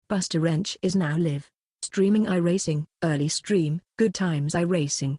BustaWrench is now live streaming iRacing, early stream, good times iRacing.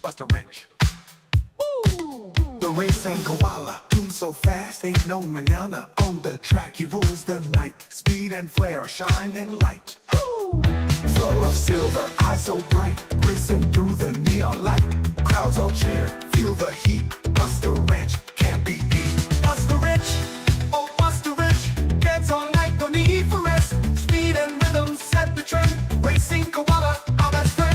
BustaWrench. The racing koala, boom so fast, ain't no manana on the track. He rules the night, speed and flair, shine and light. Flow of silver, eyes so bright, racing through the neon light. Crowds all cheer, feel the heat. BustaWrench can't be beat. BustaWrench, oh BustaWrench, dance all night, no need for rest. Speed and rhythm set the trend. Racing koala, our best friend.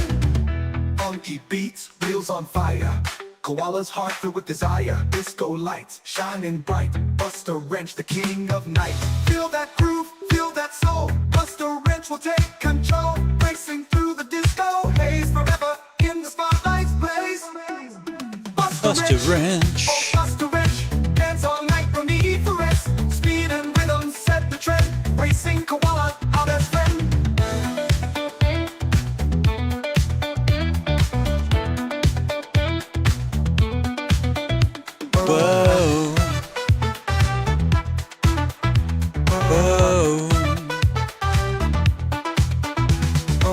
Funky beats, wheels on fire. Koala's heart filled with desire. Disco lights shining bright. BustaWrench, the king of night. Feel that groove, feel that soul. BustaWrench will take control. Racing through the disco haze, forever in the spotlight's blaze. BustaWrench. Oh BustaWrench, dance all night, no need for rest. Speed and rhythm set the trend. Racing koala, our best friend. Whoa. Whoa.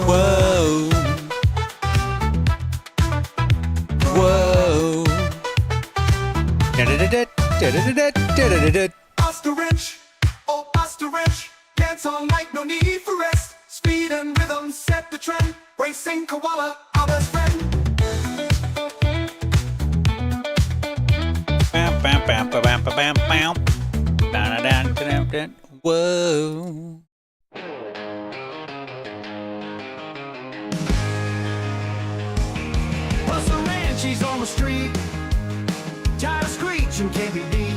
Whoa. Whoa. Da-da-da-da-da-da-da-da-da-da. BustaWrench, oh BustaWrench, dance all night, no need for rest. Speed and rhythm set the trend. Racing koala, our best friend. Bam, bam, bam, bam, bam, bam, bam. Da-da-da-da-da-da. Whoa. BustaWrench, he's on the street. Tired of screeching, can't be beat.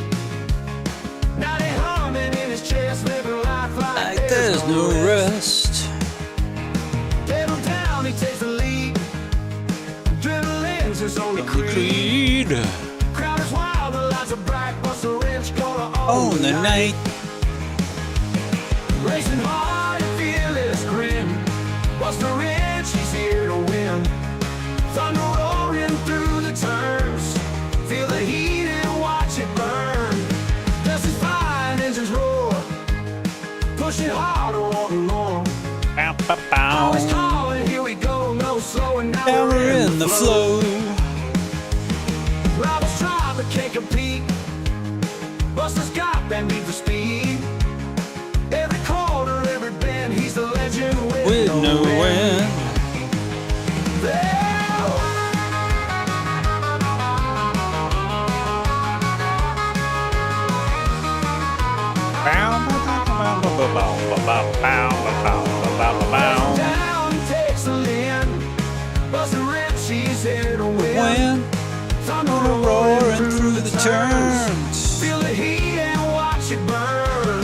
Now they humming in his chest, living life like There's no rest. Pedal down, he takes the lead. Adrenaline's his only creed. Creed. Crowd is wild, the lights are bright. BustaWrench gonna On the night. Racing hard and fearless grin. BustaWrench, he's here to win. Thunder roaring through the turns. Feel the heat and watch it burn. Dust is flying, engines roar. Pushing harder, wanting more. Bow, bow, bow. Always calling, here we go, no slowing down. Now we're in the flow. Rivals try but can't compete. Busta's got bend beat for speed. Every corner, every bend, he's the legend with No win. Bow, bow, bow, bow, bow, bow, bow, bow, bow, bow, bow. Down takes the land. BustaWrench, he's here to win. When Thunder roaring through the turns. Feel the heat and watch it burn.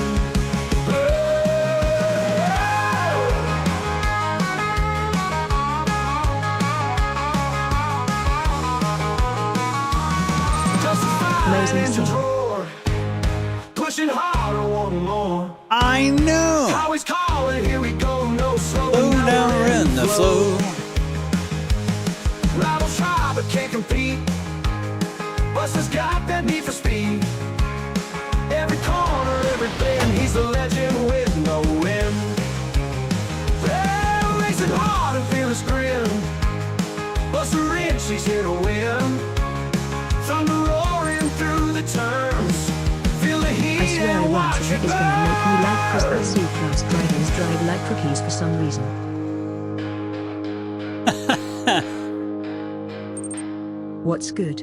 Amazing Engines scene. roar. Pushing harder, wanting more. I know. Always calling, here we go, no Slow slowing down, we're in the flow. Rivals try but can't compete. Busta's got that need for speed. Every corner, every bend, he's the legend with no win. Well, racing hard and fearless grin. BustaWrench, he's here to win. Thunder roaring through the turns. Feel the I heat swear and once watch it it is gonna make me laugh cause burn. that C-Class drivers drive like rookies for some reason. What's good?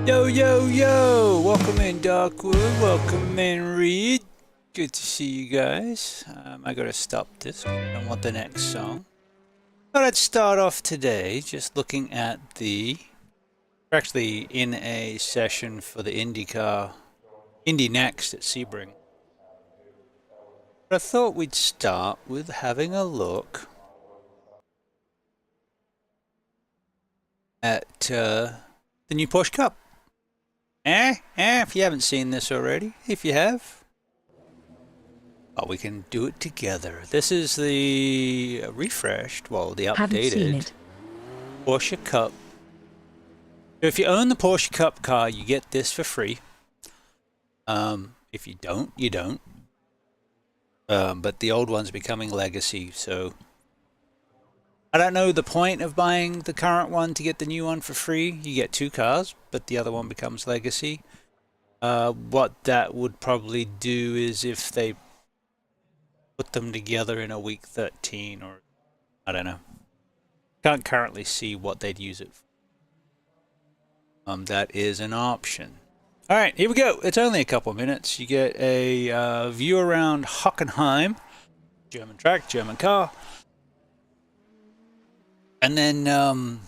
Yo, yo, yo. Welcome in, Darkwood. Welcome in, Reed. Good to see you guys. I gotta stop this. I don't want the next song. Thought I'd start off today just looking at we're actually in a session for the Indy Next at Sebring. But I thought we'd start with having a look at the new Porsche Cup. If you haven't seen this already, if you have, we can do it together. This is the refreshed, well, the Haven't seen updated it. Porsche Cup. So if you own the Porsche Cup car, you get this for free. If you don't, you don't. But the old one's becoming legacy, so I don't know the point of buying the current one to get the new one for free. You get 2 cars, but the other one becomes legacy. What that would probably do is if they put them together in a week 13, or I don't know. Can't currently see what they'd use it for. That is an option. All right, here we go. It's only a couple minutes. You get a view around Hockenheim, German track, German car, and then an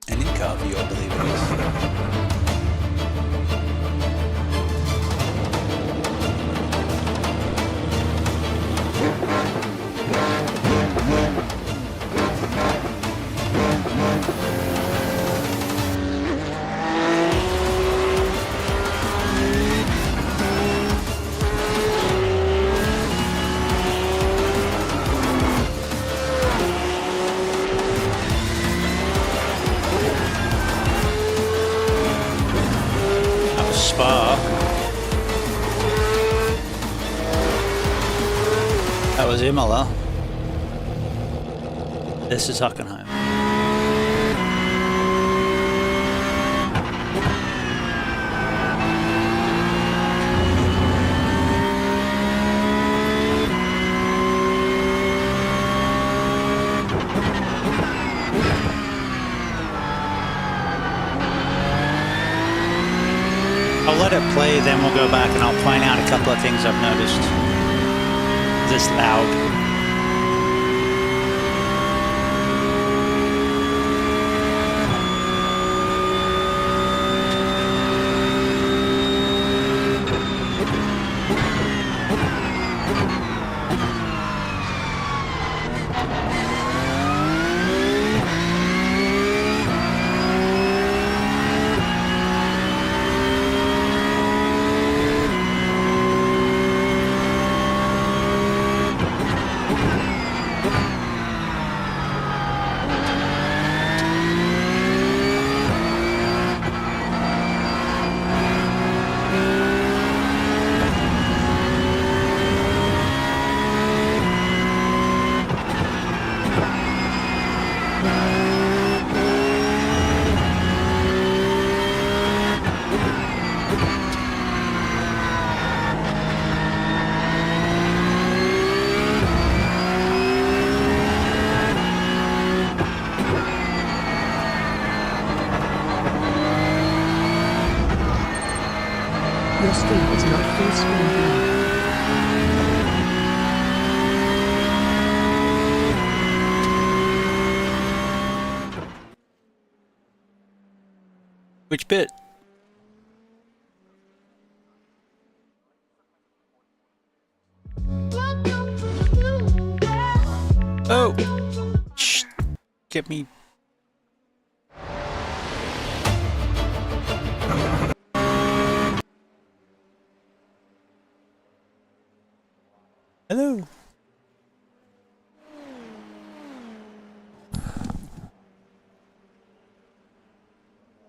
in-car view, I believe it is. Spa. That was Imola. This is Hockenheim. I'll let it play, then we'll go back and I'll point out a couple of things I've noticed. This loud. Your stream is not full screen view. Which bit? Oh! Shh! Get me. Hello.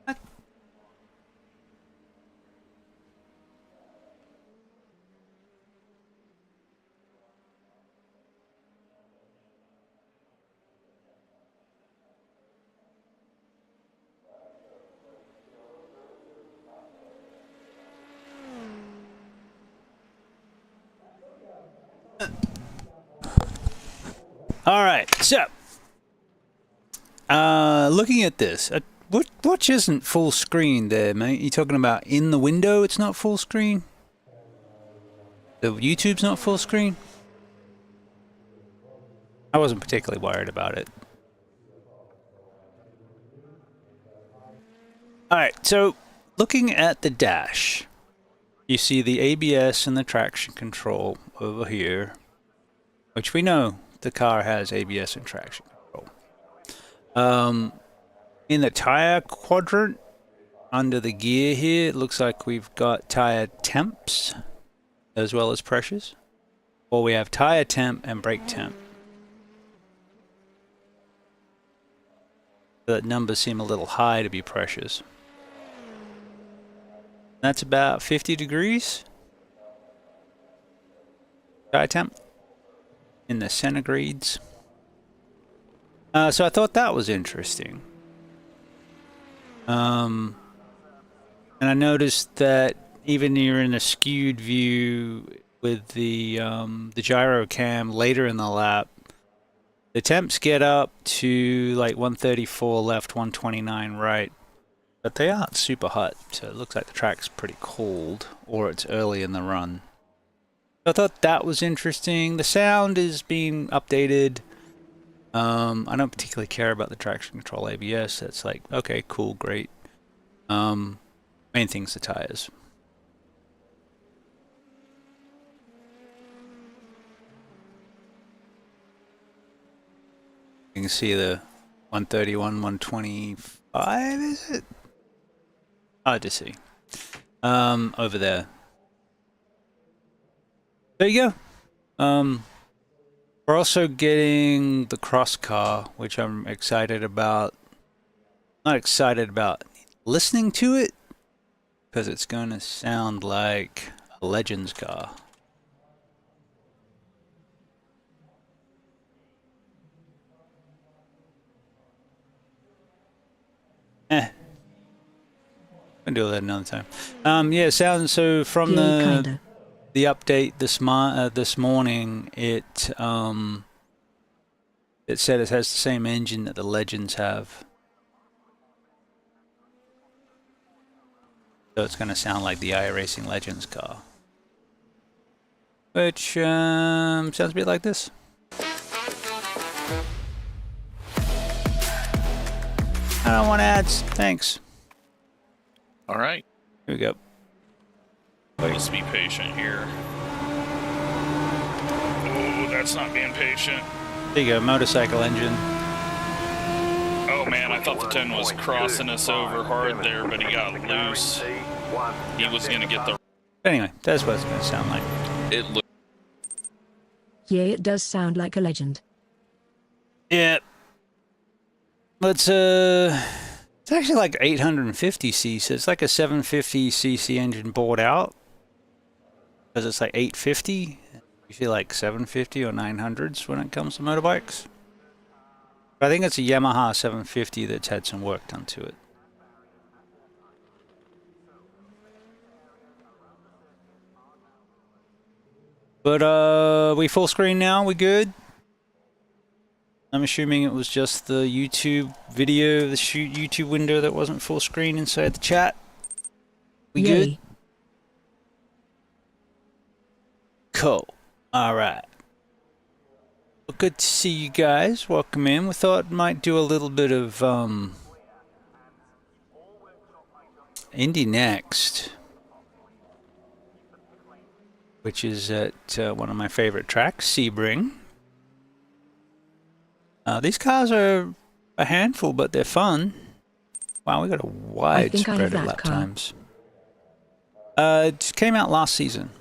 What? All right, so looking at this, watch isn't full screen there, mate. You talking about in the window? It's not full screen. The YouTube's not full screen. I wasn't particularly worried about it. All right, so looking at the dash, you see the ABS and the traction control over here, which we know the car has ABS and traction control. In the tire quadrant, under the gear here, it looks like we've got tire temps as well as pressures. Or we have tire temp and brake temp. The numbers seem a little high to be pressures. That's about 50 degrees. Tire temp in the centigrades. So I thought that was interesting. And I noticed that even you're in a skewed view with the gyro cam later in the lap, the temps get up to like 134 left, 129 right, but they aren't super hot, so it looks like the track's pretty cold, or it's early in the run. So I thought that was interesting. The sound is being updated. I don't particularly care about the traction control ABS. That's like, okay, cool, great. Main thing's the tires. You can see the 131, 125, is it? Hard to see. Over there. There you go. We're also getting the cross car, which I'm excited about. Not excited about listening to it, because it's going to sound like a Legends car. We'll do that another time. Yeah, sound. So from Kinda. the update this morning, it said it has the same engine that the Legends have, so it's going to sound like the iRacing Legends car, which sounds a bit like this. I don't want ads, thanks. All right. Here we go. Let's be patient here. Oh, that's not being patient. There you go, motorcycle engine. Oh man, I thought the 10 was crossing us over hard there, but he got loose. He was gonna get the... Anyway, that's what it's going to sound like. It looked... Yeah, it does sound like a Legend. Yeah. Let's it's actually like 850 cc. It's like a 750 cc engine bored out, because it's like 850. Usually like 750 or 900s when it comes to motorbikes. But I think it's a Yamaha 750 that's had some work done to it. But we full screen now. We good? I'm assuming it was just the YouTube video, the YouTube window that wasn't full screen inside the chat. We Yay. good? Cool. All right. Well, good to see you guys. Welcome in. We thought we might do a little bit of Indy Next, which is at one of my favorite tracks, Sebring. These cars are a handful, but they're fun. Wow, we got a wide spread of lap times. It came out last season.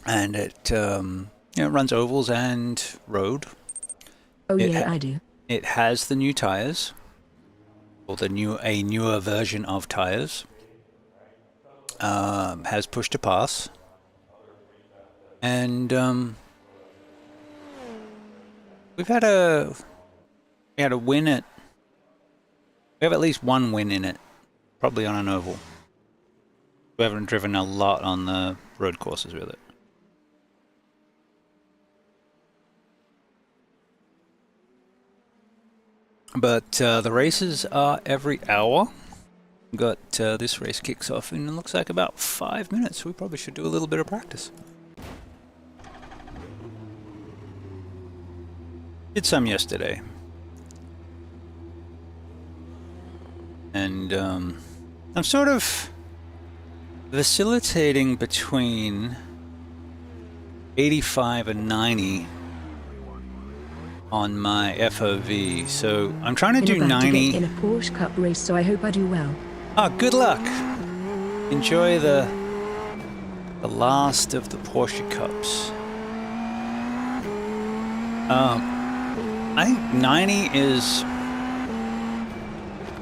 And it runs ovals and road. Oh yeah, I do. It has the new tires, or a newer version of tires. Has push to pass. And we had a win at. We have at least one win in it, probably on an oval. We haven't driven a lot on the road courses with it. But the races are every hour. Got this race kicks off in, it looks like about 5 minutes. We probably should do a little bit of practice. Did some yesterday. And I'm sort of vacillating between 85 and 90 on my FOV. So I'm trying to do 90 in a Porsche Cup race, so I hope I do well. Oh, good luck. Enjoy the last of the Porsche Cups. I think 90 is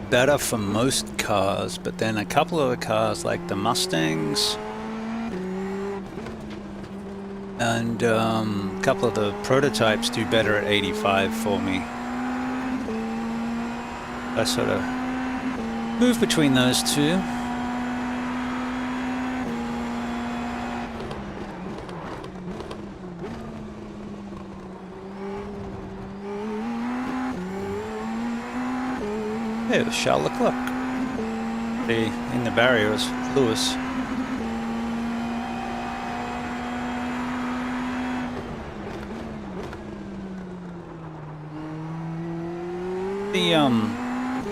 better for most cars, but then a couple of the cars like the Mustangs And a couple of the prototypes do better at 85 for me. I sort of move between those two. Hey, it was Charles Leclerc. In the barrier was Lewis.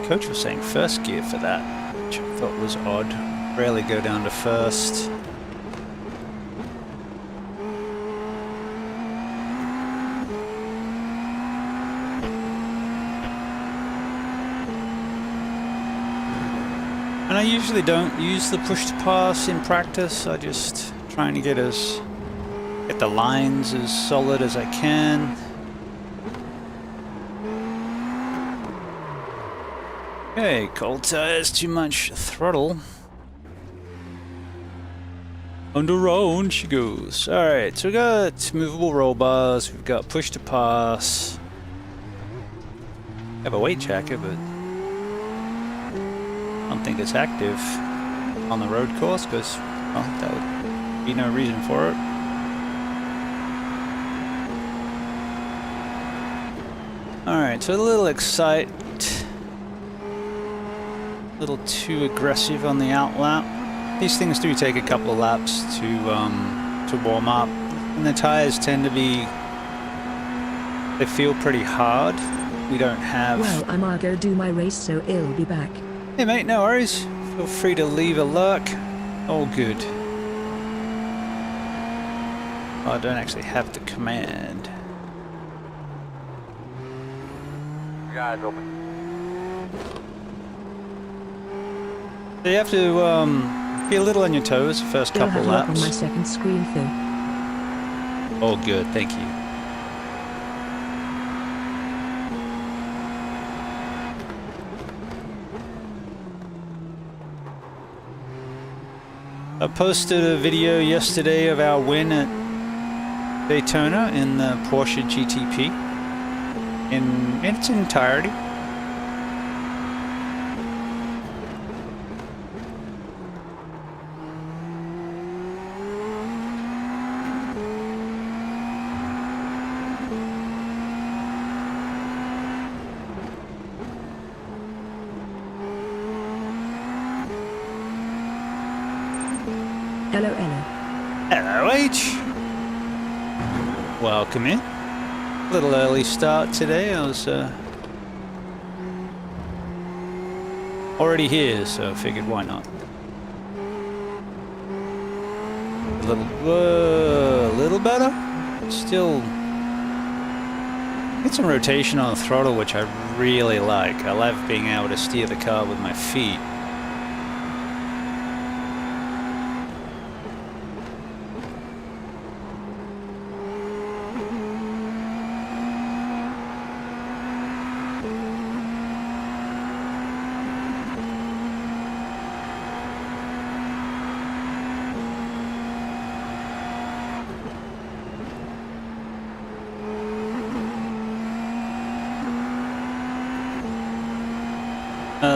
The coach was saying first gear for that, which I thought was odd. Rarely go down to first. And I usually don't use the push to pass in practice. I just trying to get the lines as solid as I can. Okay, cold tires, too much throttle. Underround she goes. Alright, so we got movable roll bars, we've got push to pass. I have a weight tracker, but I don't think it's active on the road course because, well, that would be no reason for it. Alright, so a little excite. A little too aggressive on the out lap. These things do take a couple of laps to warm up, and the tires tend to be, they feel pretty hard. We don't have... Well, I'll go do my race, so I'll be back. Hey mate, no worries. Feel free to leave a lurk. All good. Oh, I don't actually have the command. Guys, open. So you have to be a little on your toes the first I'll couple have a look laps. on my second screen though. Oh good, thank you. I posted a video yesterday of our win at Daytona in the Porsche GTP in its entirety. Hello, hello. Hello, H. Welcome in. A little early start today. I was already here, so I figured why not. A little better. Still get some rotation on the throttle, which I really like. I love being able to steer the car with my feet.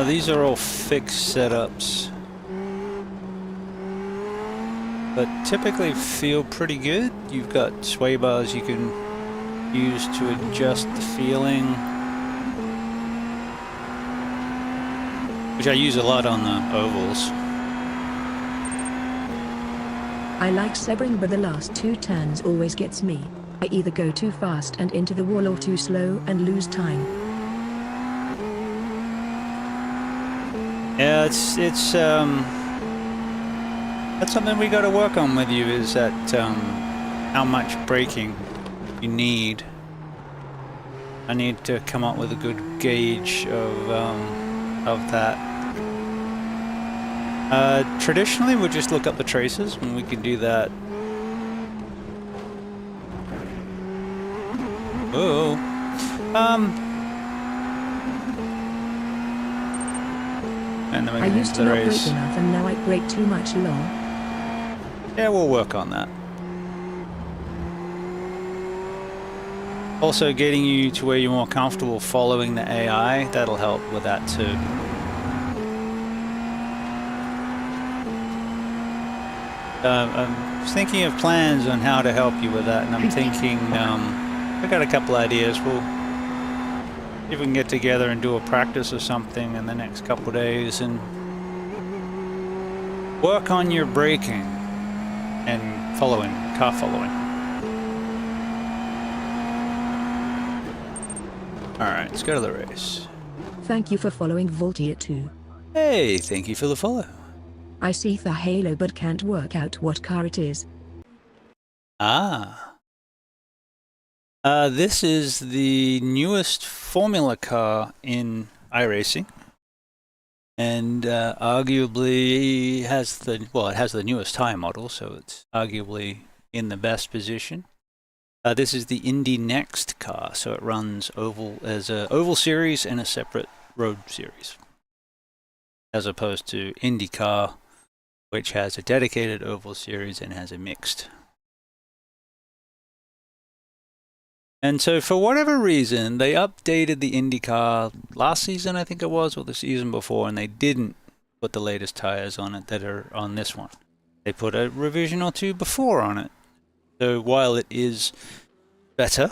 These are all fixed setups, but typically feel pretty good. You've got sway bars you can use to adjust the feeling, which I use a lot on the ovals. I like Sebring, but the last two turns always gets me. I either go too fast and into the wall or too slow and lose time. Yeah, it's that's something we got to work on with you, is that how much braking you need. I need to come up with a good gauge of that. Traditionally, we'll just look up the traces, and we can do that. Oh, and then we I can used into to the not brake race. enough and now I brake too much long. Yeah, we'll work on that. Also getting you to where you're more comfortable following the AI, that'll help with that too. I'm thinking of plans on how to help you with that, and I'm thinking, I got a couple ideas. We'll see if we can get together and do a practice or something in the next couple of days and work on your braking and following, car following. Alright, let's go to the race. Thank you for following Voltier too. Hey, thank you for the follow. I see the halo but can't work out what car it is. Ah. This is the newest Formula car in iRacing. And arguably has the, well, it has the newest tire model, so it's arguably in the best position. This is the Indy Next car, so it runs oval as a oval series and a separate road series, as opposed to IndyCar, which has a dedicated oval series and has a mixed. And so for whatever reason, they updated the IndyCar last season, I think it was, or the season before, and they didn't put the latest tires on it that are on this one. They put a revision or two before on it. So while it is better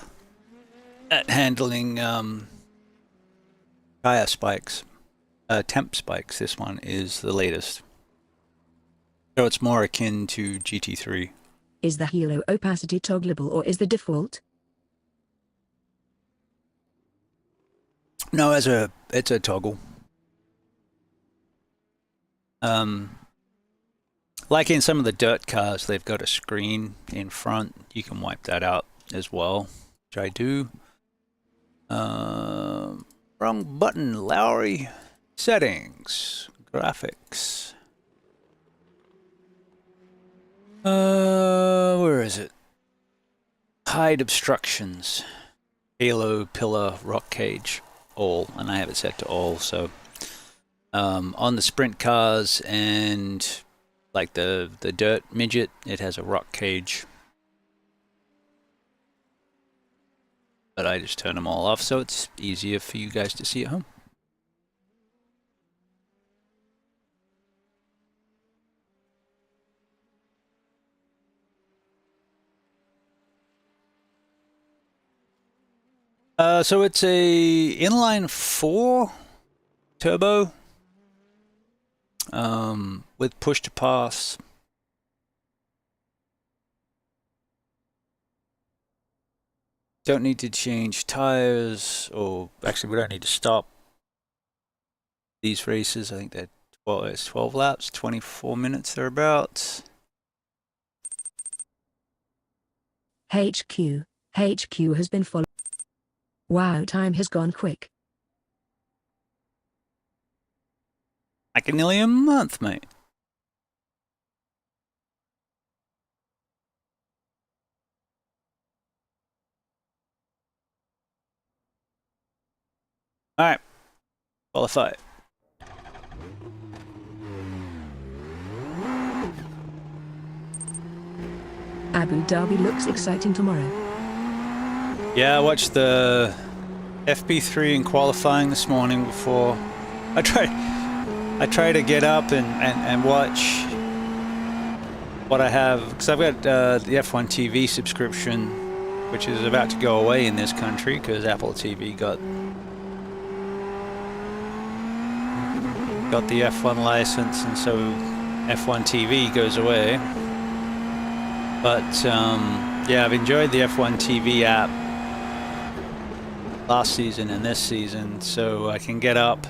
at handling tire spikes, temp spikes, this one is the latest. So it's more akin to GT3. Is the halo opacity toggleable or is the default? No, it's a toggle. Like in some of the dirt cars, they've got a screen in front. You can wipe that out as well, which I do. Wrong button, Lowry. Settings, graphics. Where is it? Hide obstructions. Halo, pillar, rock cage, all, and I have it set to all. So on the sprint cars and like the dirt midget, it has a rock cage. But I just turn them all off so it's easier for you guys to see at home. So it's a inline 4 turbo with push to pass. Don't need to change tires, or actually we don't need to stop these races. I think they're 12 laps, 24 minutes thereabouts. HQ has been followed. Wow, time has gone quick. Like nearly a month, mate. Alright. Qualify. Abu Dhabi looks exciting tomorrow. Yeah, I watched the FP3 in qualifying this morning before. I try to get up and watch what I have, because I've got the F1 TV subscription, which is about to go away in this country because Apple TV got the F1 license, and so F1 TV goes away. But yeah, I've enjoyed the F1 TV app last season and this season, so I can get up.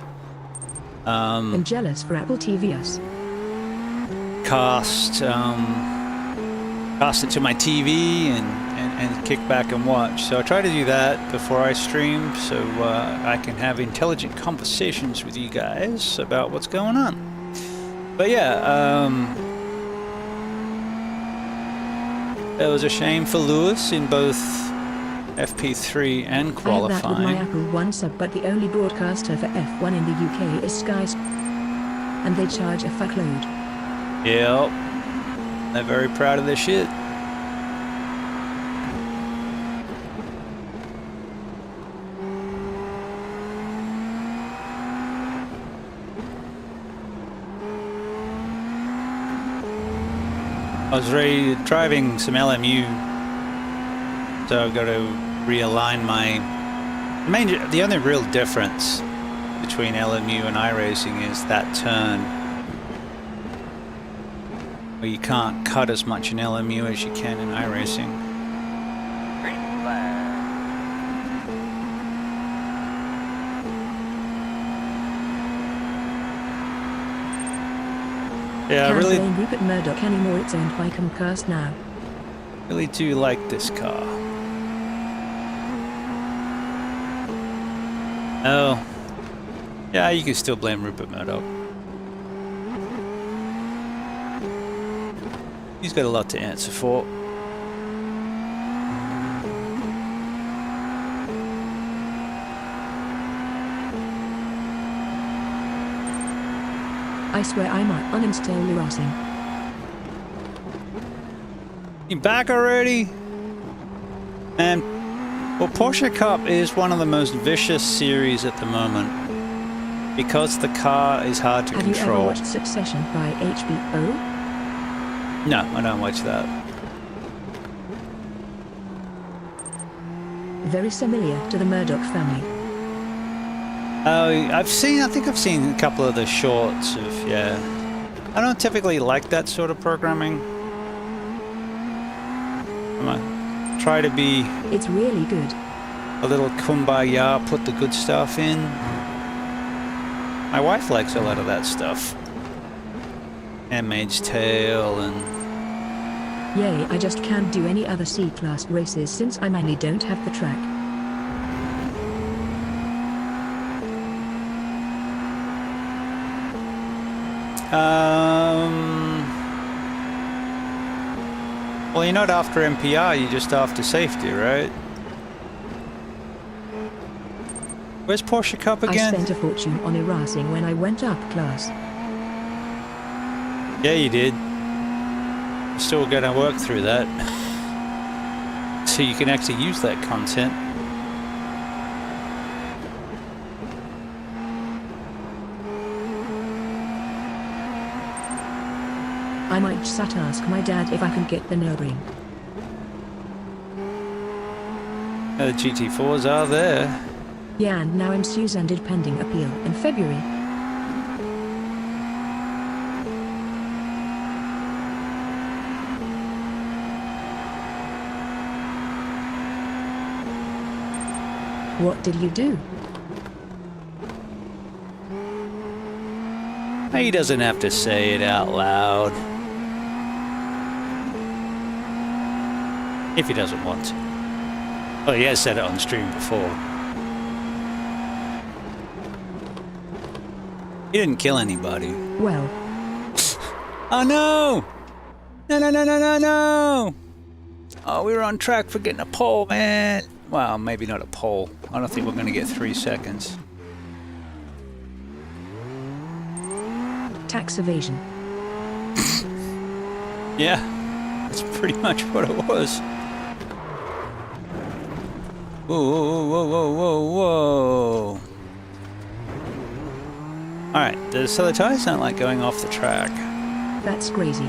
I'm jealous for Apple TVs. Cast it to my TV and kick back and watch. So I try to do that before I stream, so I can have intelligent conversations with you guys about what's going on. But yeah, it was a shame for Lewis in both FP3 and qualifying. I have that with my Apple One sub, but the only broadcaster for F1 in the UK is Sky, and they charge a fuckload. Yep, they're very proud of their shit. I was driving some LMU, so I've got to realign my... The only real difference between LMU and iRacing is that turn, where you can't cut as much in LMU as you can in iRacing. Green flag. Yeah, I Can't really, blame Rupert Murdoch anymore, it's owned by Comcast now. really do like this car. Oh. Yeah, you can still blame Rupert Murdoch. He's got a lot to answer for. I swear I might uninstall iRacing. You back already? And well, Porsche Cup is one of the most vicious series at the moment because the car is hard to Have you ever control. watched Succession by HBO? No, I don't watch that. Very familiar to the Murdoch family. Oh, I think I've seen a couple of the shorts of, yeah. I don't typically like that sort of programming. I try to be It's really good. a little kumbaya, put the good stuff in. My wife likes a lot of that stuff. Handmaid's Tale and... Yay, I just can't do any other C-Class races since I mainly don't have the track. Well, you're not after MPR, you're just after safety, right? Where's Porsche Cup I again? spent a fortune on iRacing when I went up class. Yeah, you did. You're still gonna work through that. So you can actually use that content. I might just ask my dad if I can get the Nürburgring. The GT4s are there. Yeah, and now I'm suspended pending appeal in February. What did you do? He doesn't have to say it out loud. If he doesn't want to. Well, he has said it on stream before. He didn't kill anybody. Well, Oh no! No, no, no, no, no, no! Oh, we were on track for getting a pole, man. Well, maybe not a pole. I don't think we're going to get 3 seconds. tax evasion. Yeah, that's pretty much what it was. Whoa, whoa, whoa, whoa, whoa, whoa. Alright, so the tires don't like going off the track. That's crazy.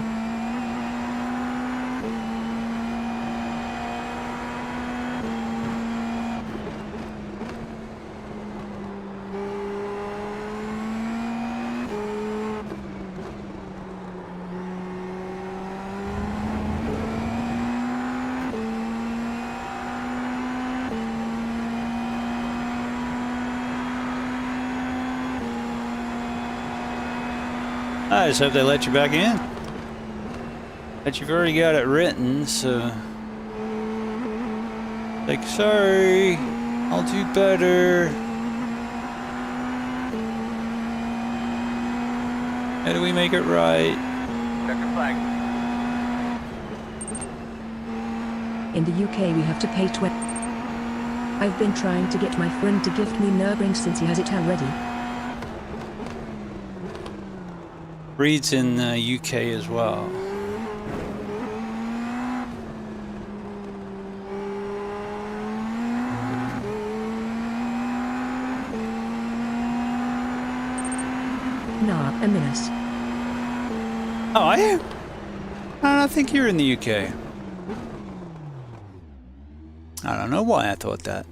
I just hope they let you back in. But you've already got it written, so... Like, sorry, I'll do better. How do we make it right? Check your flag. In the UK we have to pay 20. I've been trying to get my friend to gift me Nürburgring since he has it already. Reed's in the UK as well. Nah, a minus. Oh, are you? I think you're in the UK. I don't know why I thought that.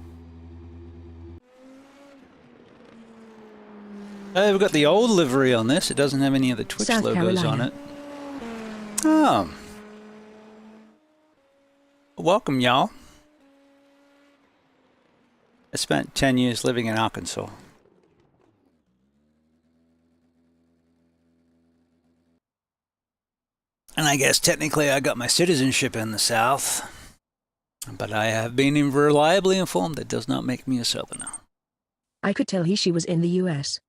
We've got the old livery on this. It doesn't have any of the Twitch South logos on Carolina. it. Oh. Welcome, y'all. I spent 10 years living in Arkansas. And I guess technically I got my citizenship in the South. But I have been reliably informed that does not make me a Southerner. I could tell she was in the US.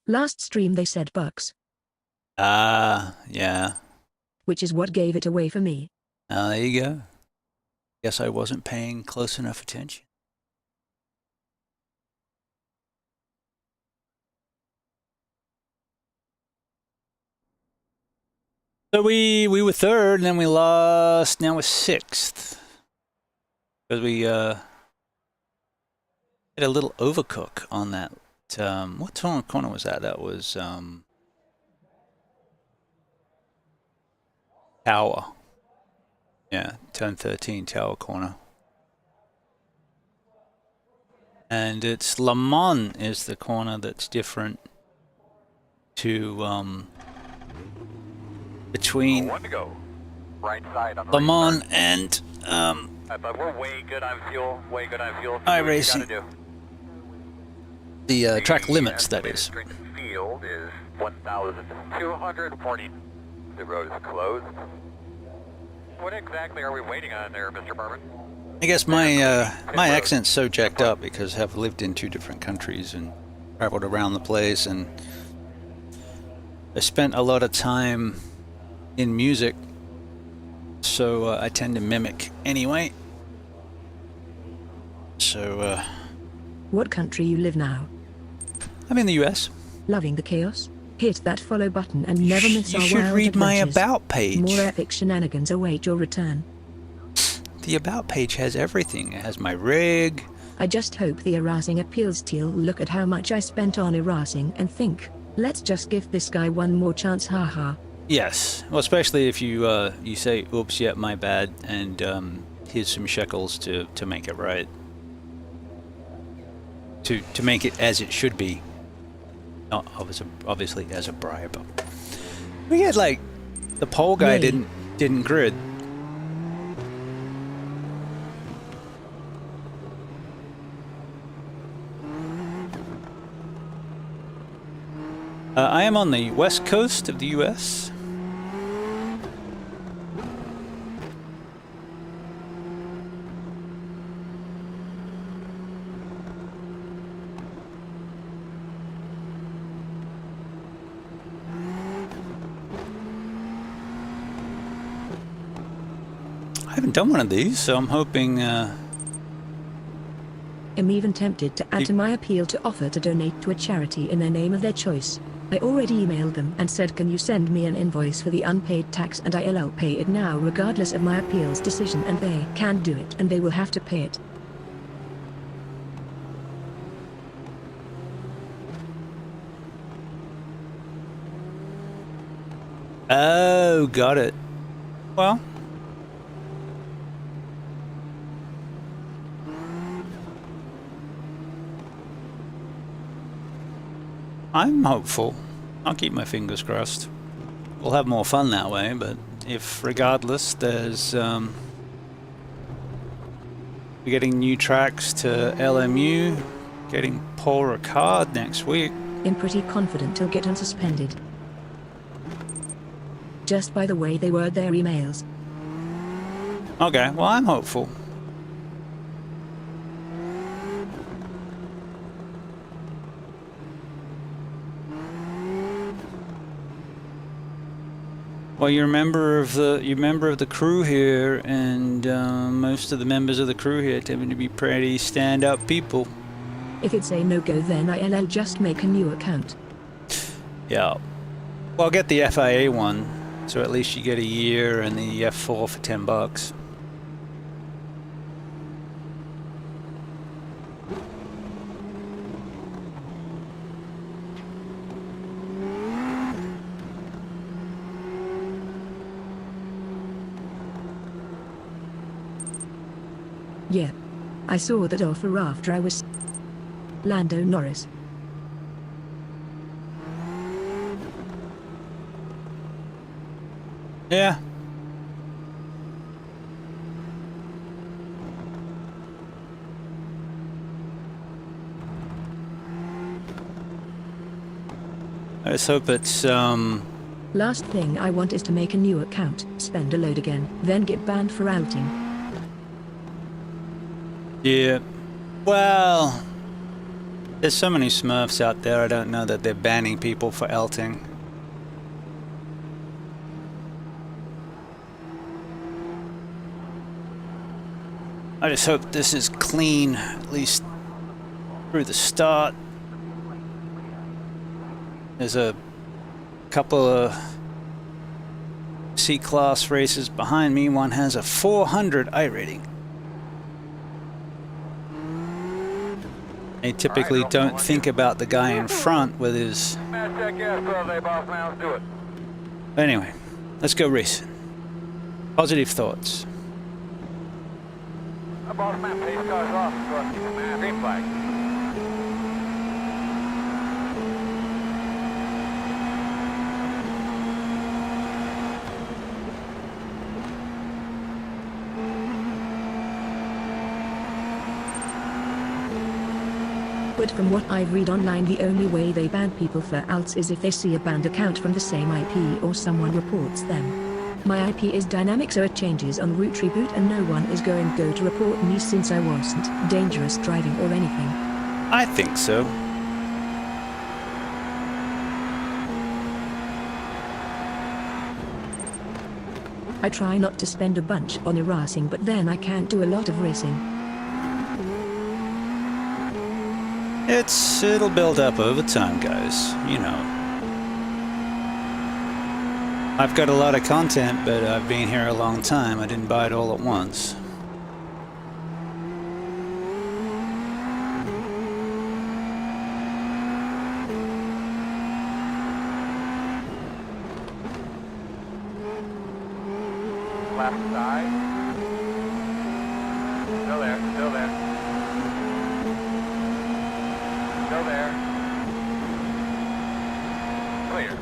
Last stream they said bucks, Ah, yeah. which is what gave it away for me. Oh, there you go. Guess I wasn't paying close enough attention. So we were third, and then we lost. Now we're sixth because we had a little overcook on that. What corner was that? That was Tower. Yeah, turn 13, Tower corner. And it's Le Mans is the corner that's different to between One to go. Right side on the Le right Mans and But we're way good on fuel. Way good on fuel. iRacing. The track limits, that is. Straight to field is 1,240. The road is closed. What exactly are we waiting on there, Mr. Bourbon? I guess my my accent's so jacked up because I've lived in 2 different countries and traveled around the place, and I spent a lot of time in music, so I tend to mimic anyway. So What country you live now? I'm in the US. Loving the chaos? Hit that follow button and never miss You our should wild read my adventures. about page. More epic shenanigans await your return. The about page has everything. It has my rig. I just hope the iRacing appeals teal look at how much I spent on iRacing and think, let's just give this guy one more chance, haha. Yes, well, especially if you you say, "Oops, yeah, my bad," and here's some shekels to make it right, to make it as it should be. Not obviously as a bribe. We had like the pole guy Yay. didn't grid. I am on the west coast of the U.S. I haven't done one of these, so I'm hoping. I'm even tempted to add to my appeal to offer to donate to a charity in the name of their choice. I already emailed them and said, can you send me an invoice for the unpaid tax, and I'll pay it now regardless of my appeals decision, and they can't do it and they will have to pay it. Oh, got it. Well. I'm hopeful. I'll keep my fingers crossed. We'll have more fun that way, but if regardless there's we're getting new tracks to LMU, getting Paul Ricard next week. I'm pretty confident he'll get unsuspended. Just by the way they word their emails. Okay, well, I'm hopeful. Well, you're a member of the crew here, and most of the members of the crew here tend to be pretty stand-up people. If it's a no-go, then I'll just make a new account. Yeah. Well, I'll get the FIA one, so at least you get a year, and the F4 for $10. I saw that offer after I was Lando Norris. Yeah. Let's hope it's, Last thing I want is to make a new account, spend a load again, then get banned for outing. yeah. Well, there's so many Smurfs out there, I don't know that they're banning people for elting. I just hope this is clean, at least through the start. There's a couple of C-Class races behind me. One has a 400 iRating. They typically don't think about the guy in front with his... Anyway, let's go racing. Positive thoughts. Boss man, pace cars off. Green flag. But from what I've read online, the only way they ban people for outs is if they see a banned account from the same IP or someone reports them. My IP is dynamic, so it changes on route reboot, and no one is going to go to report me since I wasn't dangerous driving or anything. I think so. I try not to spend a bunch on iRacing, but then I can't do a lot of racing. It'll build up over time, guys. You know. I've got a lot of content, but I've been here a long time. I didn't buy it all at once. Left side. Still there, still there. Still there. Clear.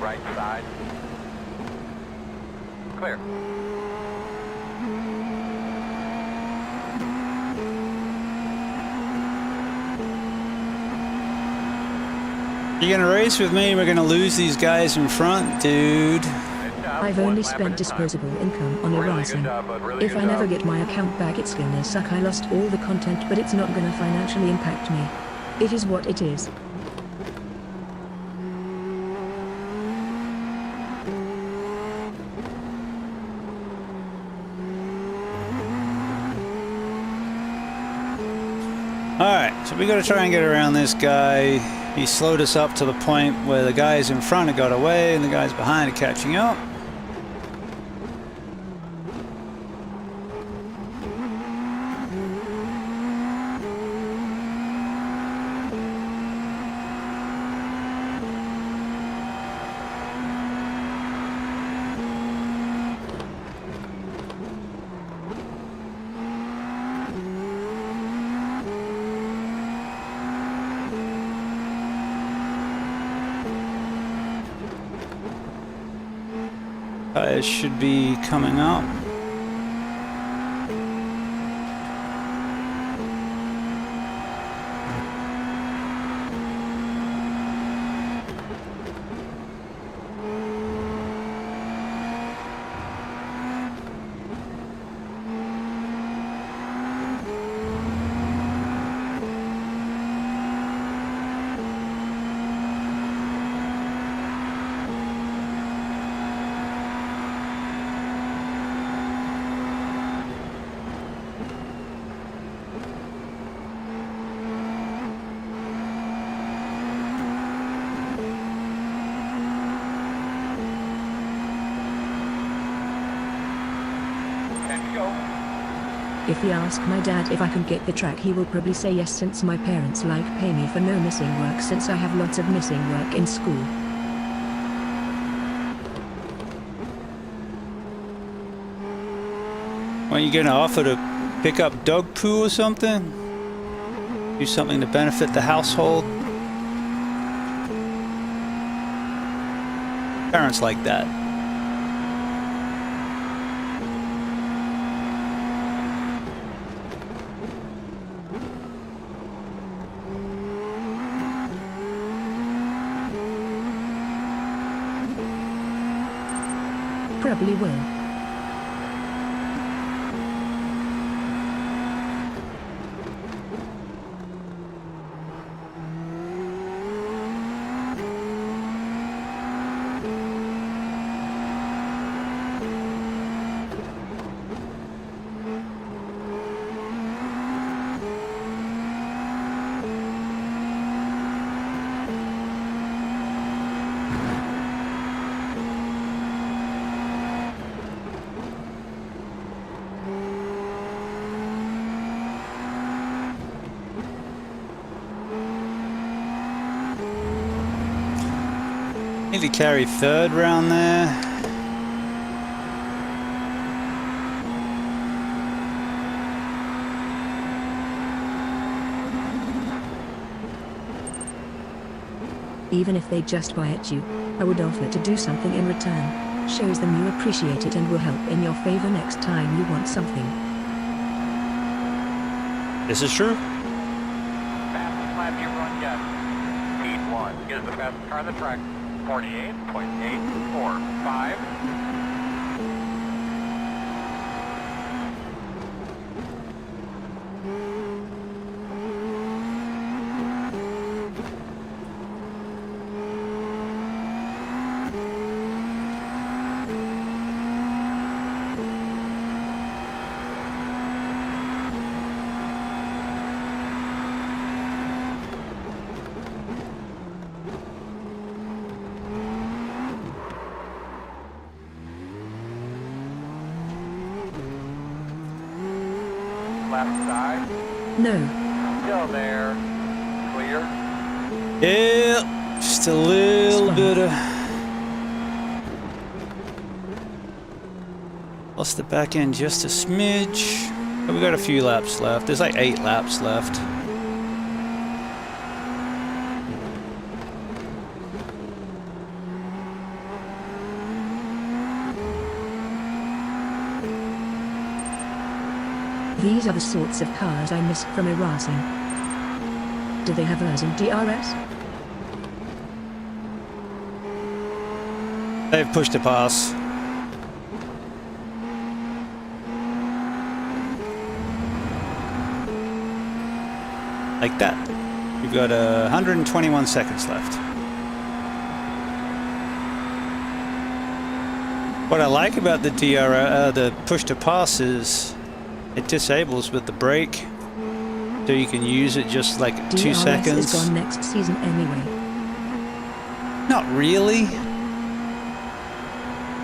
Right side. Clear. You gonna race with me? We're gonna lose these guys in front, dude. I've only spent disposable income on iRacing. If I never get my account back, it's gonna suck. I lost all the content, but it's not gonna financially impact me. It is what it is. Alright, so we gotta try and get around this guy. He slowed us up to the point where the guys in front have got away and the guys behind are catching up. It should be coming up. If he asks my dad if I can get the track, he will probably say yes, since my parents like pay me for no missing work, since I have lots of missing work in school. Aren't you gonna offer to pick up dog poo or something? Do something to benefit the household? Parents like that. Probably will. Need to carry third round there. Even if they just buy at you, I would offer to do something in return. Shows them you appreciate it and will help in your favor next time you want something. This is true. Fastest lap you run yet. Heat 1 is the fastest car on the track. 48.845. Left side. No. Still there. Clear. Yeah, just a little bit of... Lost the back end just a smidge. But we got a few laps left. There's like 8 laps left. These are the sorts of cars I missed from iRacing. Do they have hers in DRS? They've pushed a pass. Like that. We've got 121 seconds left. What I like about the the push to pass is it disables with the brake, so you can use it just like 2 seconds. DRS is gone next season anyway. Not really.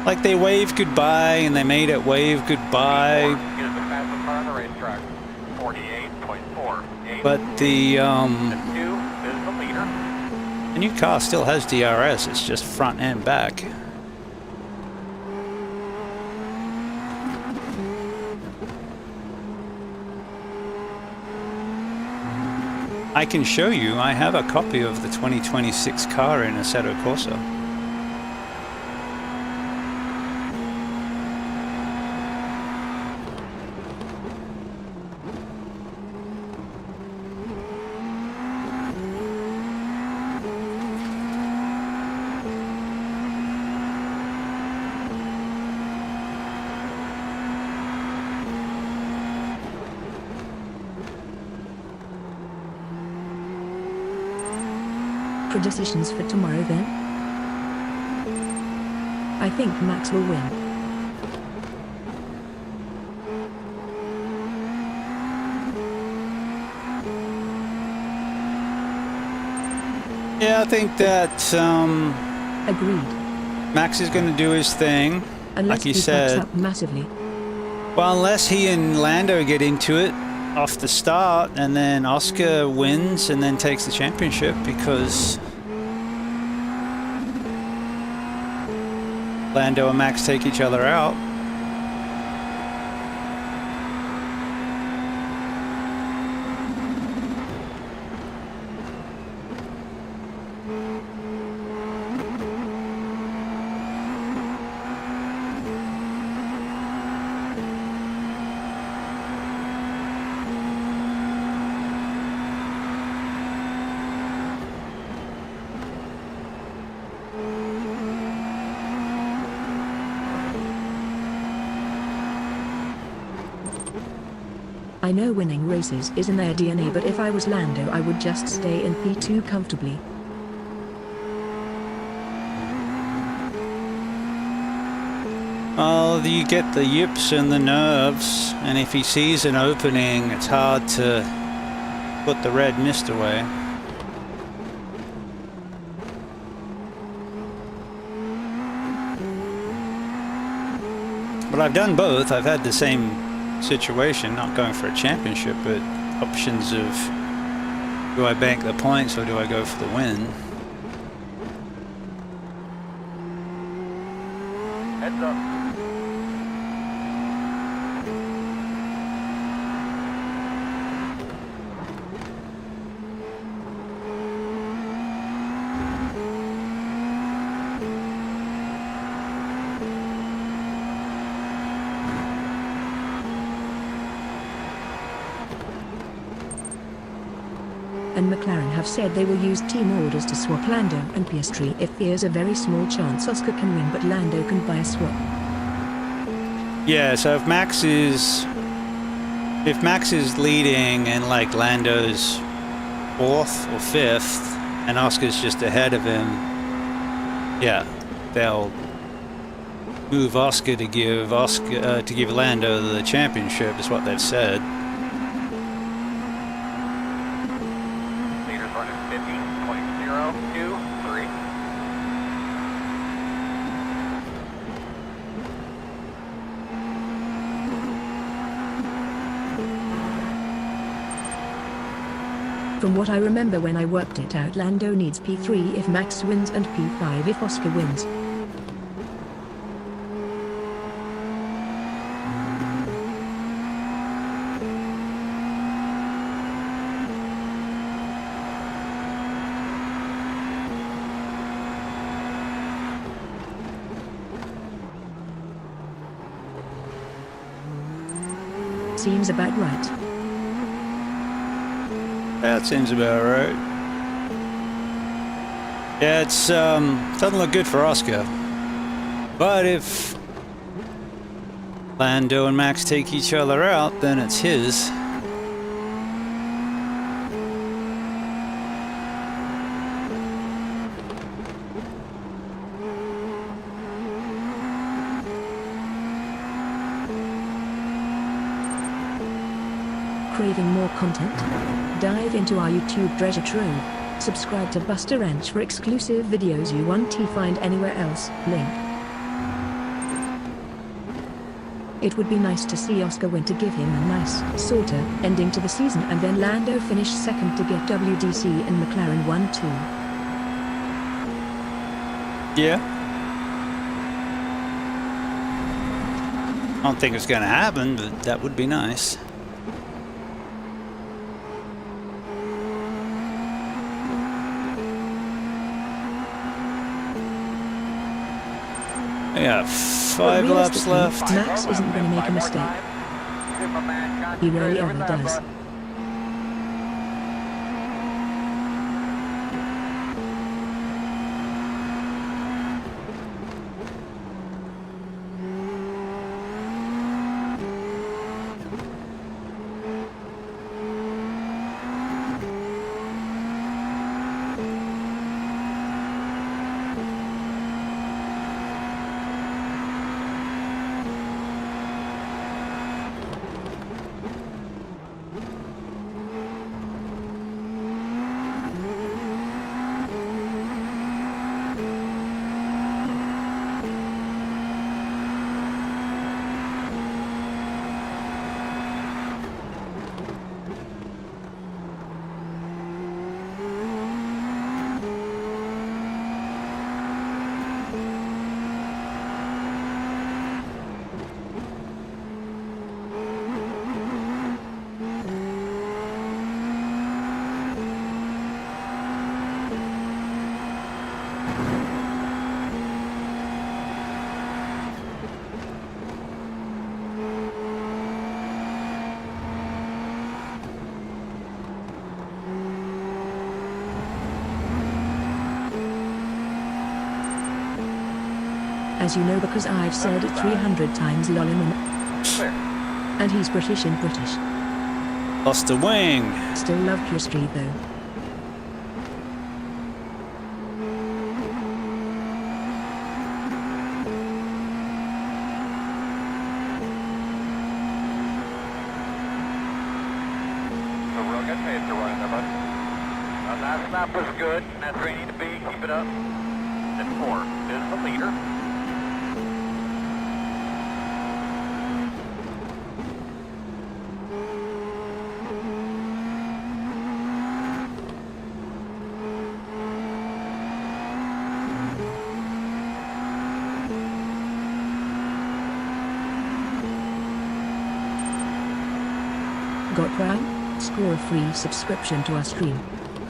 Like they waved goodbye and they made it wave goodbye. Is the fastest car on the racetrack. 48.4. But the 2 is the leader. new car still has DRS. It's just front and back. I can show you, I have a copy of the 2026 car in Assetto Corsa. Predecisions for tomorrow then? I think Max will win. Yeah, I think that Agreed. Max is going to do his thing. Unless Like he he fucks said, up massively. Well, unless he and Lando get into it off the start, and then Oscar wins and then takes the championship, because Lando and Max take each other out. I know winning races is in their DNA, but if I was Lando I would just stay in P2 comfortably. Well, you get the yips and the nerves, and if he sees an opening, it's hard to put the red mist away. But I've done both. I've had the same situation, not going for a championship, but options of, do I bank the points or do I go for the win? Heads up. And McLaren have said they will use team orders to swap Lando and Piastri if there's a very small chance Oscar can win but Lando can buy a swap. Yeah, so if Max is leading and like Lando's 4th or 5th and Oscar's just ahead of him, yeah, they'll move Oscar to give Lando the championship, is what they've said. Leaders running 15.023. From what I remember when I worked it out, Lando needs P3 if Max wins and P5 if Oscar wins. Seems about right. That seems about right. Yeah, it's doesn't look good for Oscar. But if Lando and Max take each other out, then it's his. Craving more content? Dive into our YouTube treasure trove. Subscribe to BustaWrench for exclusive videos you won't find anywhere else. Link. It would be nice to see Oscar win to give him a nice, sorta, ending to the season, and then Lando finish second to get WDC and McLaren 1-2. Yeah. I don't think it's gonna happen, but that would be nice. Yeah, 5 laps left. Max isn't going to make a mistake. He rarely ever does. as you know because I've said it 300 times lolliman. Clear. And he's British in British. Lost a wing. Still love Pure Street though. So real good pace to running there, bud. Last lap was good. That's where you need to be. Keep it up. Then 4 is the leader. Got Prime? Score a free subscription to our stream.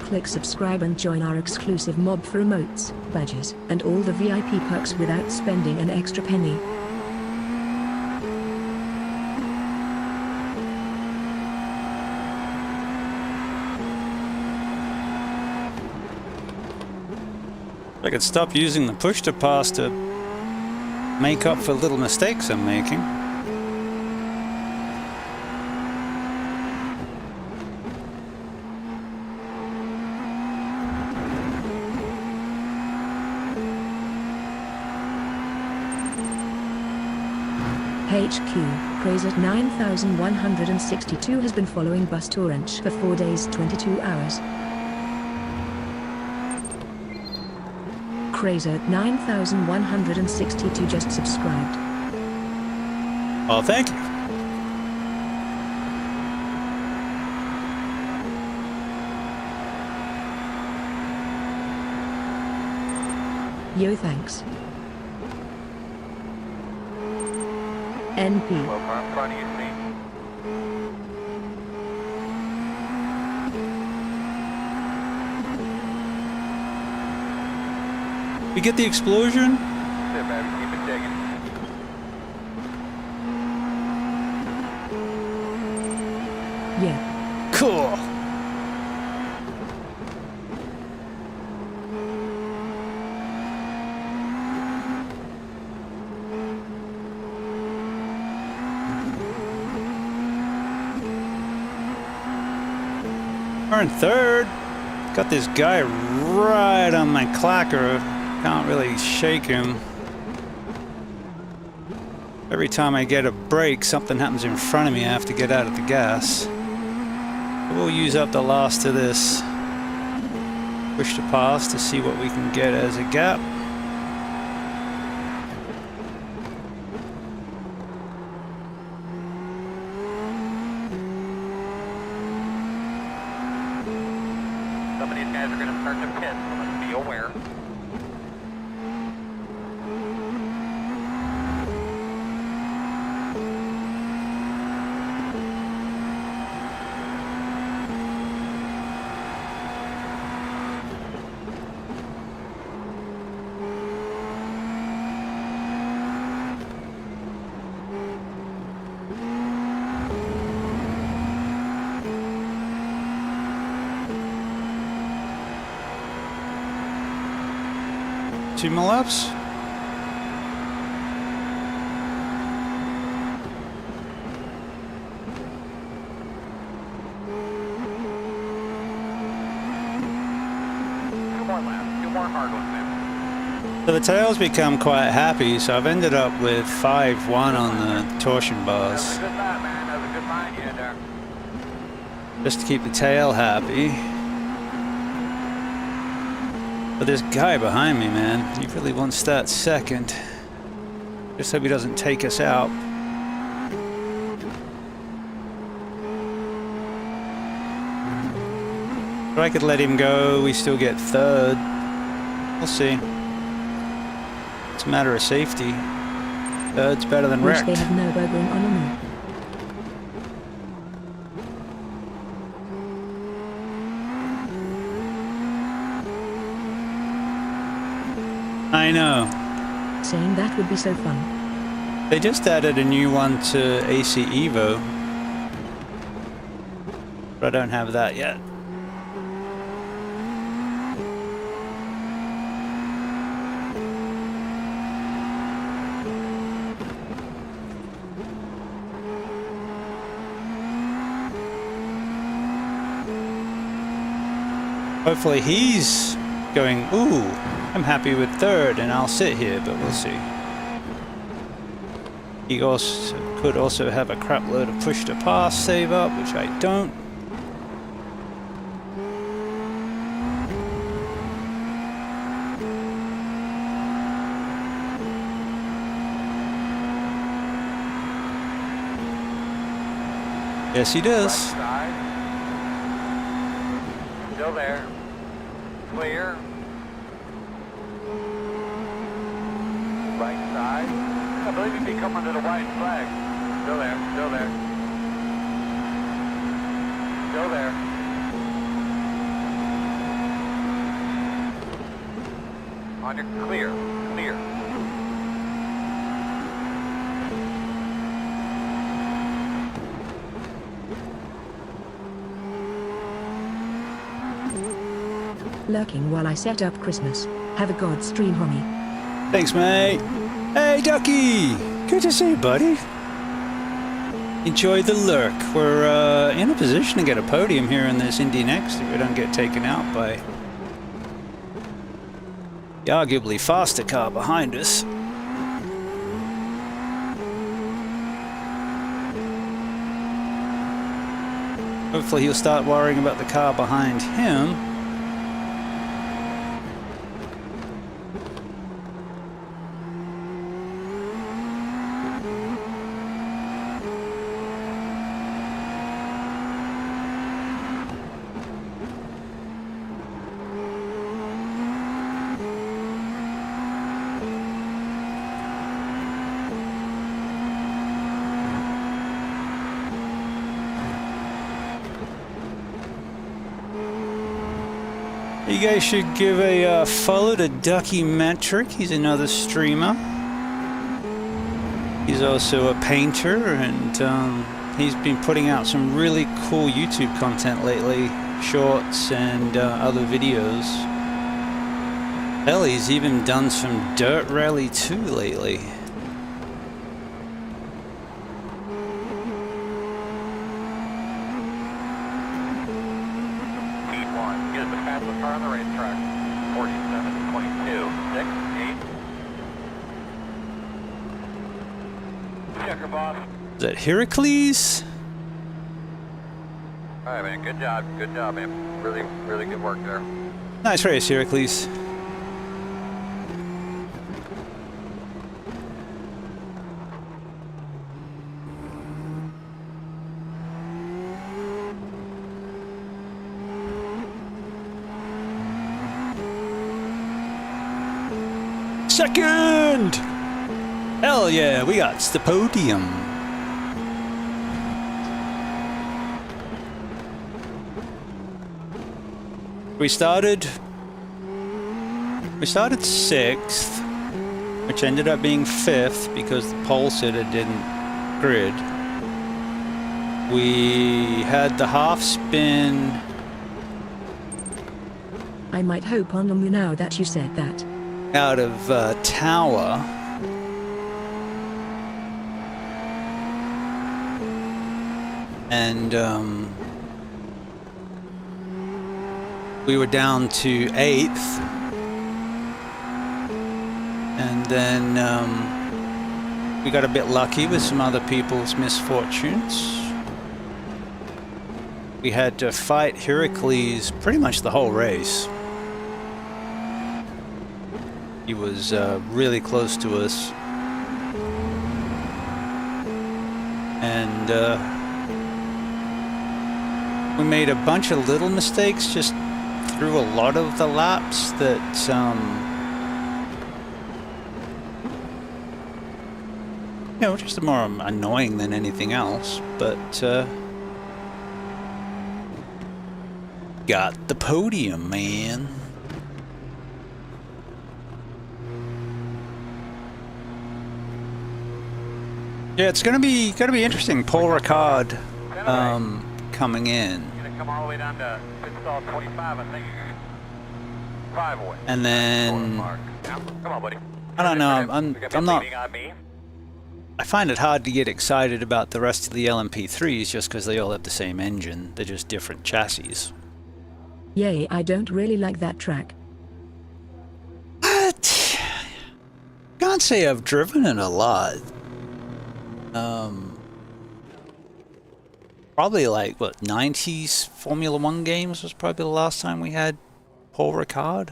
Click subscribe and join our exclusive mob for emotes, badges, and all the VIP perks without spending an extra penny. I could stop using the push to pass to make up for little mistakes I'm making. HQ, Craze at 9162 has been following BustaWrench for 4 days 22 hours. Craze at 9162 just subscribed. Oh, thank you. Yo, thanks. NP. Well, car in front of you, see? We get the explosion? Sit back, keep it digging. Yeah. Cool. We're in third. Got this guy right on my clacker. Can't really shake him. Every time I get a break, something happens in front of me. I have to get out of the gas. We'll use up the last of this push to pass to see what we can get as a gap. Some of these guys are going to start to pit, so let's be aware. Two more laps. Two more hard ones, man. So the tail's become quite happy, so I've ended up with 5-1 on the torsion That bars. was a good line, man. That was a good line you had there. Just to keep the tail happy. But this guy behind me, man, he really wants that second. Just hope he doesn't take us out. But I could let him go, we still get third. We'll see. It's a matter of safety. Third's better than Wish wrecked. they had Nürburgring on a map. I know. Saying that would be so fun. They just added a new one to AC Evo. But I don't have that yet. Hopefully he's going, ooh, I'm happy with third and I'll sit here, but we'll see. He also could also have a crap load of push to pass save up, which I don't. Yes, he does. Right side. Still there. Clear. Right side. I believe he'd be coming to the white flag. Still there. Still there. Still there. On your clear. Clear. Lurking while I set up Christmas. Have a god stream, homie. Thanks, mate. Hey, Ducky! Good to see you, buddy. Enjoy the lurk. We're in a position to get a podium here in this Indy next if we don't get taken out by the arguably faster car behind us. Hopefully he'll start worrying about the car behind him. You guys should give a follow to Ducky Metric. He's another streamer. He's also a painter, and he's been putting out some really cool YouTube content lately, shorts and other videos. Hell, he's even done some Dirt Rally 2 lately. Car on the racetrack. 47.22. 6, 8. Checker, boss. Is that Heracles? All right, man. Good job. Good job, man. Really, really good work there. Nice race, Heracles. Second! Hell yeah, we got the podium. We started 6th, which ended up being 5th because the pole sitter didn't grid. We had the half spin. I might hope on the moon now that you said that. Out of Tower. And we were down to 8th. And then we got a bit lucky with some other people's misfortunes. We had to fight Heracles pretty much the whole race. He was really close to us. And we made a bunch of little mistakes just through a lot of the laps that you know, just more annoying than anything else, but got the podium, man. Yeah, it's gonna be interesting. Paul Ricard coming in. Gonna come all the way down to pit stall 25, I think. 5 away. And then Come on, buddy. I don't know. I'm not. I find it hard to get excited about the rest of the LMP3s just because they all have the same engine. They're just different chassis. Yay, I don't really like that track. What? Can't say I've driven it a lot. Probably like, what, 90s Formula 1 games was probably the last time we had Paul Ricard.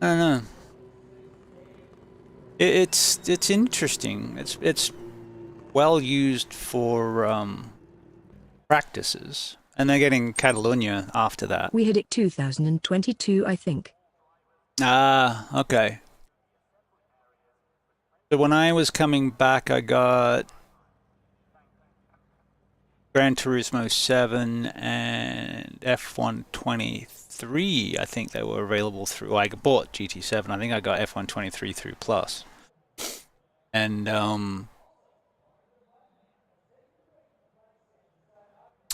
I don't know. It's interesting. It's well used for practices, and they're getting Catalonia after that. We hit it 2022, I think. Ah, okay. So when I was coming back, I got Gran Turismo 7 and F123. I think they were available through. I bought GT7. I think I got F123 through Plus. And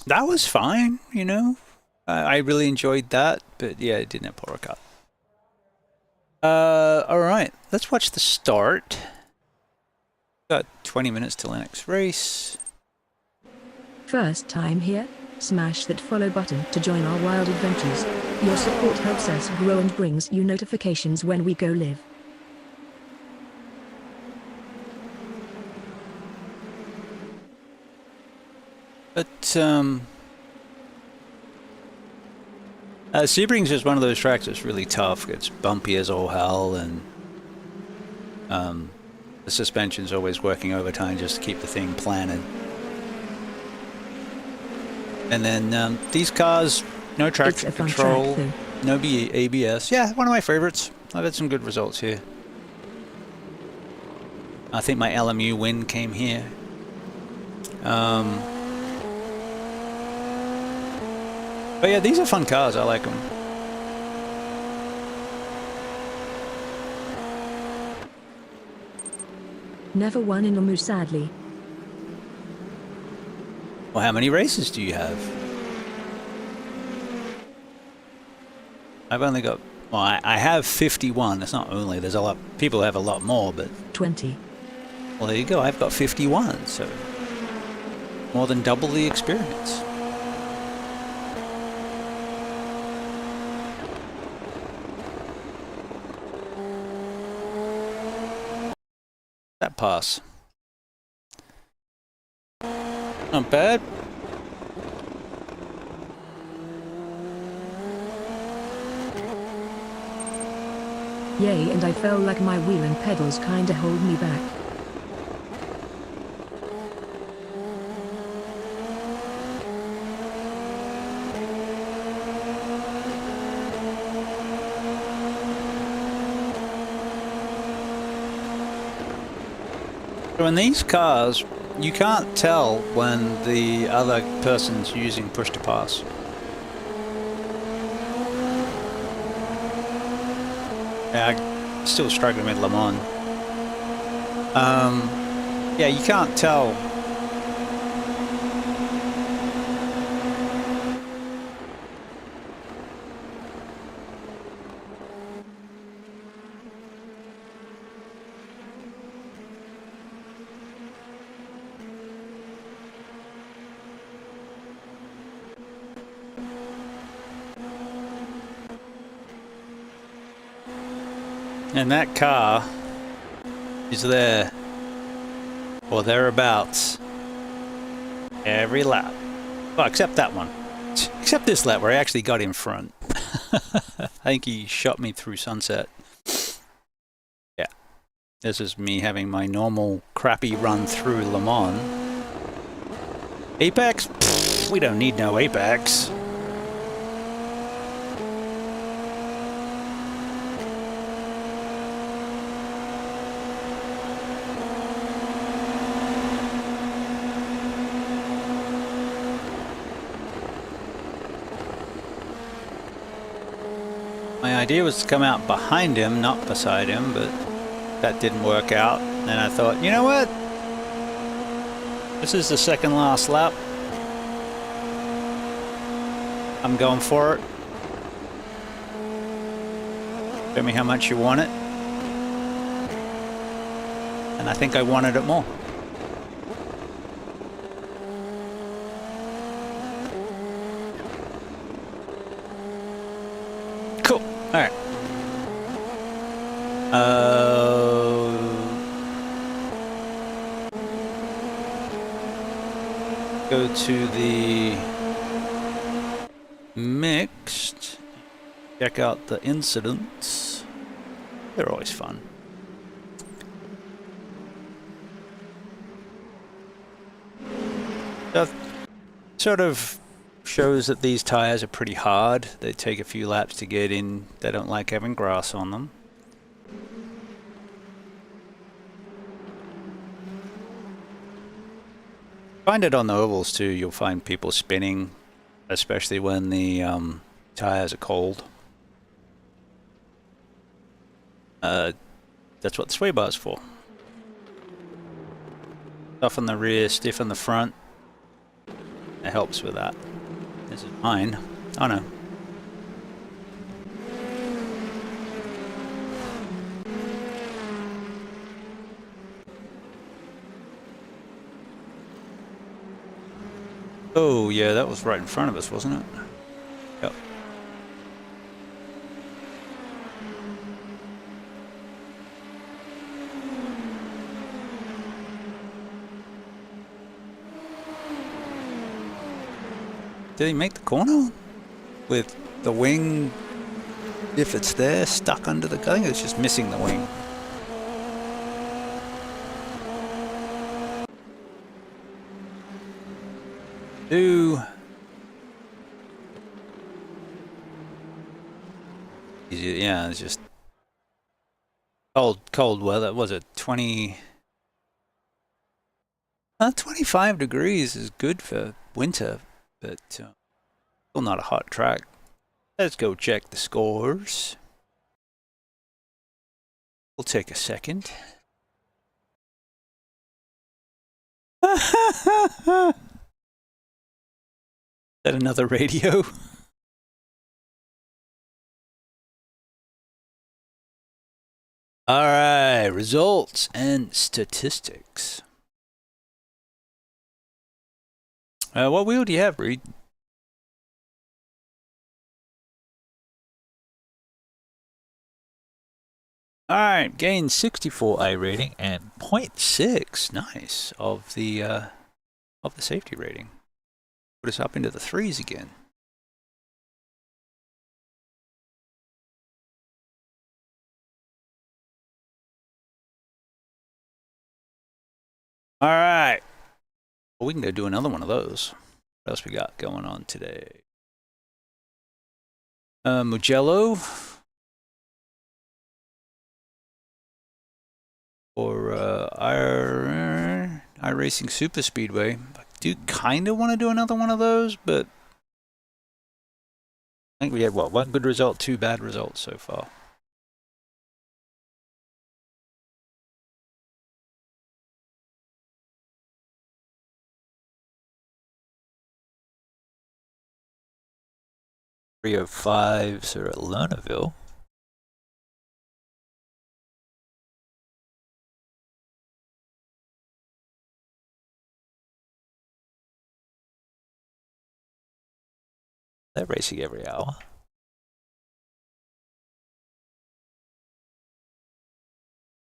that was fine, you know. I really enjoyed that, but yeah, it didn't have Paul Ricard. All right, let's watch the start. Got 20 minutes till the next race. First time here? Smash that follow button to join our wild adventures. Your support helps us grow and brings you notifications when we go live. But Sebring's is one of those tracks that's really tough. It's bumpy as all hell, and the suspension's always working overtime just to keep the thing planted. And then these cars, no traction control, track, no ABS. Yeah, one of my favorites. I've had some good results here. I think my LMU win came here. But yeah, these are fun cars. I like them. Never won in Omu, sadly. Well, how many races do you have? I've only got... Well, I have 51. It's not only. There's a lot... People have a lot more, but... 20. Well, there you go. I've got 51, so... More than double the experience. That pass. Not bad. Yay, and I felt like my wheel and pedals kinda hold me back. So in these cars, you can't tell when the other person's using push to pass. Yeah, I'm still struggling with Le Mans. Yeah, you can't tell. And that car is there, or thereabouts, every lap. Well, except that one. Except this lap where I actually got in front. I think he shot me through sunset. Yeah. This is me having my normal crappy run through Le Mans. Apex? Pfft, we don't need no Apex. My idea was to come out behind him, not beside him, but that didn't work out. And I thought, you know what? This is the second last lap. I'm going for it. Show me how much you want it. And I think I wanted it more. go to the mixed, check out the incidents. They're always fun. That sort of shows that these tires are pretty hard. They take a few laps to get in. They don't like having grass on them. Find it on the ovals too. You'll find people spinning, especially when the tires are cold. That's what the sway bar's for. Stuff in the rear, stiff in the front. It helps with that. This is mine. Oh no. Oh yeah, that was right in front of us, wasn't it? Yep. Did he make the corner? With the wing, if it's there, stuck under the... I think it's just missing the wing. Yeah, it's just cold weather. Was it 25 degrees is good for winter, but still not a hot track. Let's go check the scores. We'll take a second. Is that another radio? All right, results and statistics. What wheel do you have, Reed? All right, gained 64 iRating and 0.6, nice, of the safety rating. Put us up into the 3s again. All right. Well, we can go do another one of those. What else we got going on today? Mugello. Or iRacing Super Speedway. I do kind of want to do another one of those, but I think we had, what, one good result, 2 bad results so far. .305s are at Lernerville. They're racing every hour.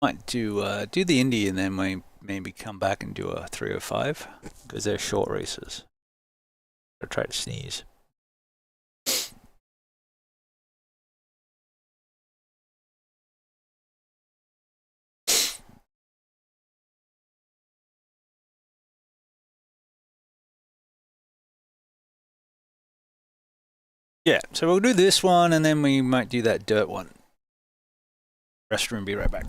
Might do the Indy and then maybe come back and do a 305 because they're short races. I'll try to sneeze. Yeah, so we'll do this one and then we might do that dirt one. Restroom, be right back.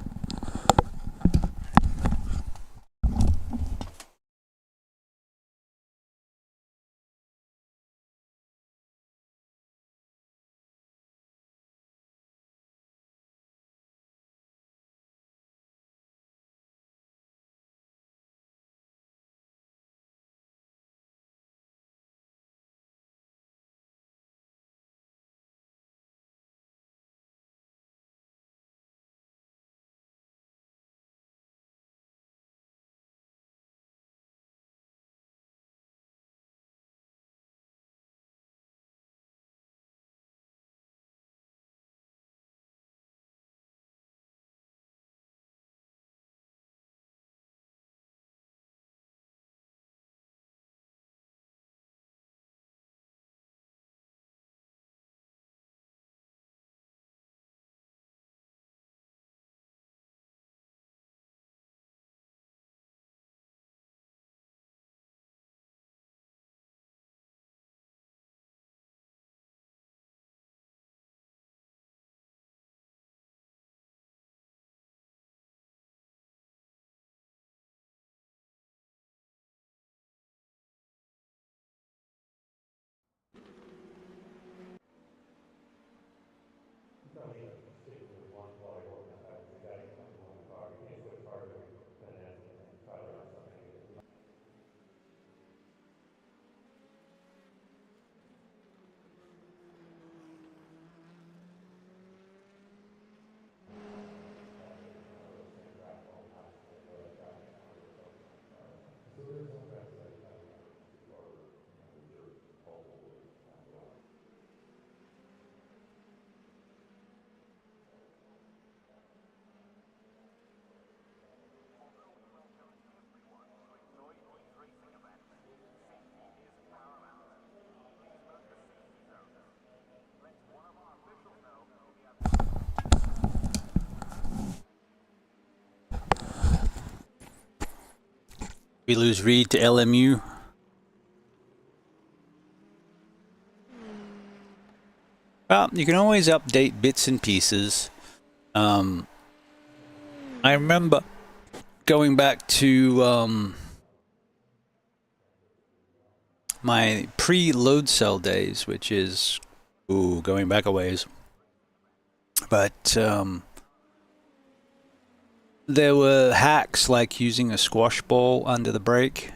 We lose Reed to LMU. Well, you can always update bits and pieces. I remember going back to my pre-load cell days, which is going back a ways. But there were hacks like using a squash ball under the brake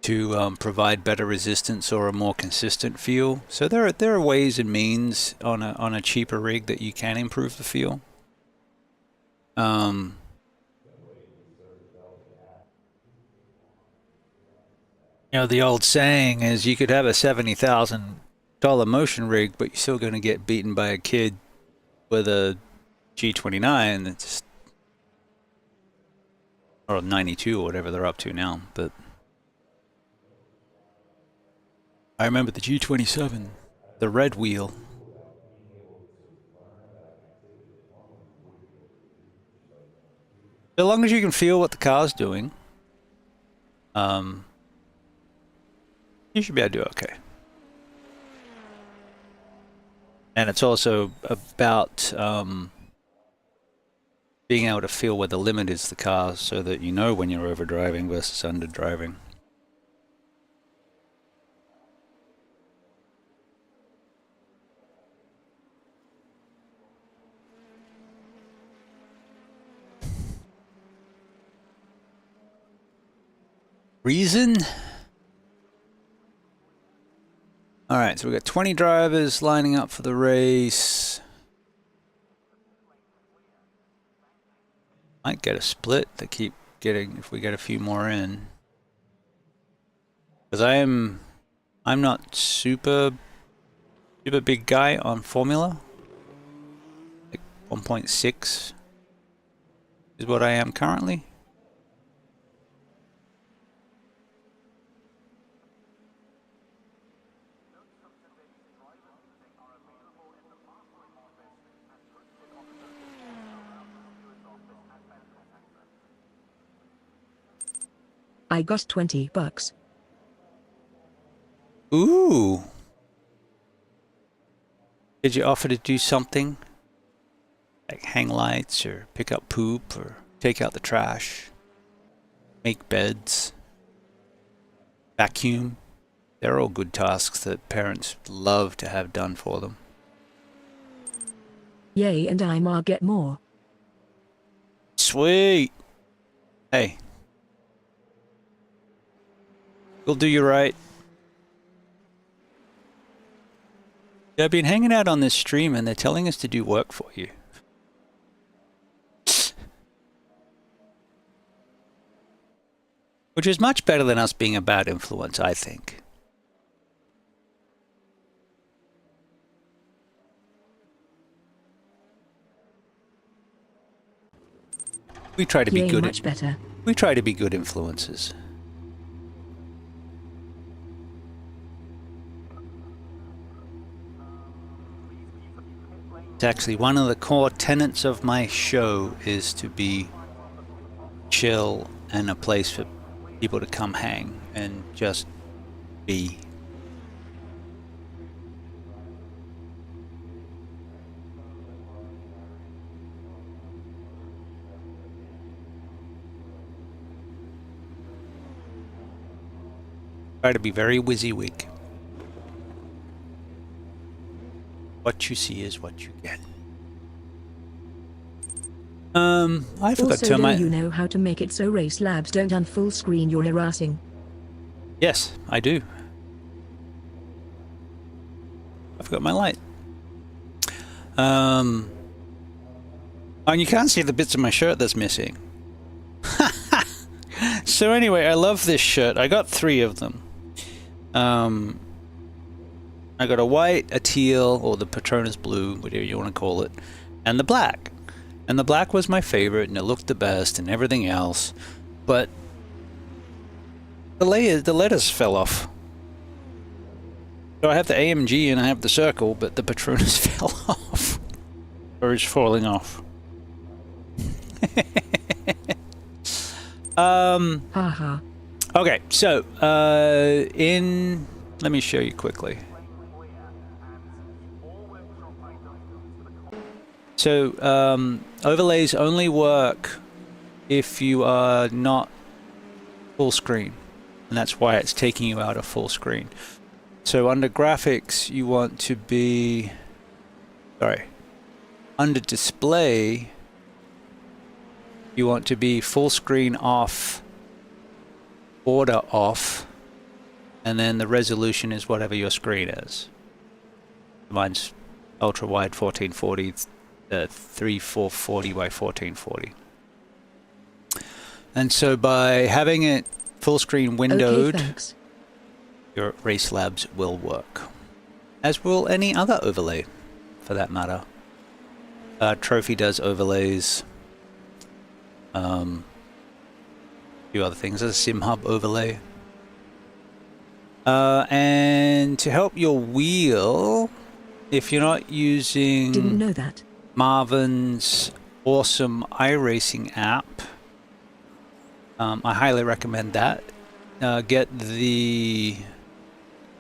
to provide better resistance or a more consistent feel. So there are ways and means on a cheaper rig that you can improve the feel. You know, the old saying is you could have a $70,000 motion rig, but you're still going to get beaten by a kid with a G29 that's, or 92 or whatever they're up to now. But I remember the G27, the red wheel. So long as you can feel what the car's doing, you should be able to do okay. And it's also about being able to feel where the limit is the car, so that you know when you're overdriving versus underdriving. Reason? Alright, so we've got 20 drivers lining up for the race. Might get a split to keep getting if we get a few more in. Because I'm not super big guy on formula. Like 1.6 is what I am currently. I got $20. Ooh. Did you offer to do something? Like hang lights, or pick up poop, or take out the trash, make beds, vacuum? They're all good tasks that parents love to have done for them. Yay, and I'll get more. Sweet. Hey. We'll do you right. Yeah, I've been hanging out on this stream and they're telling us to do work for you. Which is much better than us being a bad influence, I think. We try to be good. Much better. We try to be good influences. It's actually one of the core tenets of my show is to be chill and a place for people to come hang and just be. Try to be very WYSIWYG. What you see is what you get. I forgot to turn my... you know how to make it so race labs don't unfull screen your iRacing. Yes, I do. I forgot my light. And you can't see the bits of my shirt that's missing. So anyway, I love this shirt. I got 3 of them. I got a white, a teal, or the Patronus blue, whatever you want to call it, and the black. And the black was my favorite, and it looked the best, and everything else. But the letters fell off. So I have the AMG and I have the circle, but the Patronus fell off. Or is falling off. Haha. Okay, so let me show you quickly. So overlays only work if you are not full screen, and that's why it's taking you out of full screen. So under graphics, you want to be, under display, you want to be full screen off, border off, and then the resolution is whatever your screen is. Mine's ultra wide 1440, 3440 by 1440. And so by having it full screen windowed, Okay, thanks. your Race Labs will work. As will any other overlay, for that matter. Trophy does overlays. A few other things. There's a Sim Hub overlay. And to help your wheel, if you're not using Didn't know that. Marvin's awesome iRacing app, I highly recommend that. Get the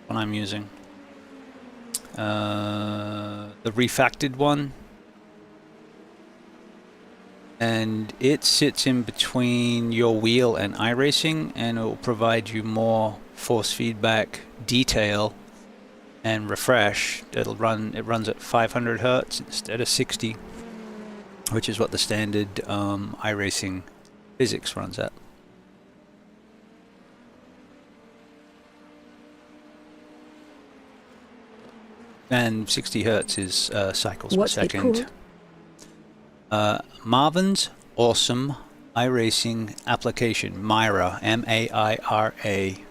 one I'm using, the refactored one, and it sits in between your wheel and iRacing, and it will provide you more force feedback, detail, and refresh. It runs at 500 hertz instead of 60, which is what the standard iRacing physics runs at. And 60 hertz is cycles What's per it second. Marvin's awesome iRacing application, Myra, M-A-I-R-A,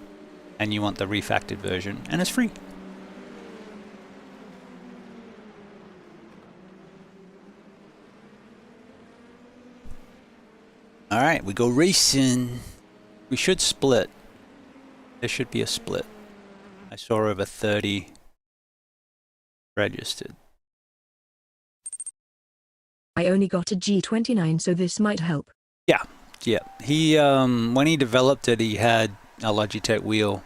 and you want the refactored version, and it's free. All right, we go racing. We should split. There should be a split. I saw over 30 registered. I only got a G29, so this might help. Yeah. He when he developed it, he had a Logitech wheel,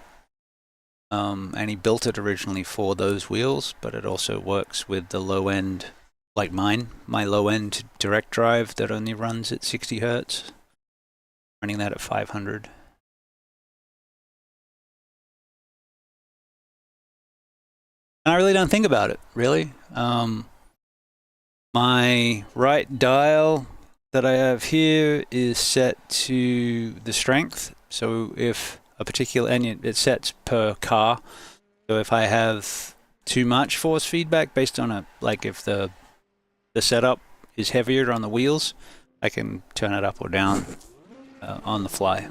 and he built it originally for those wheels, but it also works with the low end, like mine, my low end direct drive that only runs at 60 hertz, running that at 500. And I really don't think about it, really. My right dial that I have here is set to the strength. So if a particular, and it sets per car. So if I have too much force feedback based on like if the setup is heavier on the wheels, I can turn it up or down on the fly.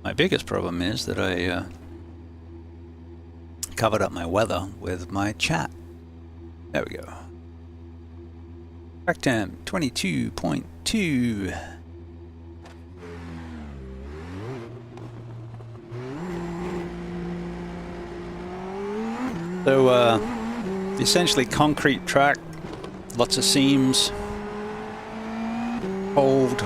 My biggest problem is that I covered up my weather with my chat. There we go. Track time 22.2. So essentially concrete track, lots of seams, cold.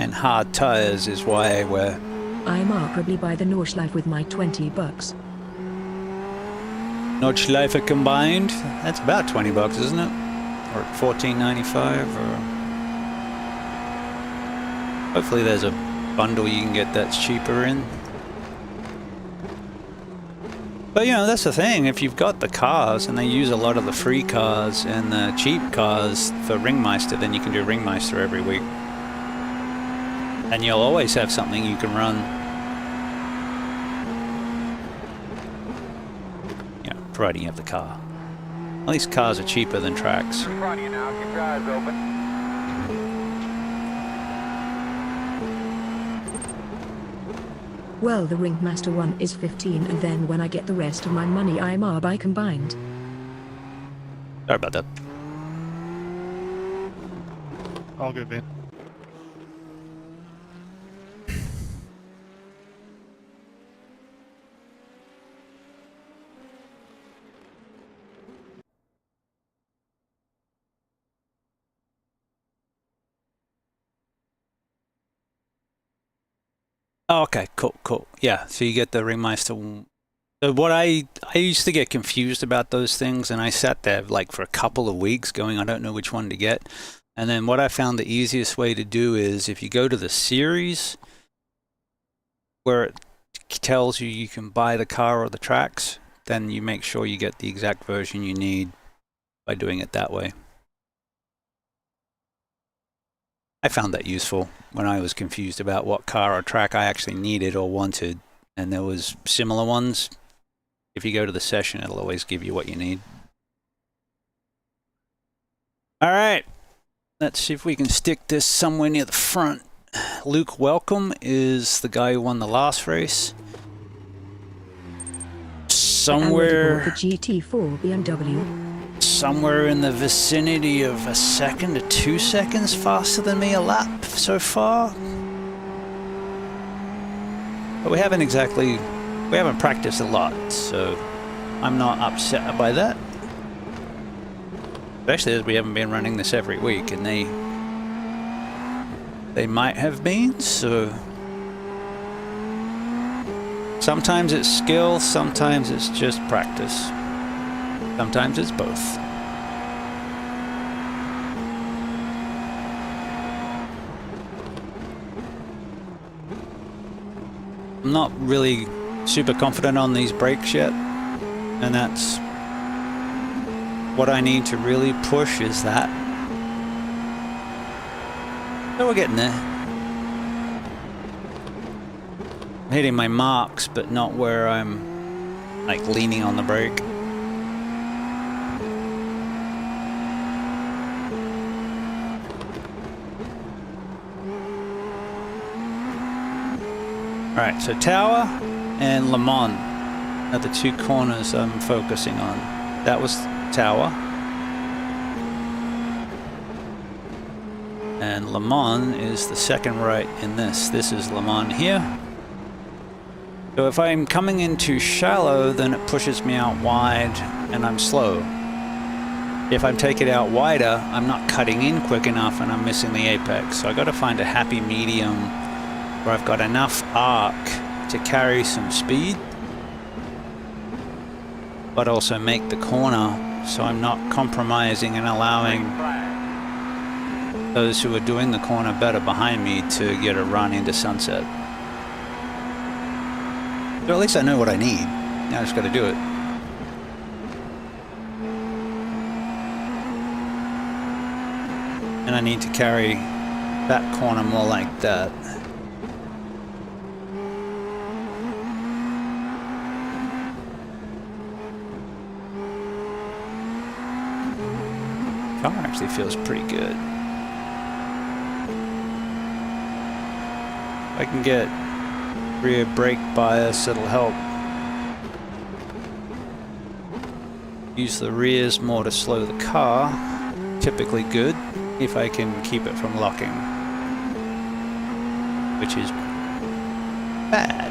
And hard tires is why we're... I probably buy the Nordschleife with my $20. Nordschleife combined, that's about $20, isn't it? Or $14.95, or... Hopefully there's a bundle you can get that's cheaper in. But you know, that's the thing, if you've got the cars, and they use a lot of the free cars and the cheap cars for Ringmeister, then you can do Ringmeister every week. And you'll always have something you can run. You know, providing you have the car. At least cars are cheaper than tracks. In front of you now, keep your eyes open. Well, the Ringmaster one is 15, and then when I get the rest of my money I'm by combined. Sorry about that. All good, man. Oh, okay, cool. Yeah, so you get the Ringmeister. So what I used to get confused about those things, and I sat there like for a couple of weeks going, I don't know which one to get. And then what I found the easiest way to do is if you go to the series where it tells you can buy the car or the tracks, then you make sure you get the exact version you need by doing it that way. I found that useful when I was confused about what car or track I actually needed or wanted, and there was similar ones. If you go to the session, it'll always give you what you need. All right, let's see if we can stick this somewhere near the front. Luke Welcome is the guy who won the last race. Somewhere The GT4 BMW. Somewhere in the vicinity of a second to 2 seconds faster than me a lap so far. But we haven't practiced a lot, so I'm not upset by that. Especially as we haven't been running this every week, and they might have been, so sometimes it's skill, sometimes it's just practice. Sometimes it's both. I'm not really super confident on these brakes yet, and that's what I need to really push is that. So we're getting there. I'm hitting my marks, but not where I'm like leaning on the brake. Alright, so Tower and Le Mans are the two corners I'm focusing on. That was Tower. And Le Mans is the second right in this. This is Le Mans here. So if I'm coming in too shallow, then it pushes me out wide and I'm slow. If I take it out wider, I'm not cutting in quick enough and I'm missing the apex. So I got to find a happy medium where I've got enough arc to carry some speed, but also make the corner so I'm not compromising and allowing those who are doing the corner better behind me to get a run into sunset. So at least I know what I need. Now I just got to do it. And I need to carry that corner more like that. Car actually feels pretty good. If I can get rear brake bias, it'll help. Use the rears more to slow the car. Typically good if I can keep it from locking, which is bad.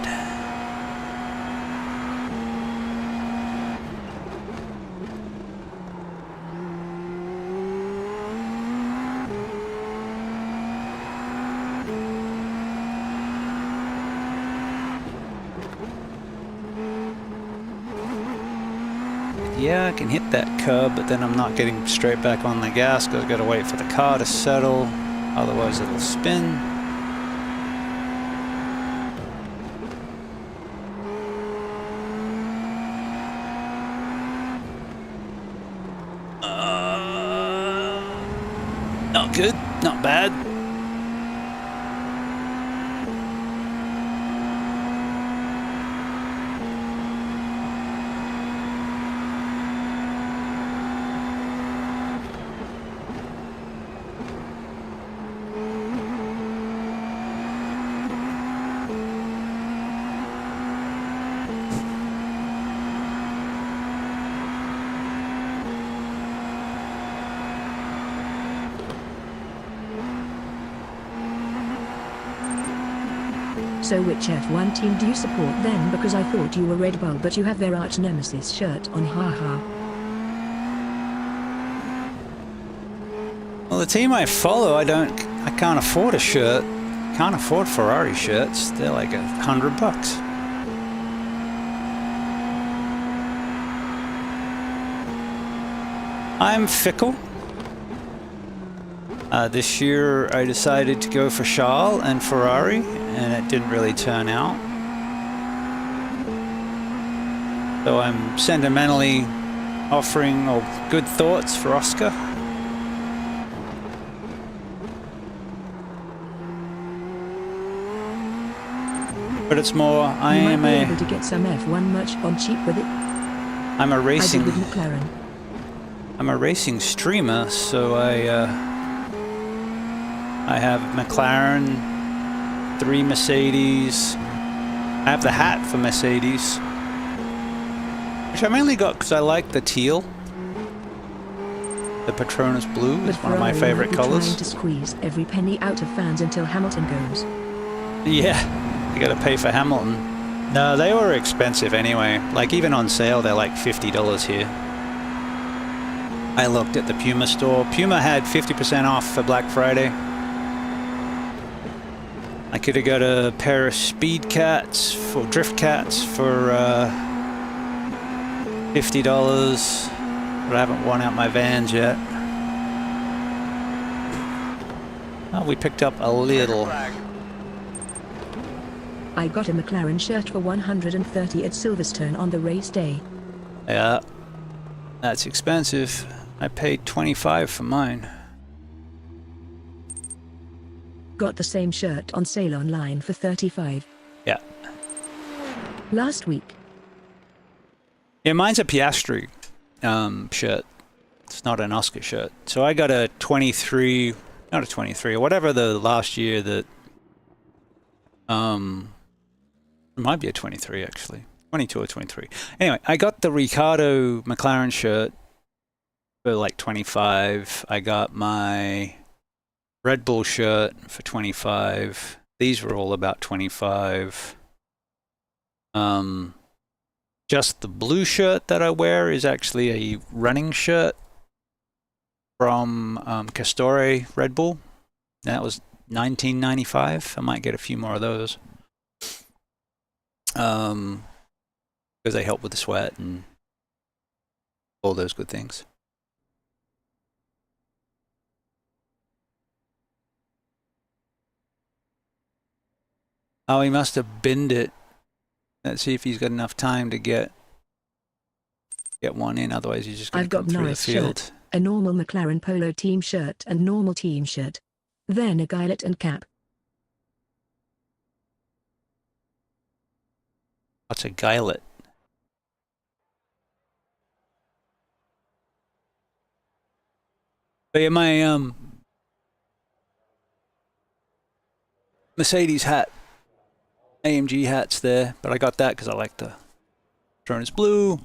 Yeah, I can hit that curb, but then I'm not getting straight back on the gas because I've got to wait for the car to settle, otherwise it'll spin. Not good, not bad. So which F1 team do you support then? Because I thought you were Red Bull, but you have their arch nemesis shirt on, haha. Well, the team I follow, I can't afford a shirt. Can't afford Ferrari shirts. They're like $100. I'm fickle. This year I decided to go for Charles and Ferrari, and it didn't really turn out. So I'm sentimentally offering good thoughts for Oscar. But it's more, You might be able to get some F1 merch on cheap with it. I'm a racing. I did with McLaren. I'm a racing streamer, so I have McLaren, 3 Mercedes. I have the hat for Mercedes, which I mainly got because I like the teal. The Patronus blue is one of my favorite colors. Trying to squeeze every penny out of fans until Hamilton goes. Yeah, you gotta pay for Hamilton. No, they were expensive anyway. Like even on sale, they're like $50 here. I looked at the Puma store. Puma had 50% off for Black Friday. I could have got a pair of Speed Cats for Drift Cats for $50, but I haven't worn out my Vans yet. Oh, we picked up a little. I got a McLaren shirt for $130 at Silverstone on the race day. Yeah, that's expensive. I paid $25 for mine. Got the same shirt on sale online for $35. Yeah. Last week. Yeah, mine's a Piastri shirt. It's not an Oscar shirt. So I got a 23, not a 23, or whatever the last year that, it might be a 23 actually. 22 or 23. Anyway, I got the Ricciardo McLaren shirt for like 25. I got my Red Bull shirt for 25. These were all about 25. Just the blue shirt that I wear is actually a running shirt from Castore Red Bull. That was $19.95. I might get a few more of those. Because they help with the sweat and all those good things. Oh, he must have binned it. Let's see if he's got enough time to get one in. Otherwise, he's just going to come through the field. Shirt, a normal McLaren Polo team shirt and normal team shirt. Then a guylet and cap. What's a guylet? But yeah, my Mercedes hat, AMG hat's there, but I got that because I like the Patronus blue.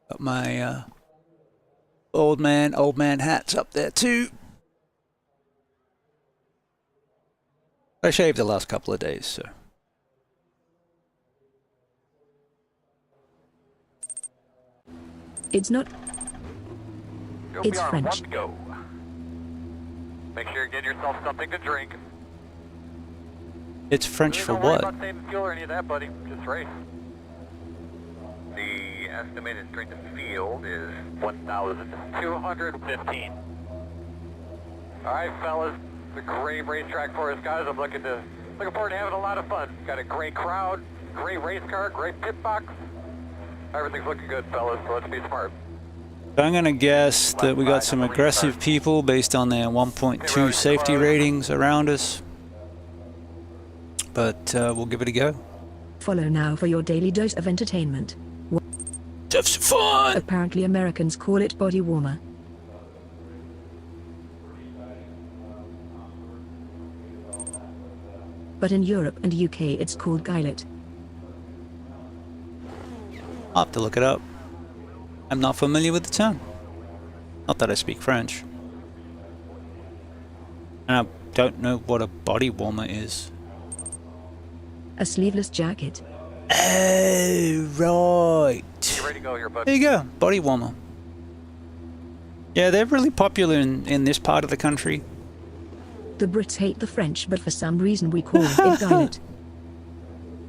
Got my old man hats up there too. I shaved the last couple of days, so. It's not. It's French. Go. Make sure you get yourself something to drink. It's French for Don't worry what? about saving fuel or any of that, buddy. Just race. The estimated strength of field is 1,215. All right, fellas. It's a great racetrack for us, guys. I'm looking forward to having a lot of fun. Got a great crowd, great race car, great pit box. Everything's looking good, fellas, so let's be smart. I'm going to guess that we got some aggressive people based on their 1.2 safety ratings around us. But we'll give it a go. Follow now for your daily dose of entertainment. Have some fun! Apparently Americans call it body warmer. But in Europe and UK it's called guylet. I'll have to look it up. I'm not familiar with the term. Not that I speak French. And I don't know what a body warmer is. A sleeveless jacket. Oh, right. You ready to go here, bud? There you go, body warmer. Yeah, they're really popular in this part of the country. The Brits hate the French, but for some reason we call it Guylet.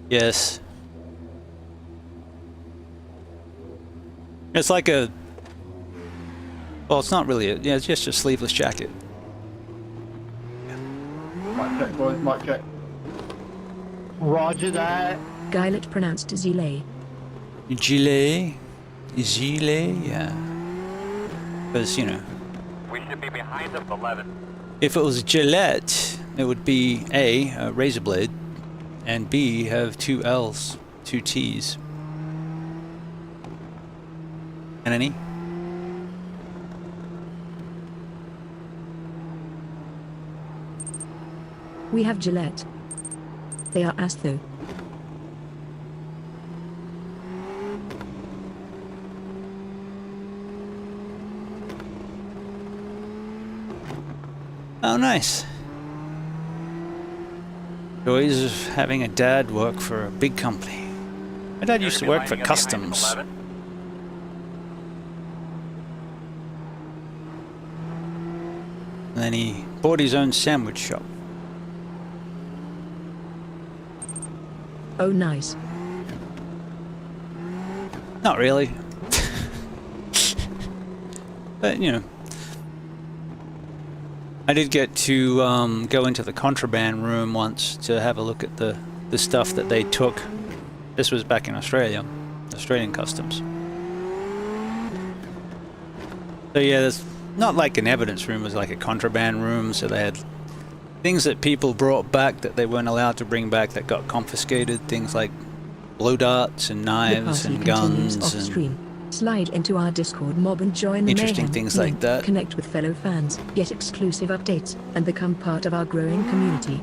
Yes. It's like a... Well, it's not really yeah, it's just a sleeveless jacket. Mic check, boys, mic check. Roger that. Guylet pronounced gilet. Gilet? Gilet? Yeah. Because, you know, We should be behind us 11. if it was Gillette, it would be A, razor blade, and B, have two L's, two T's. And an E. We have Gillette. They are ass though. Oh, nice. Joys of having a dad work for a big company. My dad used to work for customs. And then he bought his own sandwich shop. Oh nice. Not really. But, you know. I did get to go into the contraband room once to have a look at the stuff that they took. This was back in Australia, Australian customs. So yeah, there's not like an evidence room, it was like a contraband room, so they had things that people brought back that they weren't allowed to bring back that got confiscated, things like blow darts and The knives party and continues guns off and stream. Slide into our Discord mob and join the interesting mayhem. things like that. Connect with fellow fans, get exclusive updates, and become part of our growing community.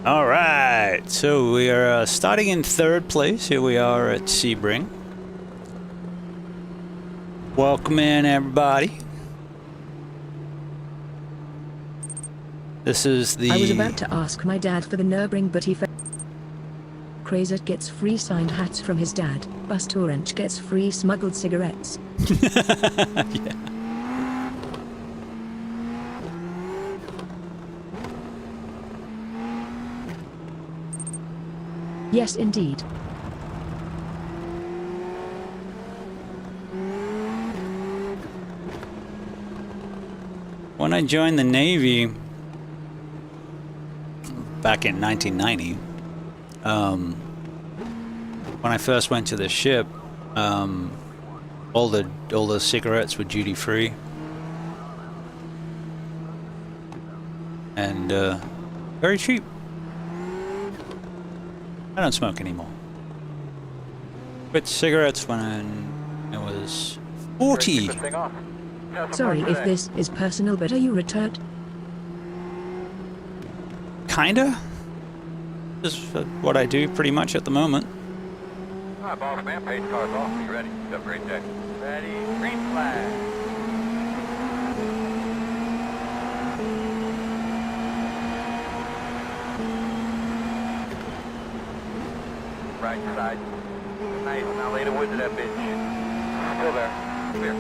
Alright, so we are starting in third place. Here we are at Sebring. Welcome in, everybody. This is the... I was about to ask my dad for the Nürburgring, but he felt Crazer gets free signed hats from his dad. BustaWrench gets free smuggled cigarettes. Yeah. Yes, indeed. When I joined the Navy back in 1990, when I first went to the ship, all the cigarettes were duty free, and very cheap. I don't smoke anymore. Quit cigarettes when I was 40. Sorry if this is personal, but are you returned? Kinda. This is what I do pretty much at the moment. All right, boss man, pace car's off. You ready? Have a great day. Ready? Green flag. Right side. Nice. Now lay the wood to that bitch. Still there. Clear.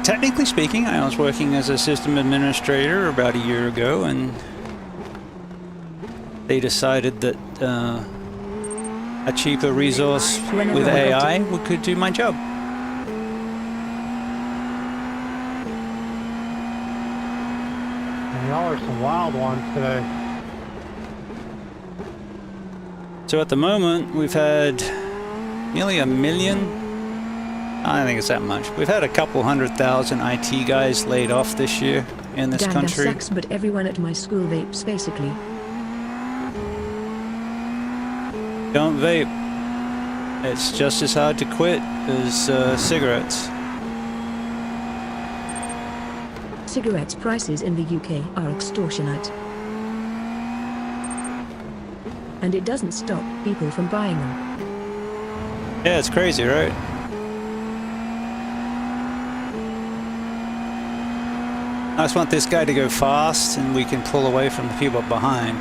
Technically speaking, I was working as a system administrator about a year ago, and they decided that a cheaper resource with AI could do my job. And y'all are some wild ones today. So at the moment, we've had nearly 1 million. I don't think it's that much. We've had a couple 100,000 IT guys laid off this year in this Damn, country. that sucks, but everyone at my school vapes basically. Don't vape. It's just as hard to quit as cigarettes. Cigarettes prices in the UK are extortionate. And it doesn't stop people from buying them. Yeah, it's crazy, right? I just want this guy to go fast and we can pull away from the people behind.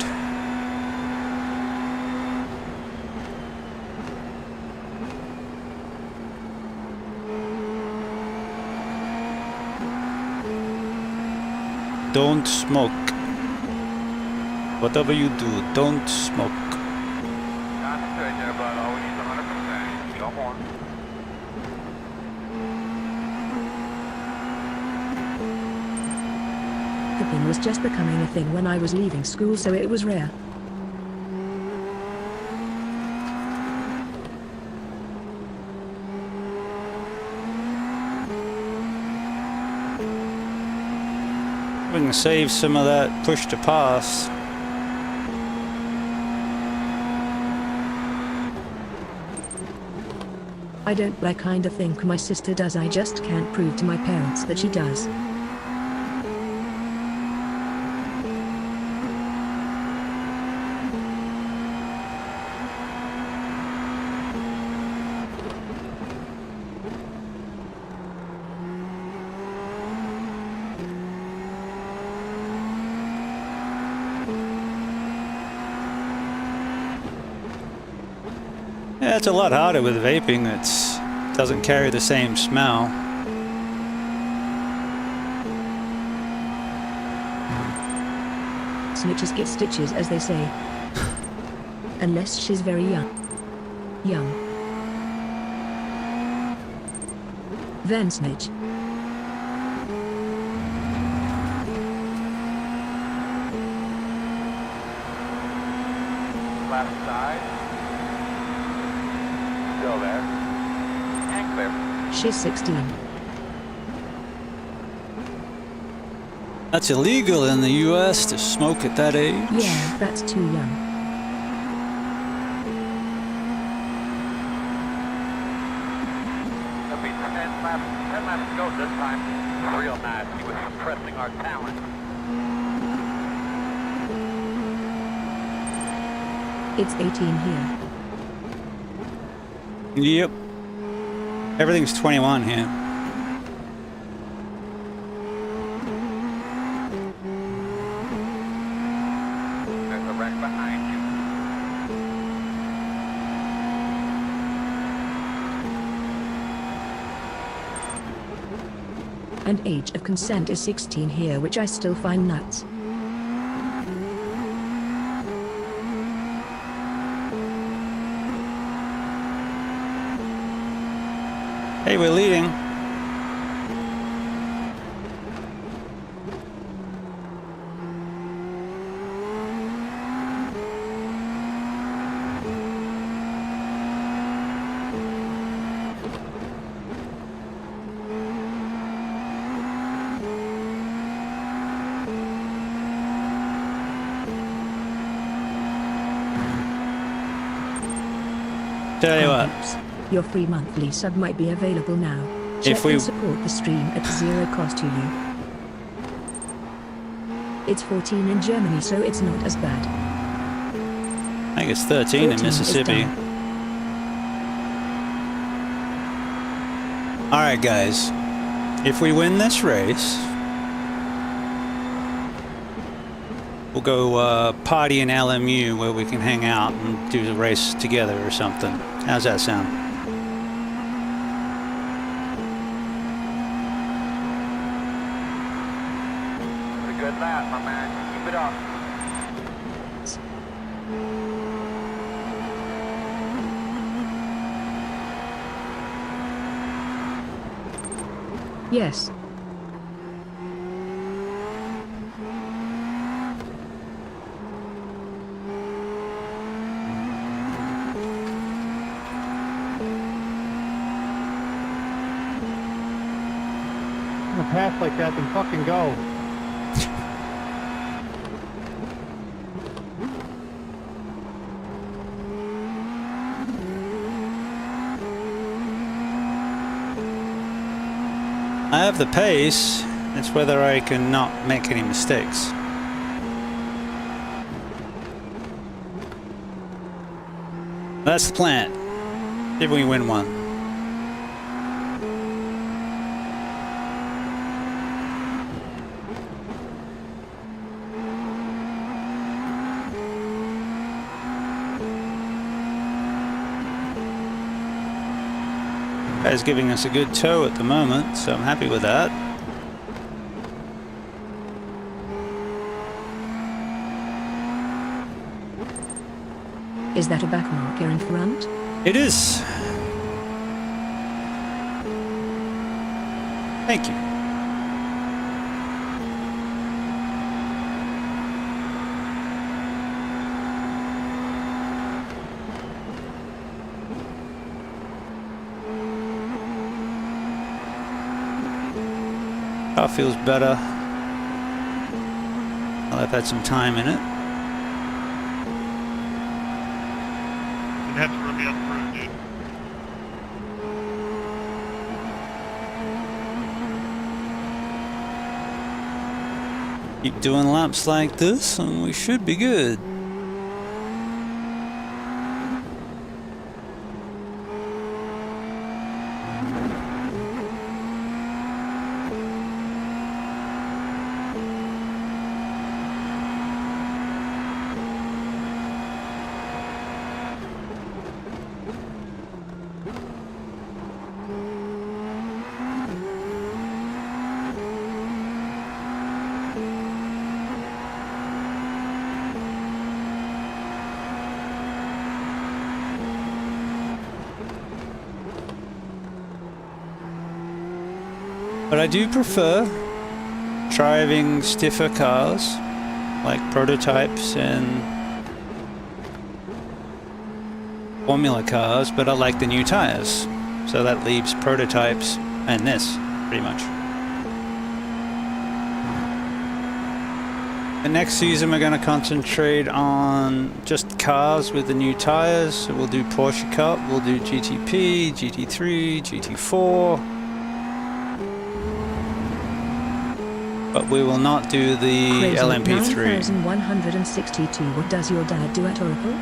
Don't smoke. Whatever you do, don't smoke. Concentrate there, bud. Always 100%. Come on. Vaping was just becoming a thing when I was leaving school, so it was rare. We can save some of that push to pass. I don't kinda think my sister does, I just can't prove to my parents that she does. Yeah, it's a lot harder with vaping. It doesn't carry the same smell. Snitches get stitches, as they say. Unless she's very young. Then snitch. Left side. Still there. And clear. She's 16. That's illegal in the US to smoke at that age. Yeah, that's too young. There'll be 10 laps to go this time. Real nice. He was suppressing our talent. It's 18 here. Yep. Everything's 21 here. There's a wreck behind you. And age of consent is 16 here, which I still find nuts. Hey, we're leading. Tell you what. Your free monthly sub might be available now. Check If we and support the stream at zero cost to you. It's 14 in Germany, so it's not as bad. I think it's 13 in 14 is Mississippi. done. Alright guys, if we win this race, we'll go party in LMU where we can hang out and do the race together or something. How's that sound? Pretty good lap, my man. Keep it up. Yes. path like that, then fucking go. I have the pace. It's whether I can not make any mistakes. That's the plan. See if we win one. Guy's giving us a good tow at the moment, so I'm happy with that. Is that a backmarker in front? It is. Thank you. Car feels better. Well, I've had some time in it. Didn't have to run me off the road, dude. Keep doing laps like this and we should be good. But I do prefer driving stiffer cars, like prototypes and formula cars, but I like the new tires. So that leaves prototypes and this, pretty much. The next season we're going to concentrate on just cars with the new tires. So we'll do Porsche Cup, we'll do GTP, GT3, GT4. But we will not do the LMP3. 9162. What does your dad do at Oracle?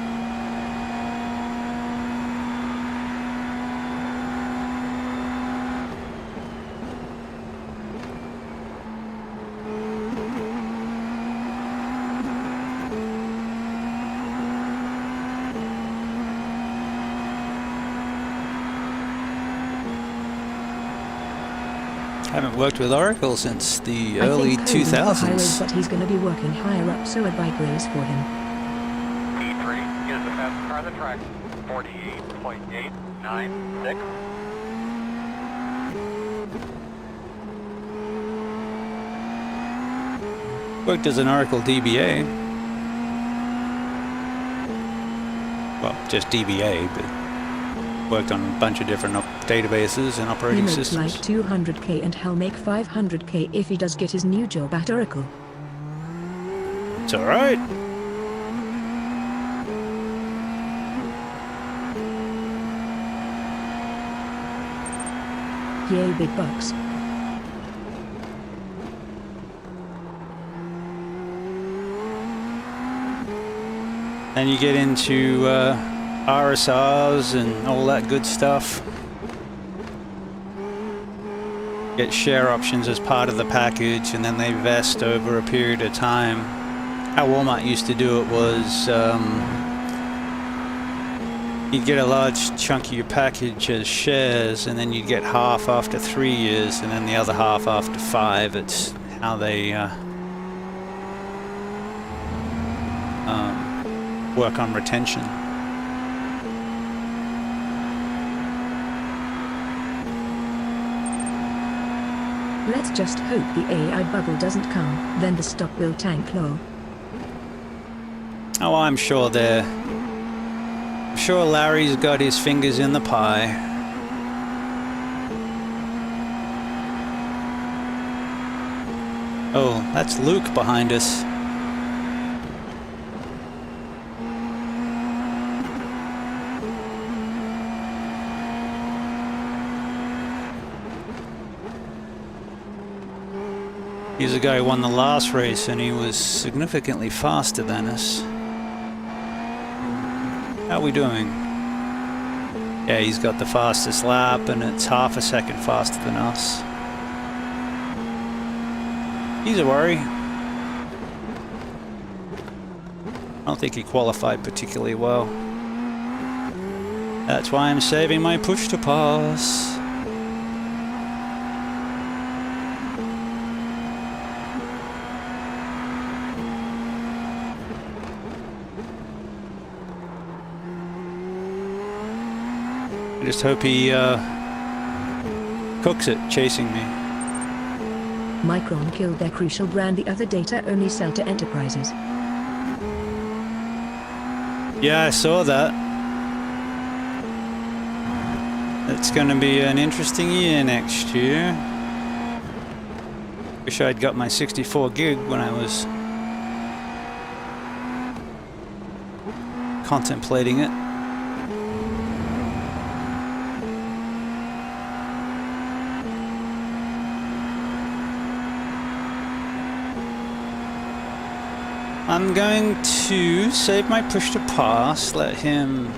I haven't worked with Oracle since the I early think Cody's for highways, 2000s. but he's going to be working higher up, so a bike race for him. P3 is the fastest car on the track. 48.896. Worked as an Oracle DBA. Well, just DBA, but worked on a bunch of different databases and He operating makes systems. like 200k and he'll make 500k if he does get his new job at Oracle. It's alright. Yay, big bucks. Then you get into RSRs and all that good stuff. Get share options as part of the package, and then they vest over a period of time. How Walmart used to do it was you'd get a large chunk of your package as shares, and then you'd get half after 3 years, and then the other half after 5. It's how they work on retention. Let's just hope the AI bubble doesn't come, then the stock will tank low. Oh, I'm sure Larry's got his fingers in the pie. Oh, that's Luke behind us. He's the guy who won the last race, and he was significantly faster than us. How are we doing? Yeah, he's got the fastest lap, and it's half a second faster than us. He's a worry. I don't think he qualified particularly well. That's why I'm saving my push to pass. I just hope he cooks it, chasing me. Micron killed their crucial brand. The other data only sell to enterprises. Yeah, I saw that. It's going to be an interesting year next year. Wish I'd got my 64 gig when I was contemplating it. I'm going to save my push to pass, let him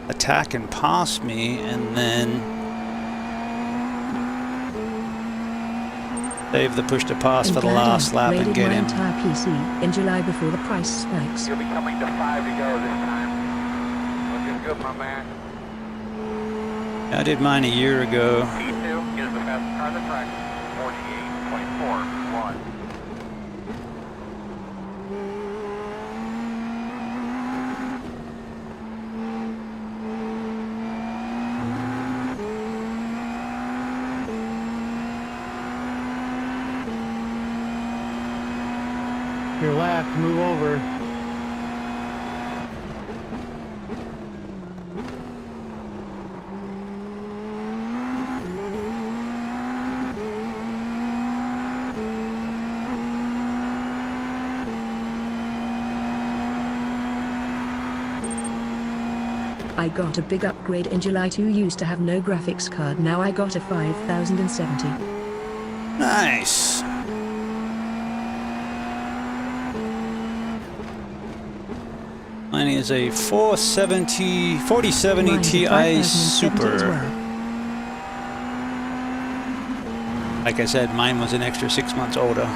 attack and pass me, and then save the push to pass for the last lap and get him. Entire PC in July before the price spikes. You'll be coming to 5 to go this time. Looking good, my man. I did mine a year ago. P2 is the fastest car on the track. 48.41. Your left, move over. I got a big upgrade in July. 2 used to have no graphics card. Now I got a 5070. Nice. Mine is a 4070 Ti Super. Like I said, mine was an extra 6 months older.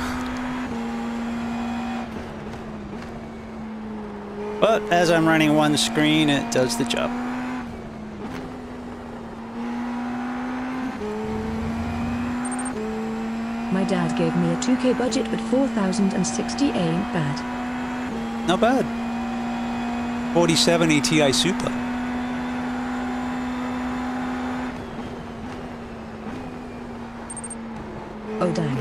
But as I'm running one screen, it does the job. My dad gave me a 2K budget, but 4060 ain't bad. Not bad. 4070 Ti Super. Oh dang.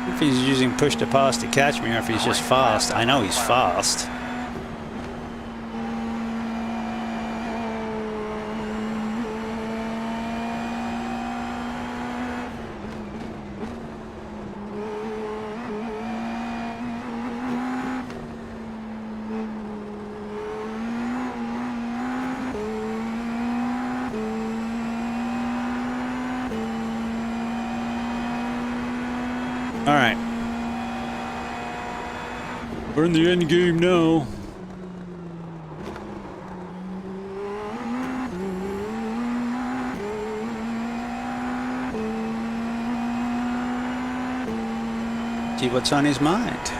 If he's using push to pass to catch me, or if he's just fast. I know he's fast. All right. We're in the end game now. See what's on his mind.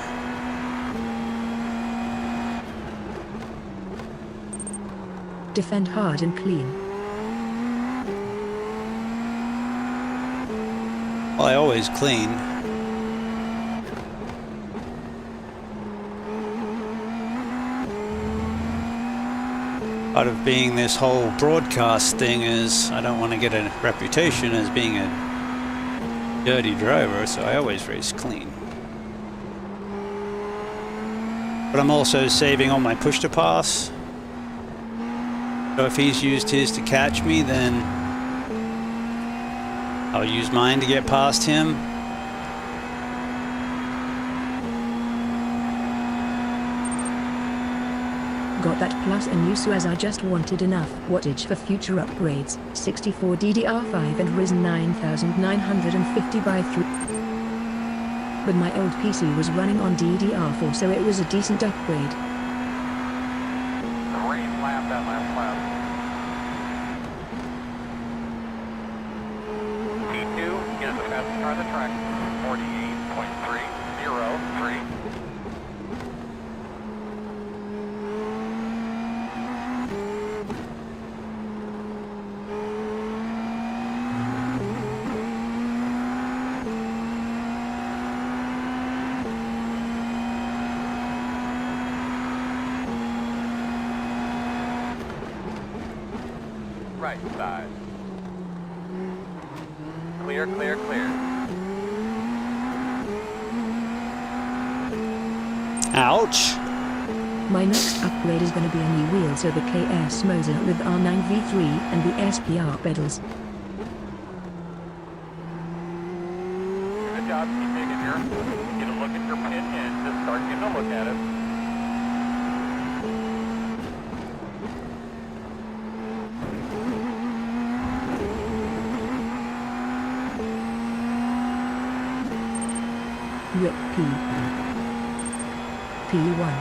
Defend hard and clean. Well, I always clean. Part of being this whole broadcast thing is I don't want to get a reputation as being a dirty driver, so I always race clean. But I'm also saving all my push to pass. So if he's used his to catch me, then I'll use mine to get past him. Got that plus and use as I just wanted enough wattage for future upgrades. 64 DDR5 and Ryzen 9950 by 3. But my old PC was running on DDR4, so it was a decent upgrade. Great lap, that last lap. P2 is the fastest car on the track. 48.303. Right side. Clear, clear, clear. Ouch. My next upgrade is going to be a new wheel, so the KS Moser with R9V3 and the SPR pedals. Good job. Keep digging here. Get a look at your pin and just start getting a look at it. Rip P. P1.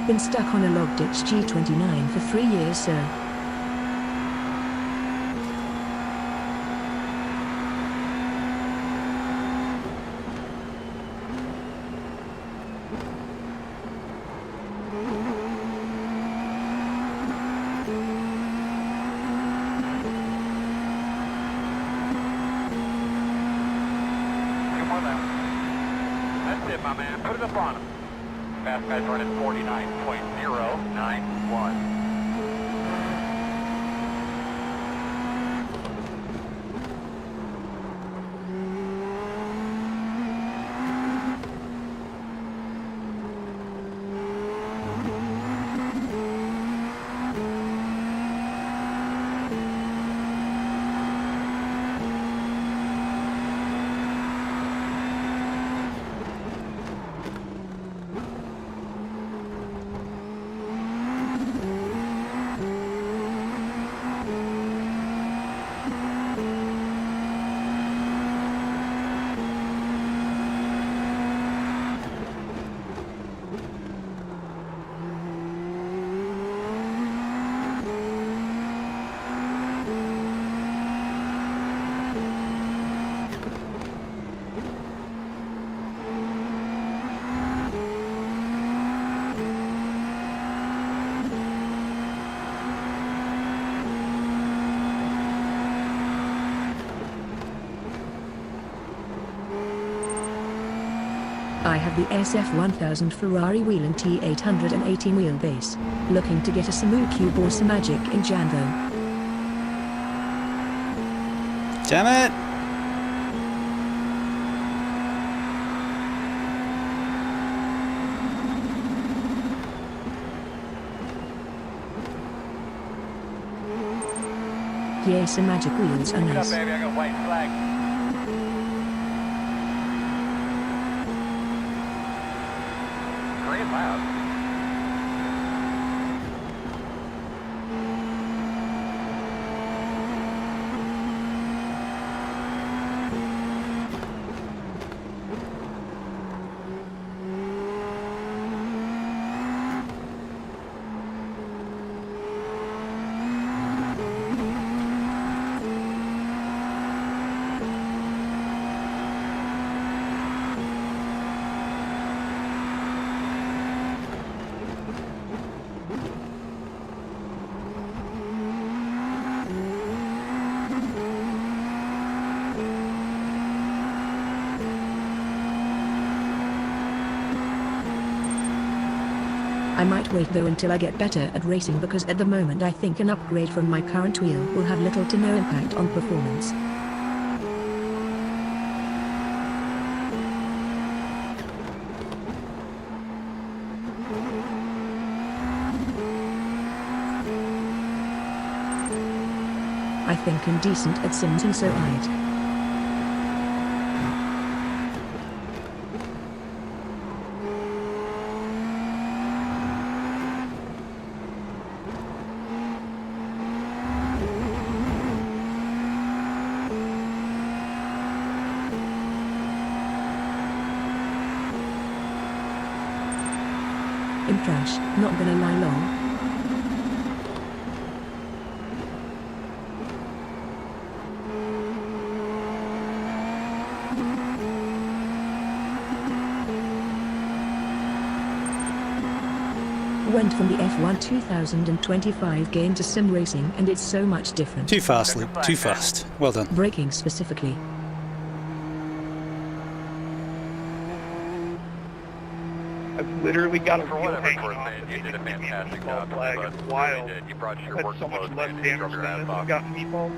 Been stuck on a log ditch G29 for 3 years, sir. That's it, my man. Put it up on him. Fast guy's running 49.091. I have the SF1000 Ferrari wheel and T818 wheelbase. Looking to get a Samu Cube or Magic in Janvo. Damn it! Yeah, some Magic wheels are Get up, nice. baby. I got white flag. Great lap. I might wait though until I get better at racing, because at the moment I think an upgrade from my current wheel will have little to no impact on performance. I think I'm decent at sims, and so I'd in trash, not gonna lie long. Went from the F1 2025 game to sim racing, and it's so much different. Too fast, Luke. Too fast. Well done. Braking specifically. I've literally got a For wheel whatever hanging first off man, the you did a fantastic meatball job. flag. but It's you wild. did. You brought your Had work so much close, less man. You damage drove your than ass this. off. I've got meatballs.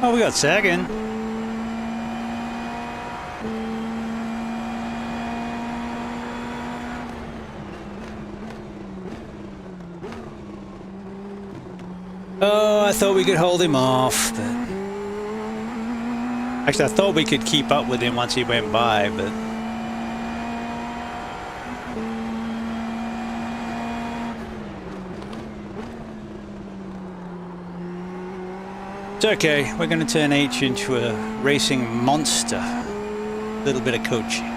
Oh, we got Sagan. Oh, I thought we could hold him off, but... Actually, I thought we could keep up with him once he went by, but... It's okay, we're going to turn H into a racing monster. A little bit of coaching.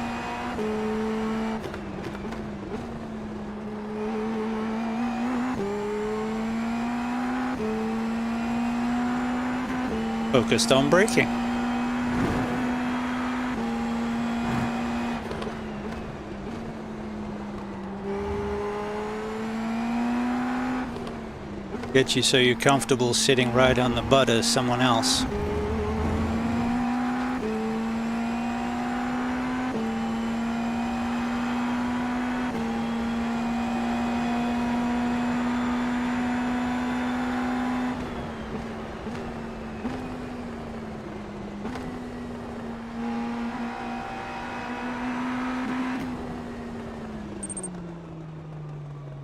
Focused on braking. Get you so you're comfortable sitting right on the butt of someone else.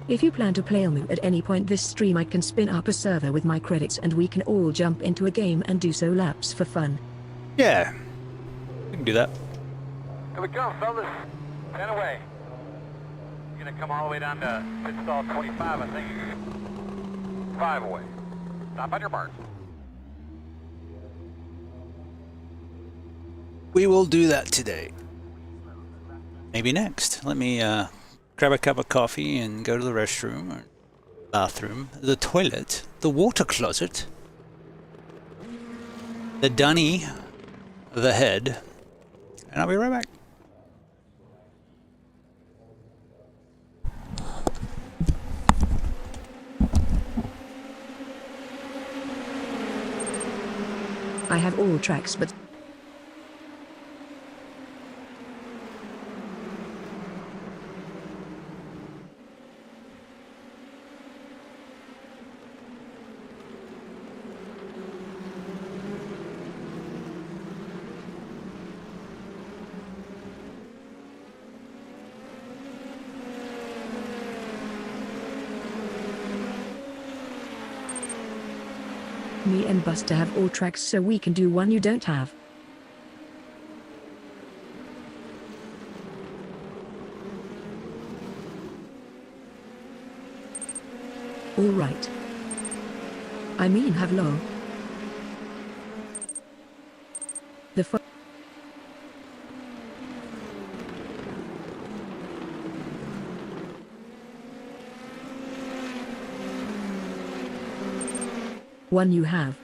If you plan to play Elmu at any point this stream, I can spin up a server with my credits and we can all jump into a game and do so laps for fun. Yeah, we can do that. Here we go, fellas. 10 away. You're gonna come all the way down to pit stall 25, I think. 5 away. Stop on your mark. We will do that today. Maybe next. Let me grab a cup of coffee and go to the restroom, or bathroom, the toilet, the water closet, the dunny, the head, and I'll be right back. I have all tracks, but me and Buster have all tracks, so we can do one you don't have. All right. I mean, have low. The one you have.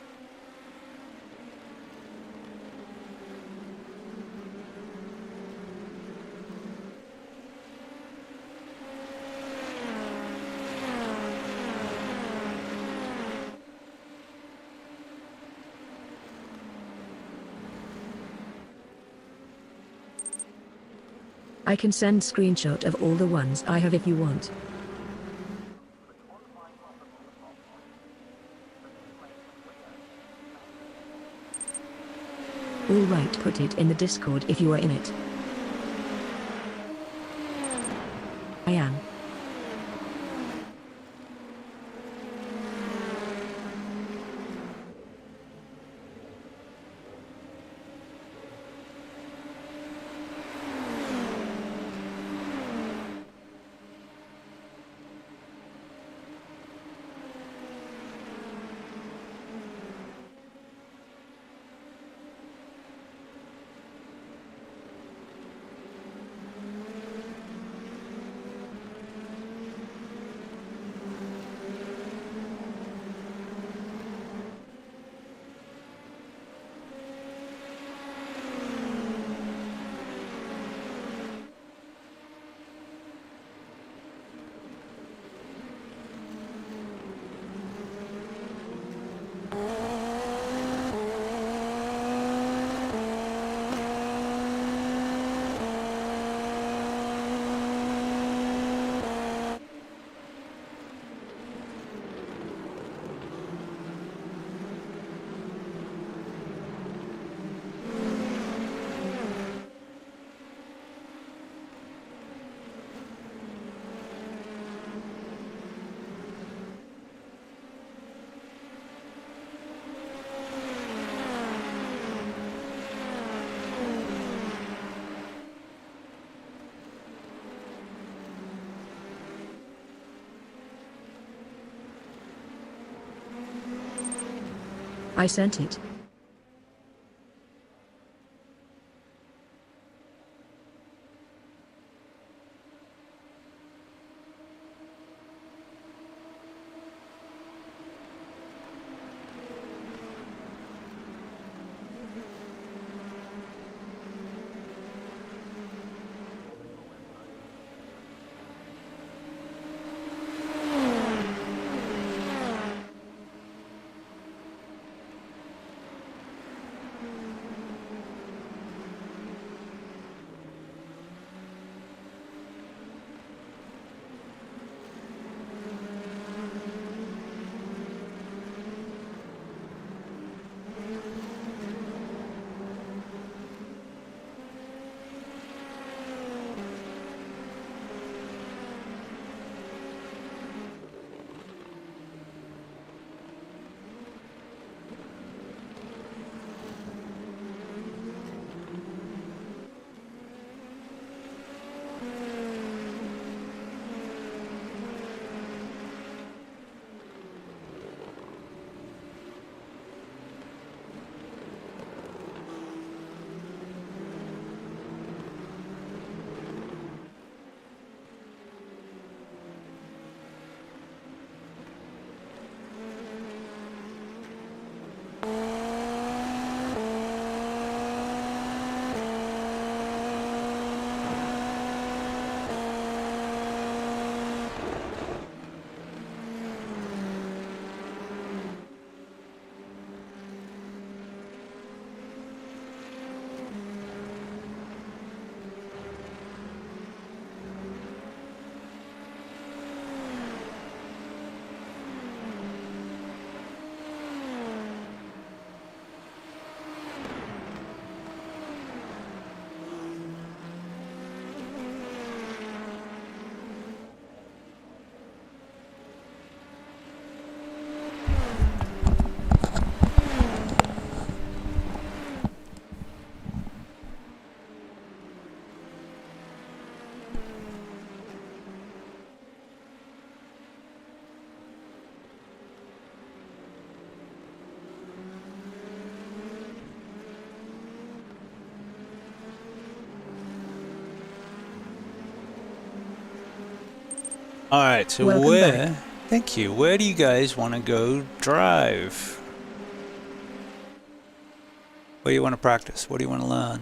I can send screenshot of all the ones I have if you want. Alright, put it in the Discord if you are in it. I am. I sent it. Alright, so Welcome where... back. Thank you. Where do you guys want to go drive? Where do you want to practice? What do you want to learn?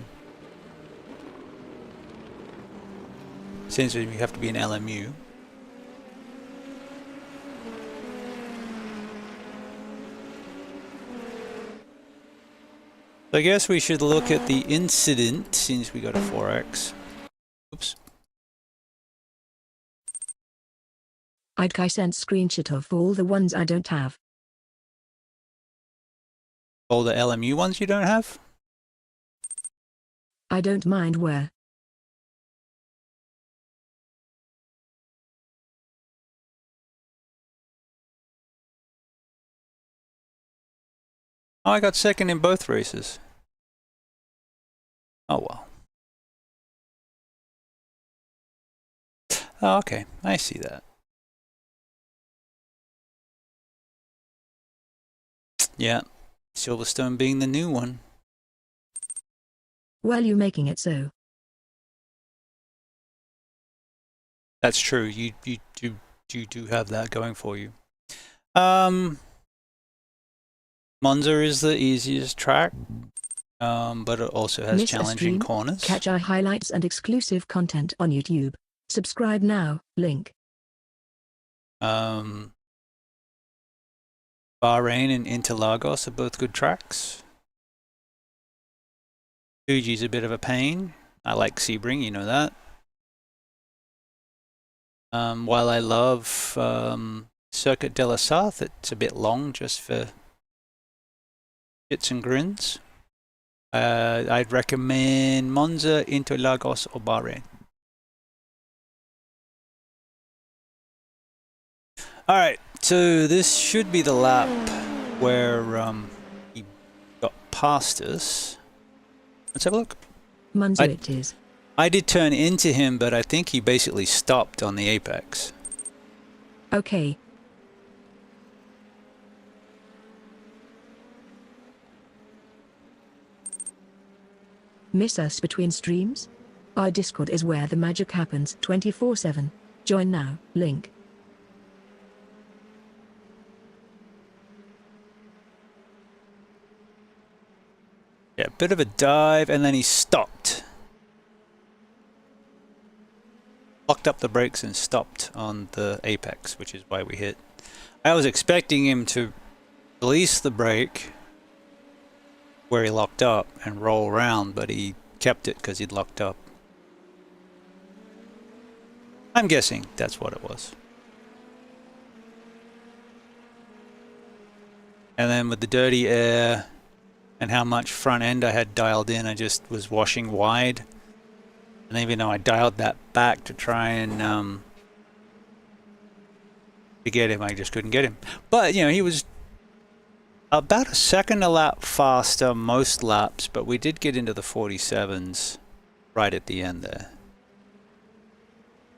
Seems that you have to be an LMU. So I guess we should look at the incident since we got a 4X. Oops. I sent screenshot of all the ones I don't have. All the LMU ones you don't have? I don't mind where. Oh, I got second in both races. Oh well. Oh, okay. I see that. Yeah. Silverstone being the new one. Well, you making it so. That's true. You do have that going for you. Monza is the easiest track, but it also has Miss a challenging stream? corners. Catch our highlights and exclusive content on YouTube. Subscribe now, link. Bahrain and Interlagos are both good tracks. Fuji's a bit of a pain. I like Sebring, you know that. While I love Circuit de la Sarthe, it's a bit long just for shits and grins. I'd recommend Monza, Interlagos, or Bahrain. Alright, so this should be the lap where he got past us. Let's have a look. Monza it is. I did turn into him, but I think he basically stopped on the apex. Okay. Miss us between streams? Our Discord is where the magic happens 24/7. Join now, link. Yeah, bit of a dive, and then he stopped. Locked up the brakes and stopped on the apex, which is why we hit. I was expecting him to release the brake where he locked up and roll around, but he kept it because he'd locked up. I'm guessing that's what it was. And then with the dirty air and how much front end I had dialed in, I just was washing wide. And even though I dialed that back to try and to get him, I just couldn't get him. But, you know, he was about a second a lap faster most laps, but we did get into the 47s right at the end there.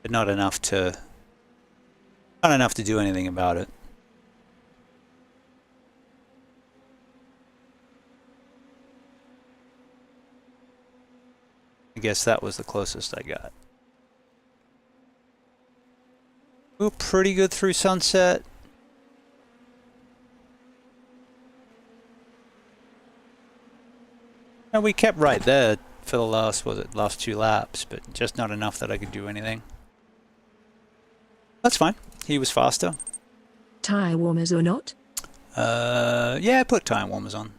But not enough to do anything about it. I guess that was the closest I got. We were pretty good through sunset. And we kept right there for the last two laps, but just not enough that I could do anything. That's fine. He was faster. Tire warmers or not? Yeah, I put tire warmers on.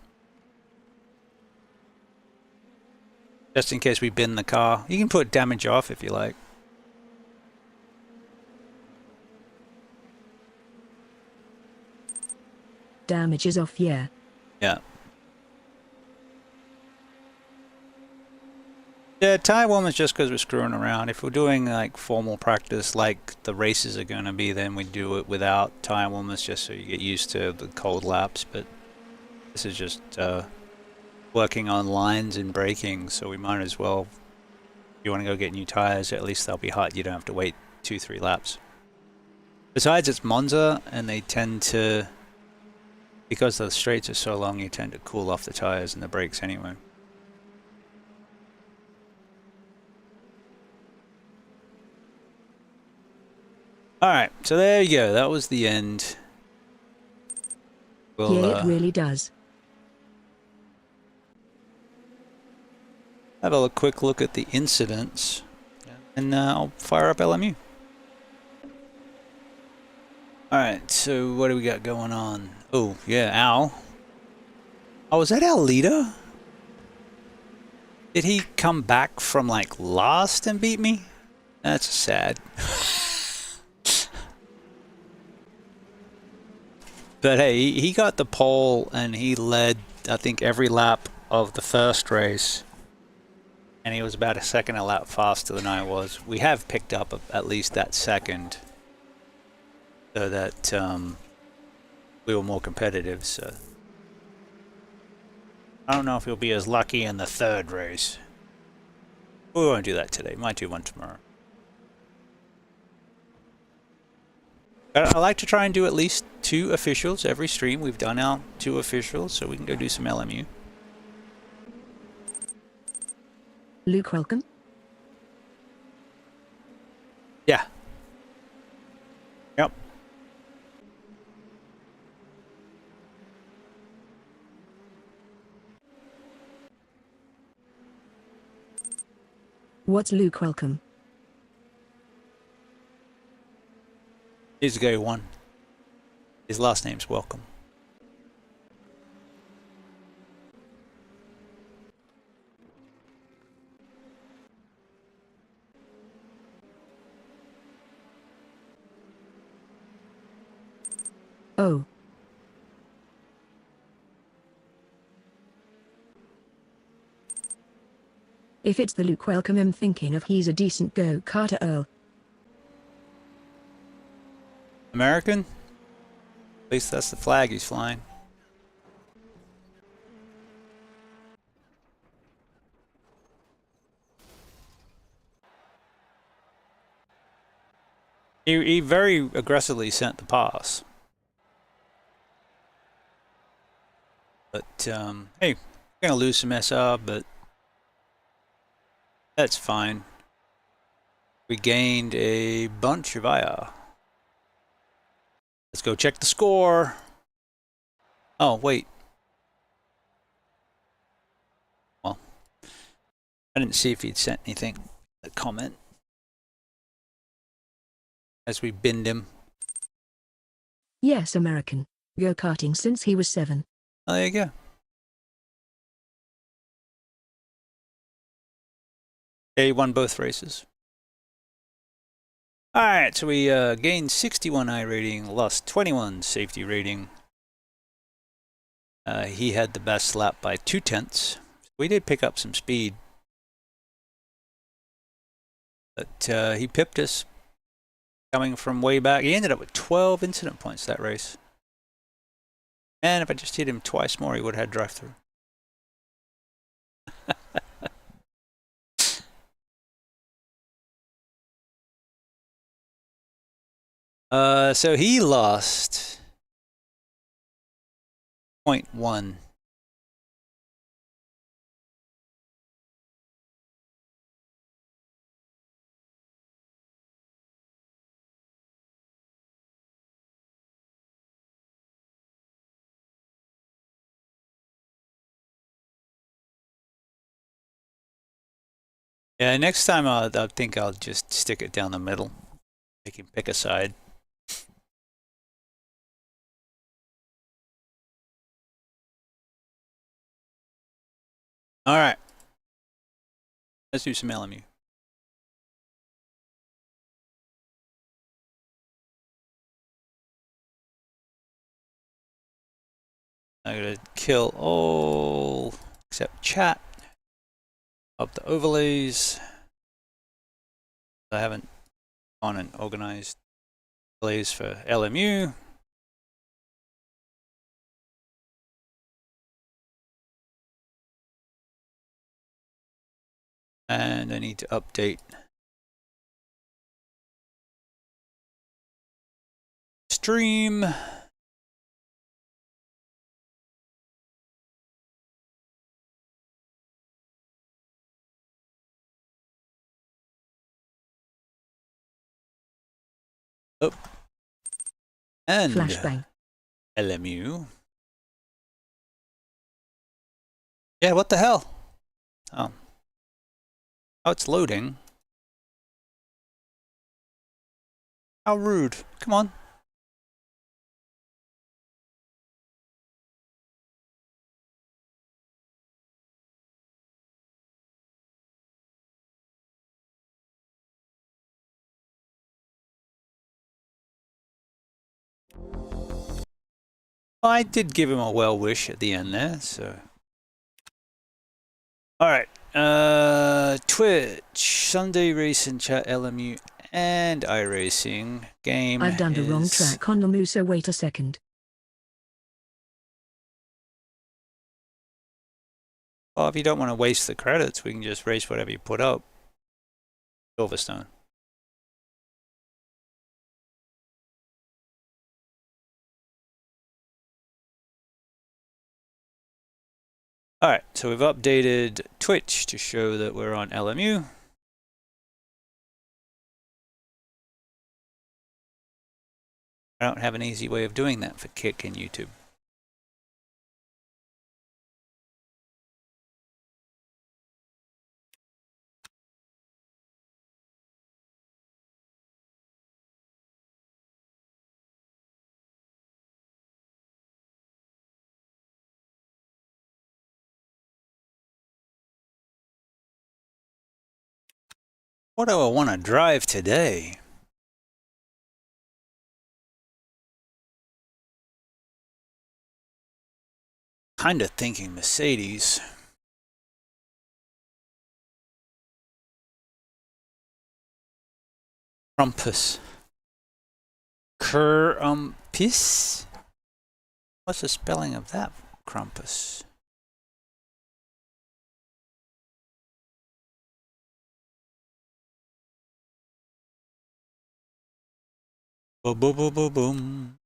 Just in case we bin the car. You can put damage off if you like. Damage is off, yeah. Yeah. Yeah, tire warmers just because we're screwing around. If we're doing like formal practice like the races are going to be, then we do it without tire warmers just so you get used to the cold laps. But this is just working on lines and braking, so we might as well, if you want to go get new tires, at least they'll be hot. You don't have to wait 2-3 laps. Besides, it's Monza, and they tend to, because the straights are so long, you tend to cool off the tires and the brakes anyway. Alright, so there you go. That was the end. We'll, yeah, it really does. Have a quick look at the incidents, and I'll fire up LMU. Alright, so what do we got going on? Oh, yeah, Al. Oh, is that our leader? Did he come back from like last and beat me? That's sad. But hey, he got the pole and he led, I think, every lap of the first race. And he was about a second a lap faster than I was. We have picked up at least that second, so that we were more competitive. So I don't know if he'll be as lucky in the third race. We won't do that today. Might do one tomorrow. I like to try and do at least 2 officials every stream. We've done our 2 officials, so we can go do some LMU. Luke, welcome. Yeah. Yep. What's Luke, welcome? Here's the guy who won. His last name's Welcome. Oh. If it's the Luke, welcome, I'm thinking of he's a decent go-karter Earl. American? At least that's the flag he's flying. He very aggressively sent the pass. But, hey, we're gonna lose some SR, but that's fine. We gained a bunch of IR. Let's go check the score. Oh, wait. Well, I didn't see if he'd sent anything, a comment, as we binned him. Yes, American. Go-karting since he was 7. Oh, there you go. Yeah, he won both races. Alright, so we gained 61 I rating, lost 21 safety rating. He had the best lap by 2/10. We did pick up some speed. But he pipped us coming from way back. He ended up with 12 incident points that race. And if I just hit him twice more, he would have had drive-through. So he lost 0.1. Yeah, next time I think I'll just stick it down the middle. Make him pick a side. Alright. Let's do some LMU. I'm gonna kill all except chat. Up the overlays. I haven't gone and organized overlays for LMU. And I need to update stream. Oh. And Flashbang. LMU. Yeah, what the hell? Oh. Oh, it's loading. How rude. Come on. I did give him a well wish at the end there, so. Alright. Twitch, Sunday Racing Chat, LMU, and iRacing. Game I've done the wrong track on Lamu, so wait a second. Well, if you don't want to waste the credits, we can just race whatever you put up. Silverstone. Alright, so we've updated Twitch to show that we're on LMU. I don't have an easy way of doing that for Kick and YouTube. What do I want to drive today? Kinda thinking Mercedes. Crumpus. Crumpus? What's the spelling of that? Crumpus. Boom, boom, boom, boom, boom.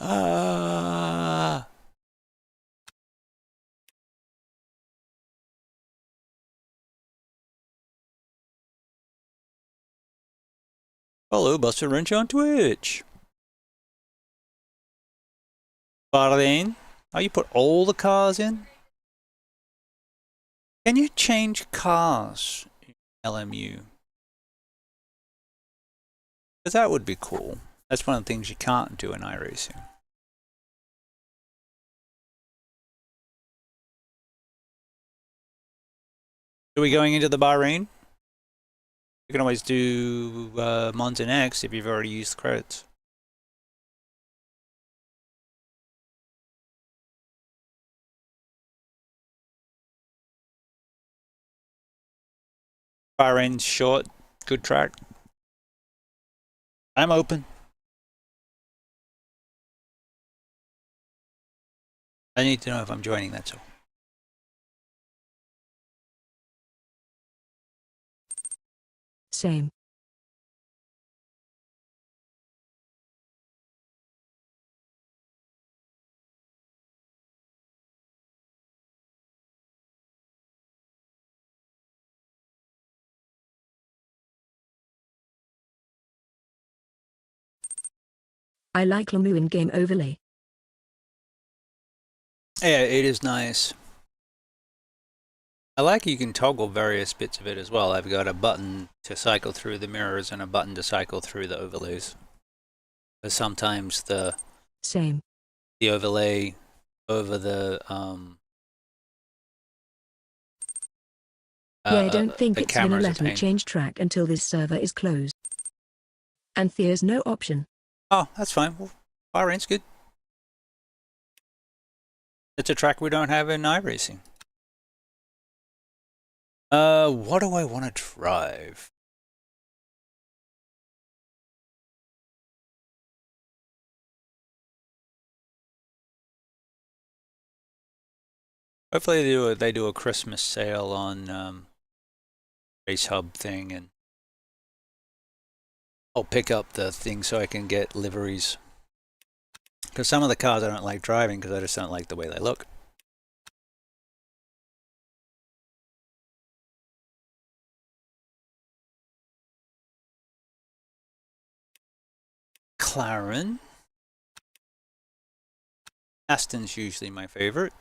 Ah. Hello, BustaWrench on Twitch. Bahrain. Oh, you put all the cars in? Can you change cars in LMU? Because that would be cool. That's one of the things you can't do in iRacing. Are we going into the Bahrain? You can always do Monza next if you've already used the credits. Bahrain's short, good track. I'm open. I need to know if I'm joining, that's all. Same. I like Lamu in game overlay. Yeah, it is nice. I like you can toggle various bits of it as well. I've got a button to cycle through the mirrors and a button to cycle through the overlays. But sometimes the overlay over the I don't think it's gonna camera's a let me pain. change track until this server is closed. And there's no option. Oh, that's fine. Well, Bahrain's good. It's a track we don't have in iRacing. What do I want to drive? Hopefully they do a Christmas sale on Race Hub thing, and I'll pick up the thing so I can get liveries. Because some of the cars I don't like driving because I just don't like the way they look. McLaren. Aston's usually my favorite.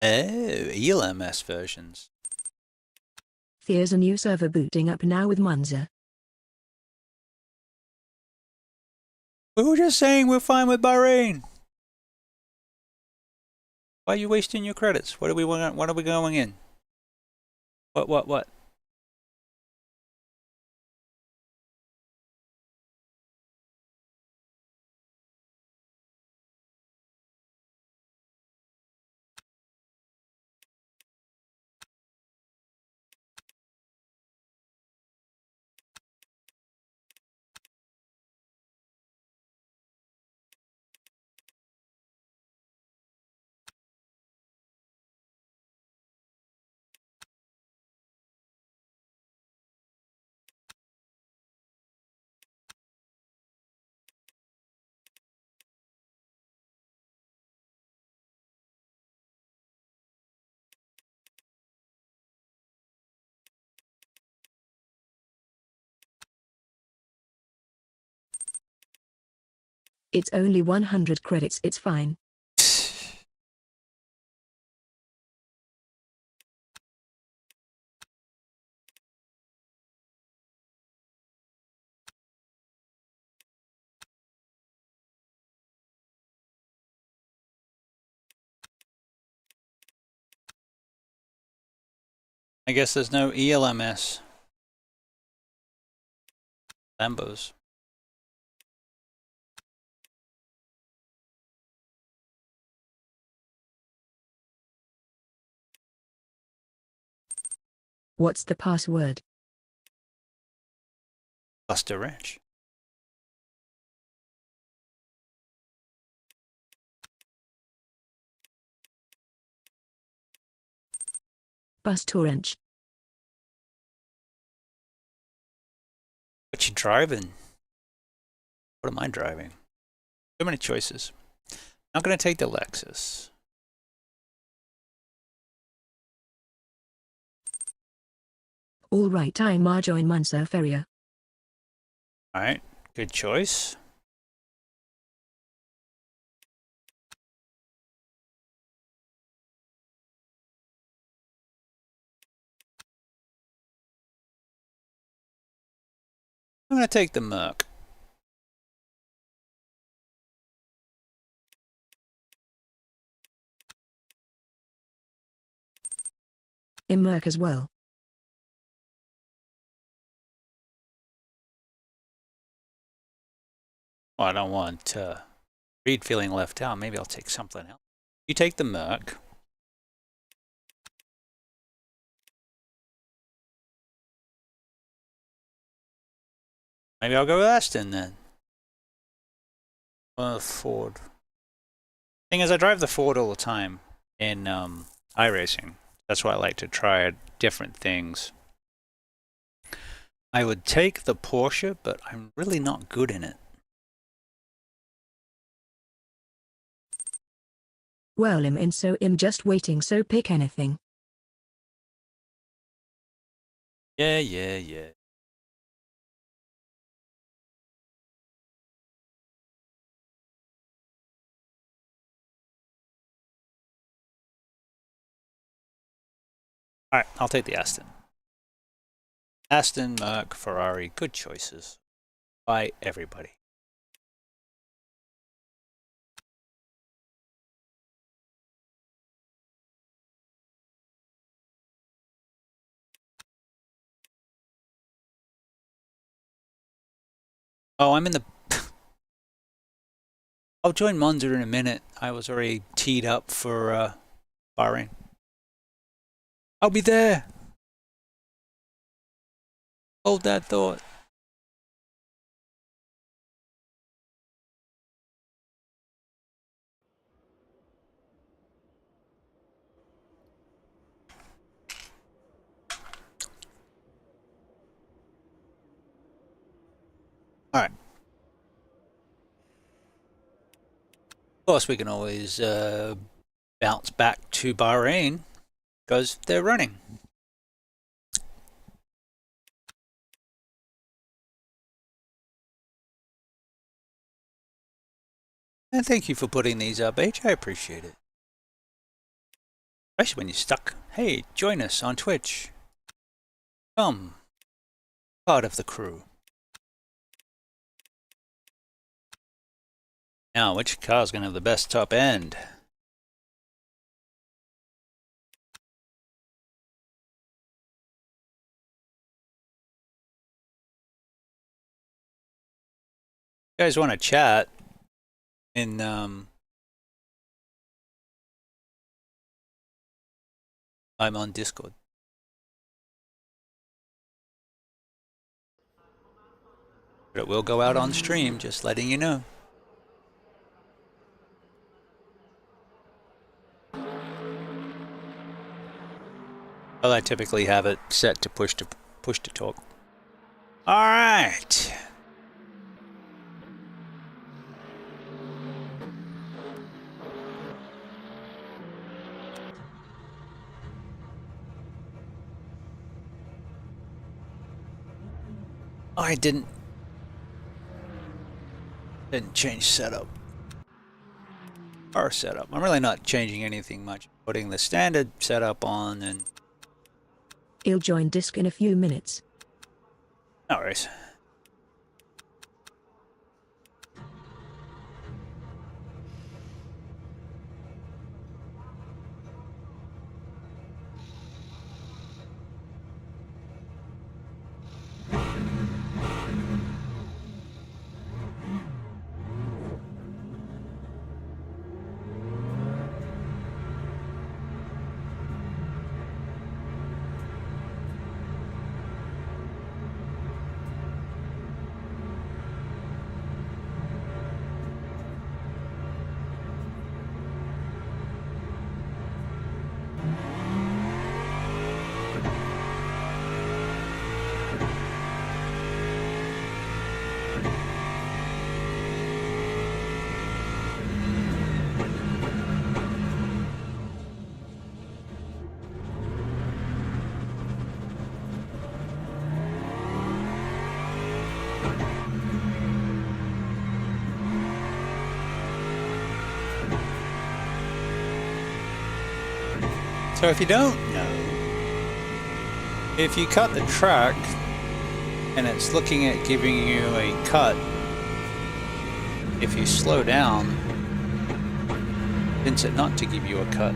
Oh, ELMS versions. There's a new server booting up now with Monza. We were just saying we're fine with Bahrain. Why are you wasting your credits? What are we going in? What? It's only 100 credits, it's fine. I guess there's no ELMS. Lambos. What's the password? BustaWrench. BustaWrench. What you driving? What am I driving? Too many choices. I'm gonna take the Lexus. All right, I'm Marjoin Munser Ferrier. Alright, good choice. I'm gonna take the Merc. In Merc as well. Oh, I don't want Reed feeling left out. Maybe I'll take something else. You take the Merc. Maybe I'll go with Aston then. Ford. Thing is, I drive the Ford all the time in iRacing. That's why I like to try different things. I would take the Porsche, but I'm really not good in it. Well, I'm just waiting, so pick anything. Yeah. Alright, I'll take the Aston. Aston, Merc, Ferrari, good choices. By everybody. Oh, I'm in the... I'll join Monza in a minute. I was already teed up for Bahrain. I'll be there! Hold that thought. Alright. Of course, we can always bounce back to Bahrain because they're running. And thank you for putting these up, H. I appreciate it. Especially when you're stuck. Hey, join us on Twitch. Come. Part of the crew. Now, which car's going to have the best top end? You guys want to chat in I'm on Discord. But it will go out on stream, just letting you know. Well, I typically have it set to push to talk. All right. I didn't change setup. Our setup. I'm really not changing anything much. Putting the standard setup on and He'll join disc in a few minutes. no worries. So if you don't know, if you cut the track and it's looking at giving you a cut, if you slow down, intends it not to give you a cut.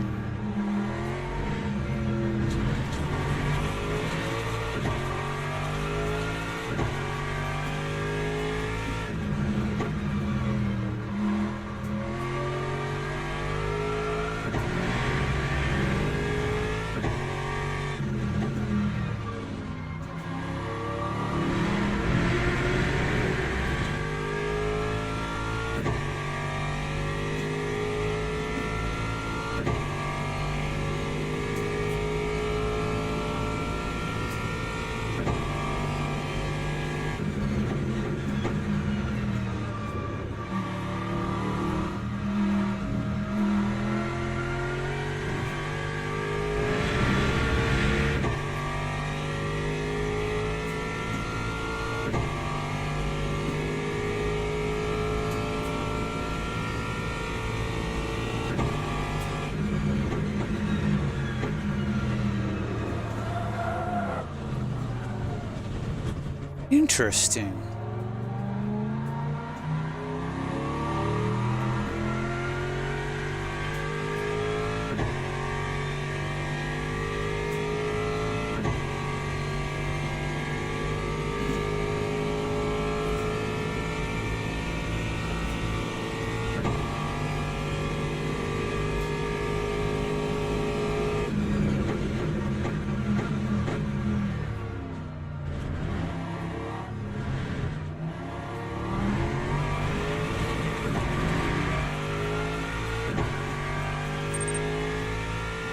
Interesting.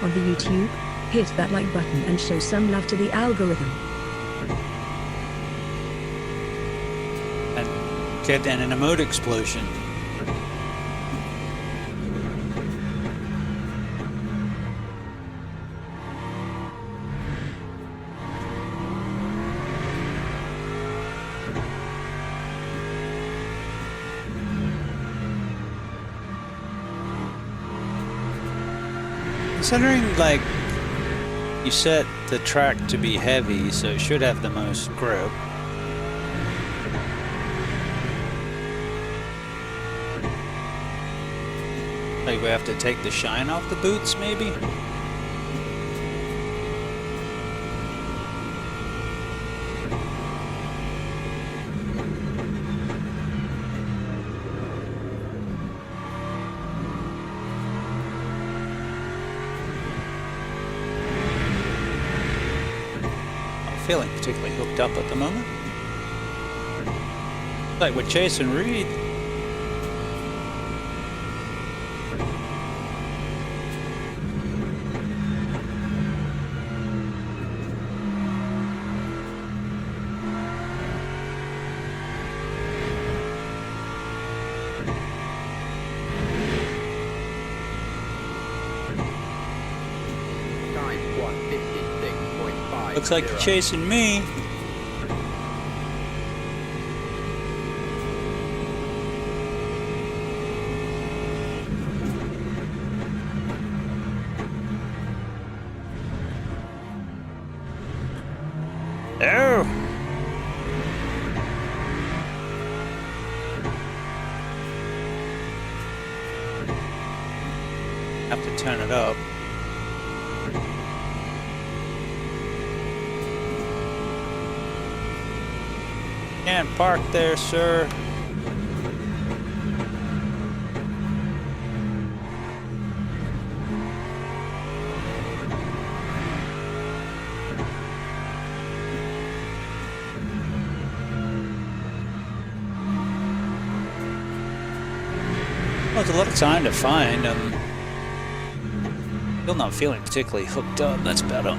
On the YouTube, hit that like button and show some love to the algorithm. And get an emote explosion. Considering, like, you set the track to be heavy, so it should have the most grip. Like we have to take the shine off the boots, maybe? Not feeling particularly hooked up at the moment. Like we're chasing Reed. Looks like you're chasing me. Oh! Have to turn it up. Can't park there, sir. Well, it's a lot of time to find. Still not feeling particularly hooked up. That's better.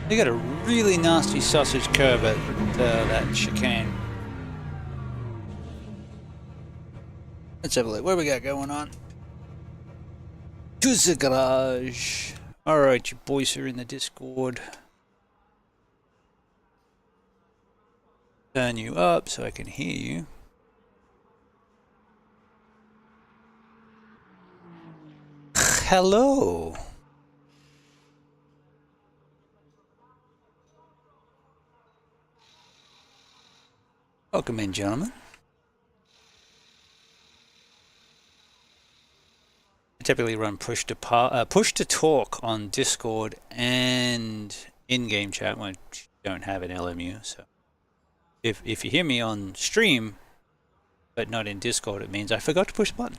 They got a really nasty sausage curve at that chicane. Let's have a look. What we got going on? To the garage. Alright, you boys are in the Discord. Turn you up so I can hear you. Hello. Welcome in, gentlemen. I typically run push to talk on Discord and in-game chat when I don't have an LMU. So if you hear me on stream but not in Discord, it means I forgot to push the button.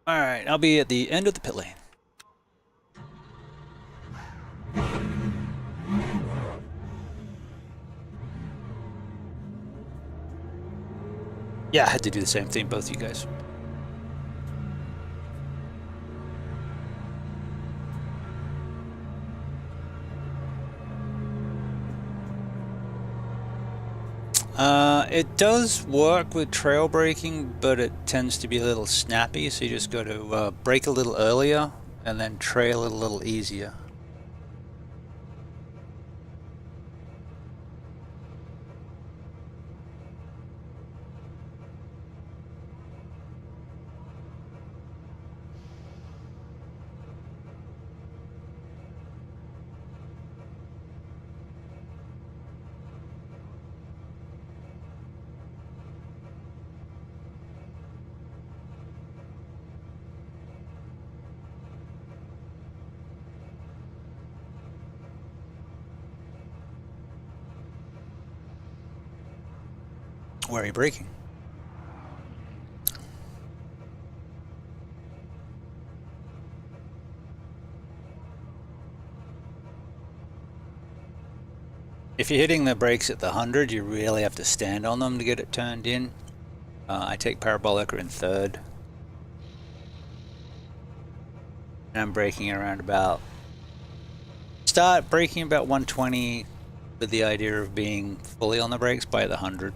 Alright, I'll be at the end of the pit lane. Yeah, I had to do the same thing, both of you guys. It does work with trail braking, but it tends to be a little snappy, so you just got to brake a little earlier and then trail it a little easier. Where are you braking? If you're hitting the brakes at the 100, you really have to stand on them to get it turned in. I take parabolic in third. And I'm braking around about... Start braking about 120 with the idea of being fully on the brakes by the 100.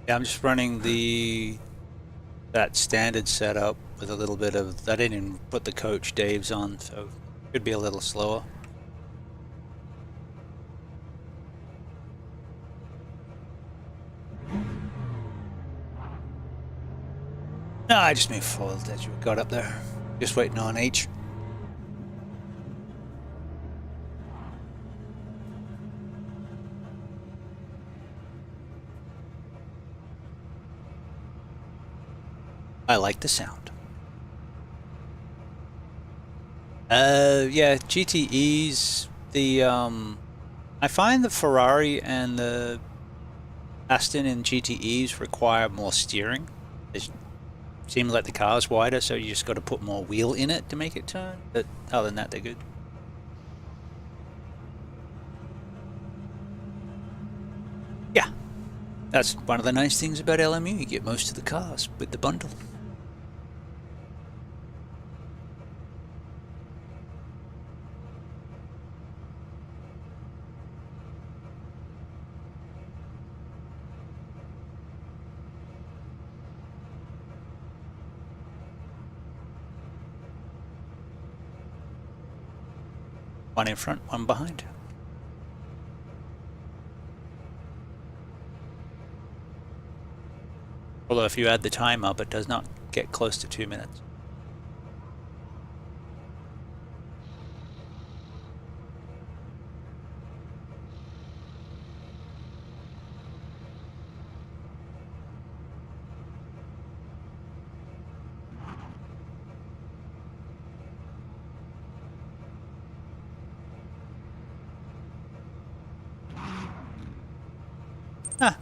Yeah, I'm just running that standard setup with a little bit of... I didn't even put the Coach Dave's on, so it could be a little slower. No, I just moved forward as you got up there. Just waiting on H. I like the sound. Yeah, GTEs, I find the Ferrari and the Aston and GTEs require more steering. It seems like the car's wider, so you just got to put more wheel in it to make it turn. But other than that, they're good. Yeah, that's one of the nice things about LMU. You get most of the cars with the bundle. One in front, one behind. Although if you add the time up, it does not get close to 2 minutes.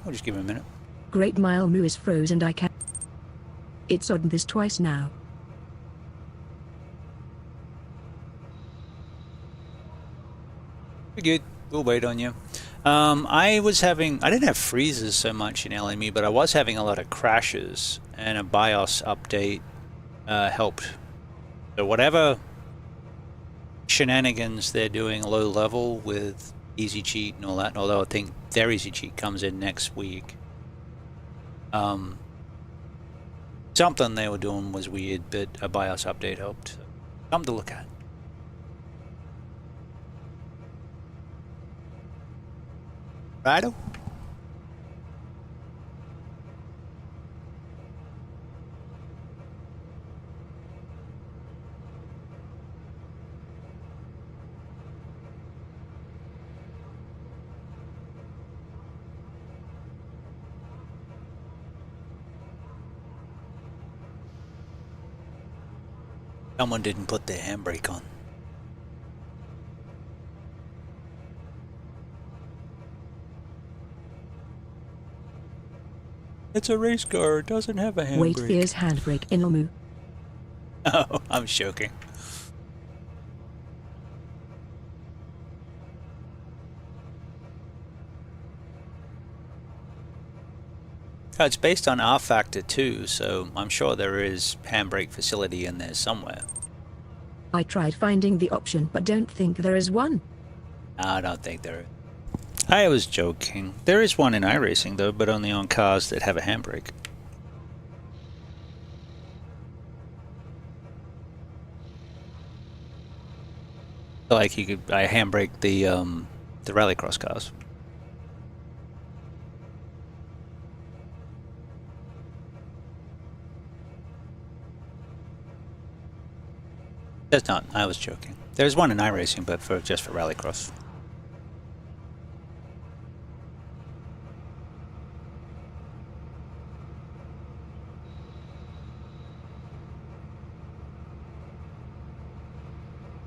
We'll just give him a minute. Great Mile Moo is froze and I can't. It's odd this twice now. We're good. We'll wait on you. I didn't have freezes so much in LME, but I was having a lot of crashes, and a BIOS update helped. So whatever shenanigans they're doing low level with easy cheat and all that, although I think their easy cheat comes in next week. Something they were doing was weird, but a BIOS update helped. So, something to look at. Righto. Someone didn't put their handbrake on. It's a race car, it doesn't have a handbrake. Wait, there's handbrake in Moo. Oh, I'm joking. Oh, it's based on R Factor 2, so I'm sure there is handbrake facility in there somewhere. I tried finding the option but don't think there is one. I don't think there is. I was joking. There is one in iRacing though, but only on cars that have a handbrake. Like you could, I handbrake the rallycross cars. There's not. I was joking. There's one in iRacing, but just for Rallycross.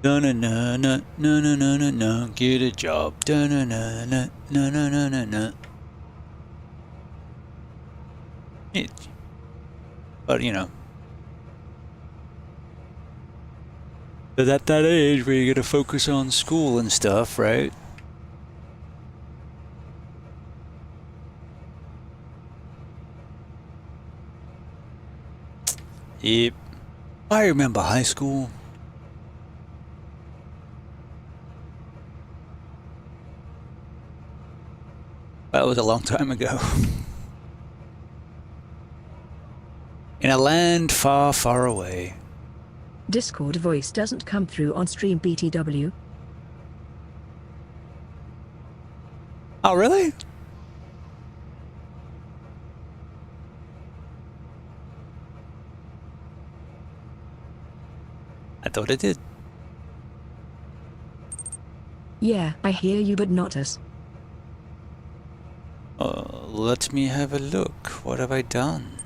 No no no no no no no no no. Get a job. No no no no no no no no no. But you know. But at that age where you gotta focus on school and stuff, right? Yep. I remember high school. That was a long time ago. In a land far, far away. Discord voice doesn't come through on stream BTW. Oh, really? I thought it did. Yeah, I hear you but not us. Let me have a look. What have I done?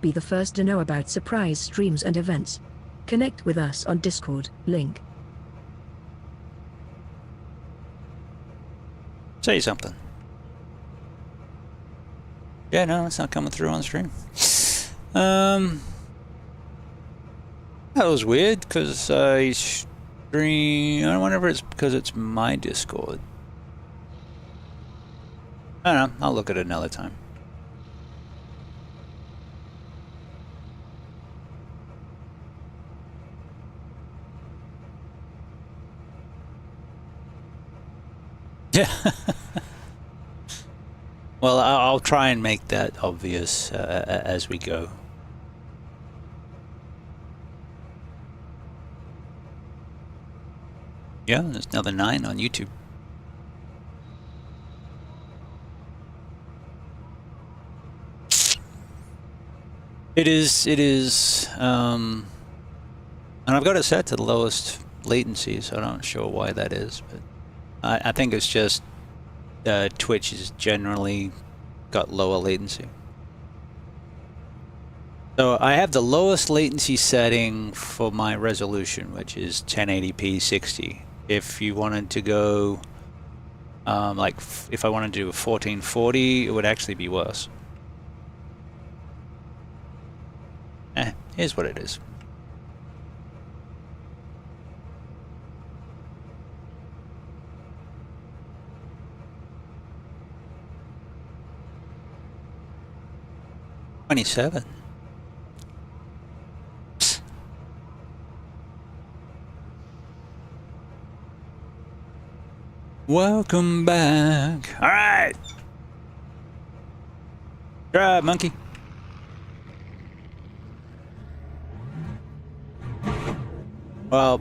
Be the first to know about surprise streams and events. Connect with us on Discord, link. Say something. Yeah, no, it's not coming through on stream. That was weird, because I stream... I wonder if it's because it's my Discord. I don't know, I'll look at it another time. Yeah. Well, I'll try and make that obvious as we go. Yeah, there's another 9 on YouTube. It is, and I've got it set to the lowest latency, so I'm not sure why that is, but I think it's just Twitch has generally got lower latency. So I have the lowest latency setting for my resolution, which is 1080p 60. If you wanted to go, like if I wanted to do a 1440, it would actually be worse. Here's what it is. $27. Welcome back. All right. Drive, monkey. Well,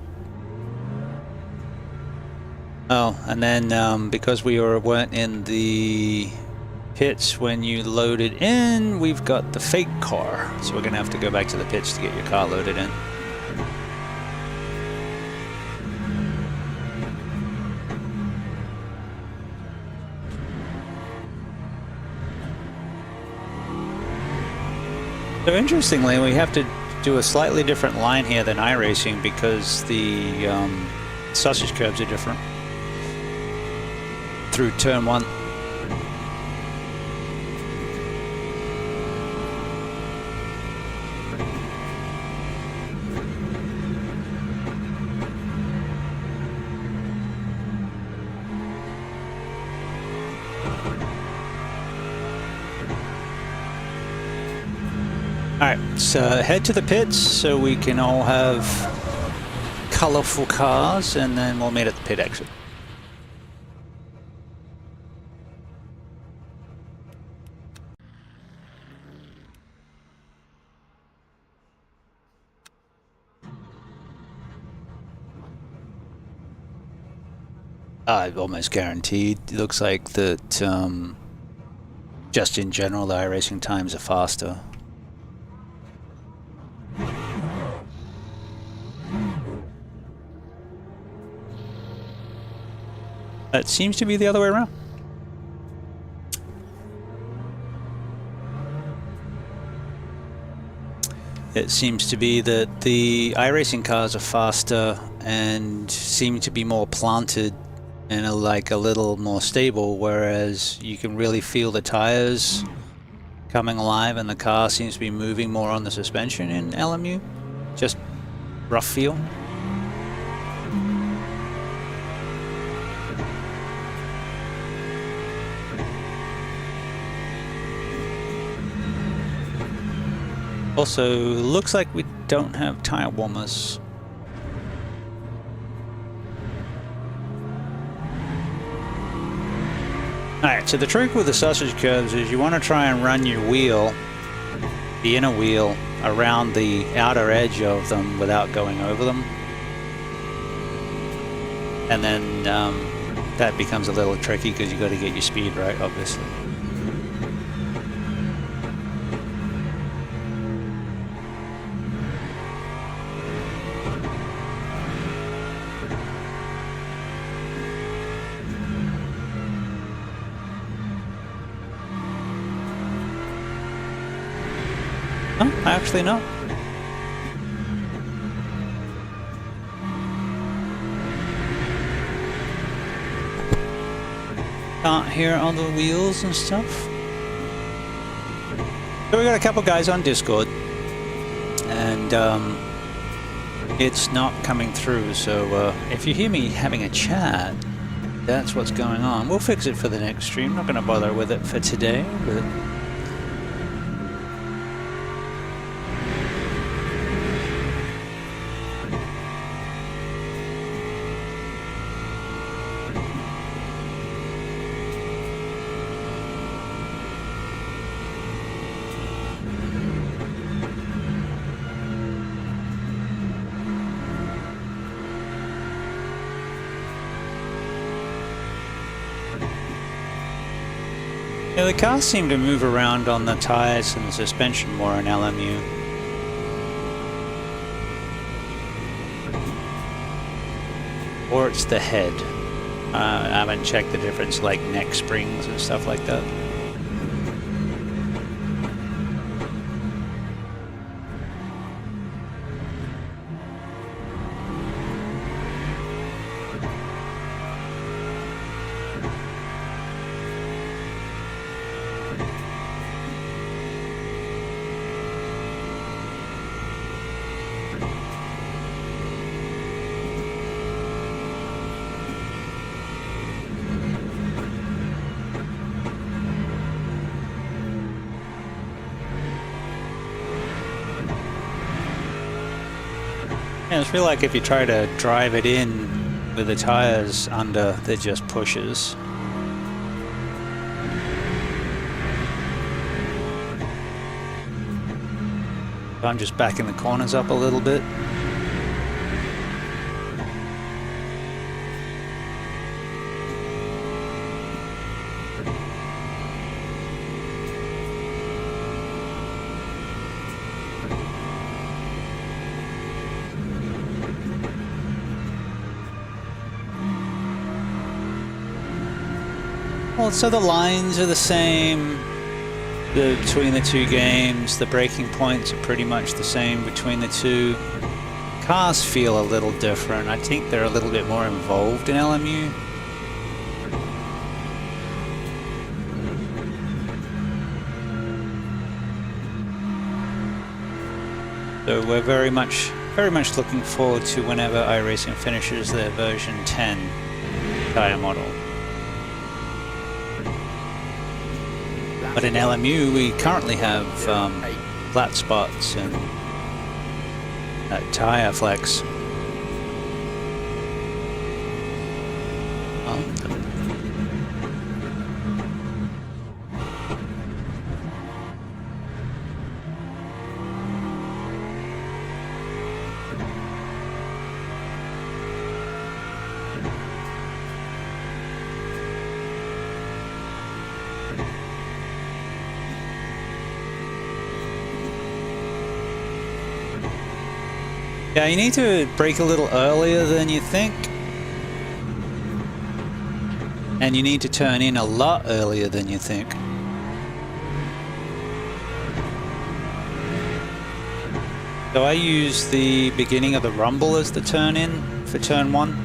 oh, and then because we weren't in the pits when you loaded in, we've got the fake car, so we're gonna have to go back to the pits to get your car loaded in. So interestingly, we have to do a slightly different line here than iRacing because the sausage curbs are different through turn 1. Alright, so head to the pits so we can all have colorful cars, and then we'll meet at the pit exit. Almost guaranteed. It looks like that just in general the iRacing times are faster. It seems to be the other way around. It seems to be that the iRacing cars are faster and seem to be more planted and are like a little more stable, whereas you can really feel the tires coming alive and the car seems to be moving more on the suspension in LMU. Just rough feel. Also, looks like we don't have tire warmers. Alright, so the trick with the sausage curves is you want to try and run your wheel, the inner wheel, around the outer edge of them without going over them. And then that becomes a little tricky because you got to get your speed right, obviously. Oh, actually no. Can't hear all the wheels and stuff. So we got a couple guys on Discord, and it's not coming through. So if you hear me having a chat, that's what's going on. We'll fix it for the next stream. Not going to bother with it for today, but. Yeah, the cars seem to move around on the tires and the suspension more in LMU. Or it's the head. I haven't checked the difference, like neck springs and stuff like that. Yeah, I feel like if you try to drive it in with the tires under, they're just pushes. I'm just backing the corners up a little bit. Well, so the lines are the same between the two games. The braking points are pretty much the same between the two. Cars feel a little different. I think they're a little bit more involved in LMU. So we're very much looking forward to whenever iRacing finishes their version 10 tire model. But in LMU, we currently have flat spots and tire flex. Yeah, you need to brake a little earlier than you think. And you need to turn in a lot earlier than you think. So I use the beginning of the rumble as the turn in for turn 1.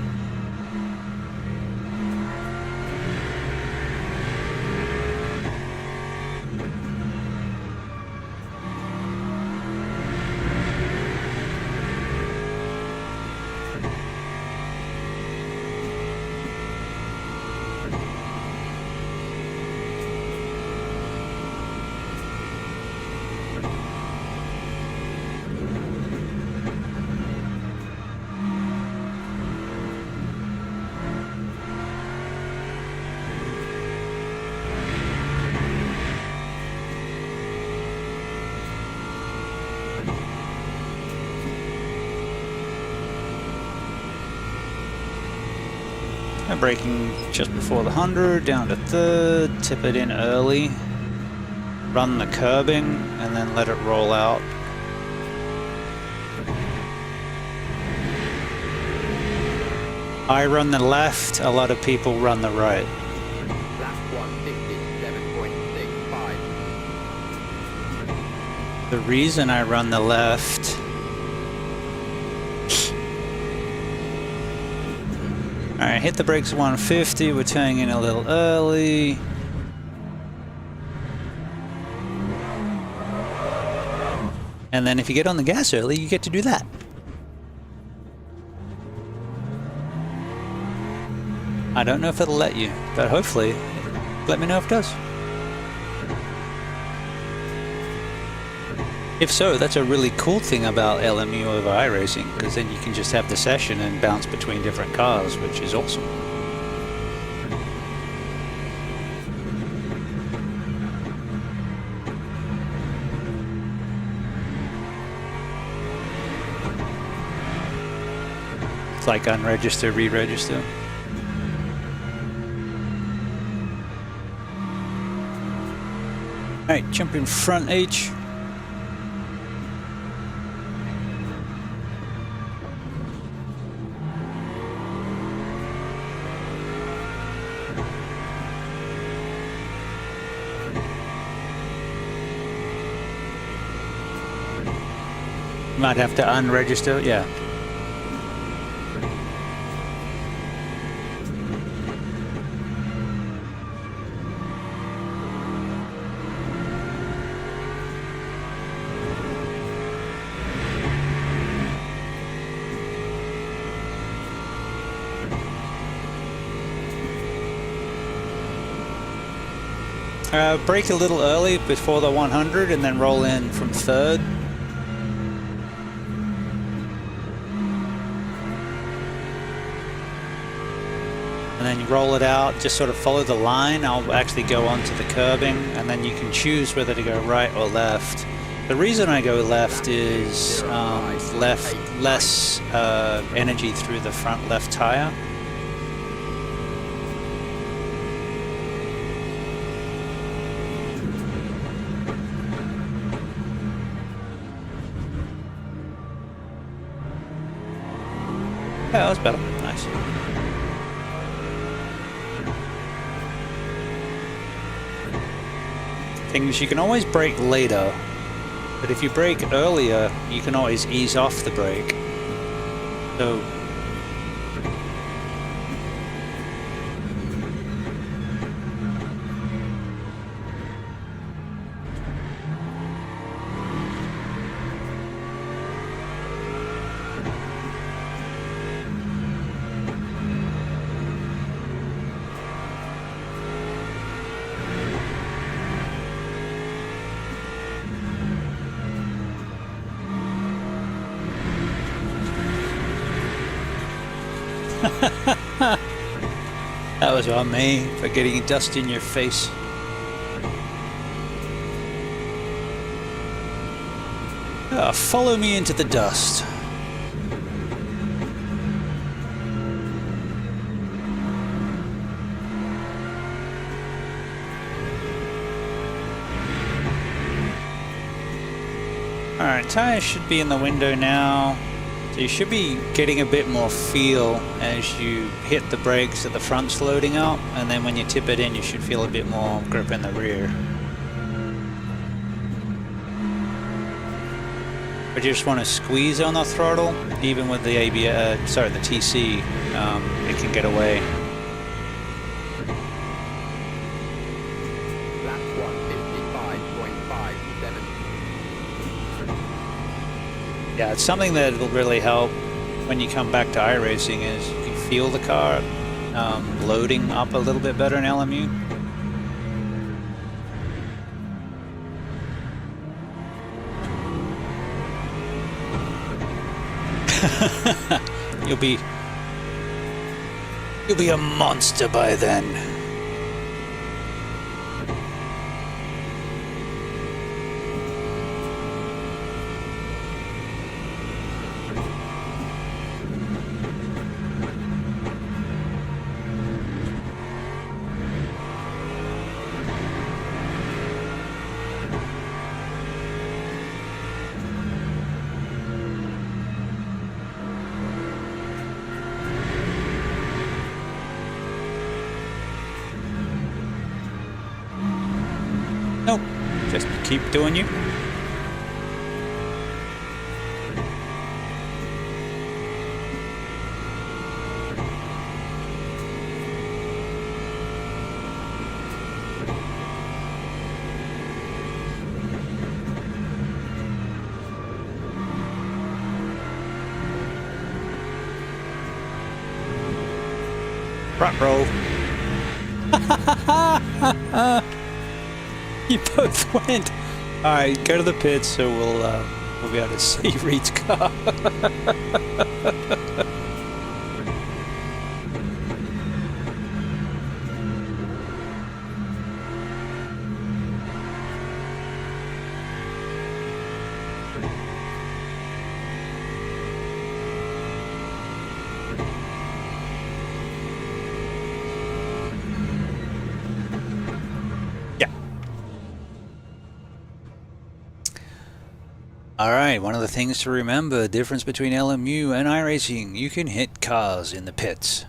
Braking just before the 100, down to 3rd, tip it in early, run the curbing, and then let it roll out. I run the left, a lot of people run the right. Last 157.65. The reason I run the left Alright, hit the brakes 150, we're turning in a little early. And then if you get on the gas early, you get to do that. I don't know if it'll let you, but hopefully, let me know if it does. If so, that's a really cool thing about LMU over iRacing, because then you can just have the session and bounce between different cars, which is awesome. It's like unregister, re-register. Alright, jump in front H. Might have to unregister, yeah. Brake a little early before the 100 and then roll in from 3rd. And then you roll it out, just sort of follow the line. I'll actually go onto the curbing, and then you can choose whether to go right or left. The reason I go left is less energy through the front left tire. Yeah, that was better. Nice. Thing is, you can always brake later, but if you brake earlier, you can always ease off the brake. So that was on me for getting dust in your face. Follow me into the dust. Alright, tires should be in the window now. So you should be getting a bit more feel as you hit the brakes at the front's loading up, and then when you tip it in you should feel a bit more grip in the rear. But you just want to squeeze on the throttle, even with the the TC, it can get away. Lap 155.57. Yeah, it's something that will really help when you come back to iRacing is you can feel the car loading up a little bit better in LMU. You'll be a monster by then. Nope, just keep doing you. Front row. You both went. All right, go to the pits so we'll be able to see Reed's car. Alright, one of the things to remember, difference between LMU and iRacing, you can hit cars in the pits.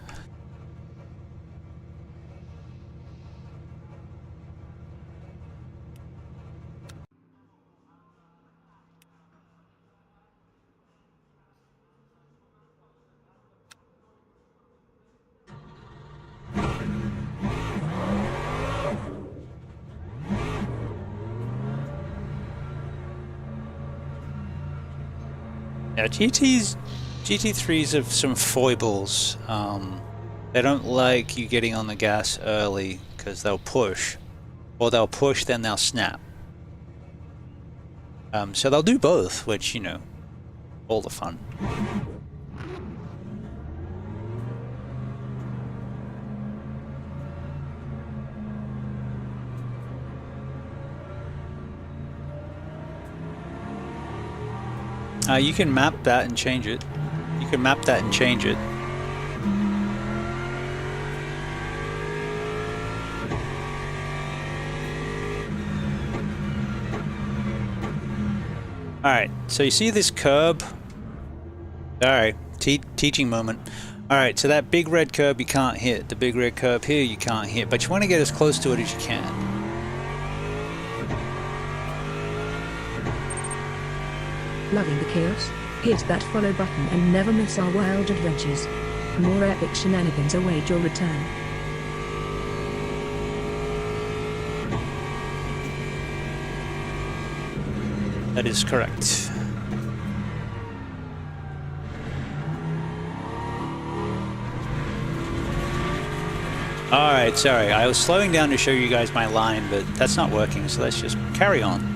Yeah, GT3s have some foibles. They don't like you getting on the gas early because they'll push. Or they'll push, then they'll snap. So they'll do both, which, you know, all the fun. You can map that and change it. You can map that and change it. Alright, so you see this curb? Alright, teaching moment. Alright, so that big red curb you can't hit. The big red curb here you can't hit, but you want to get as close to it as you can. Loving the chaos? Hit that follow button and never miss our wild adventures. More epic shenanigans await your return. That is correct. Alright, sorry. I was slowing down to show you guys my line, but that's not working, so let's just carry on.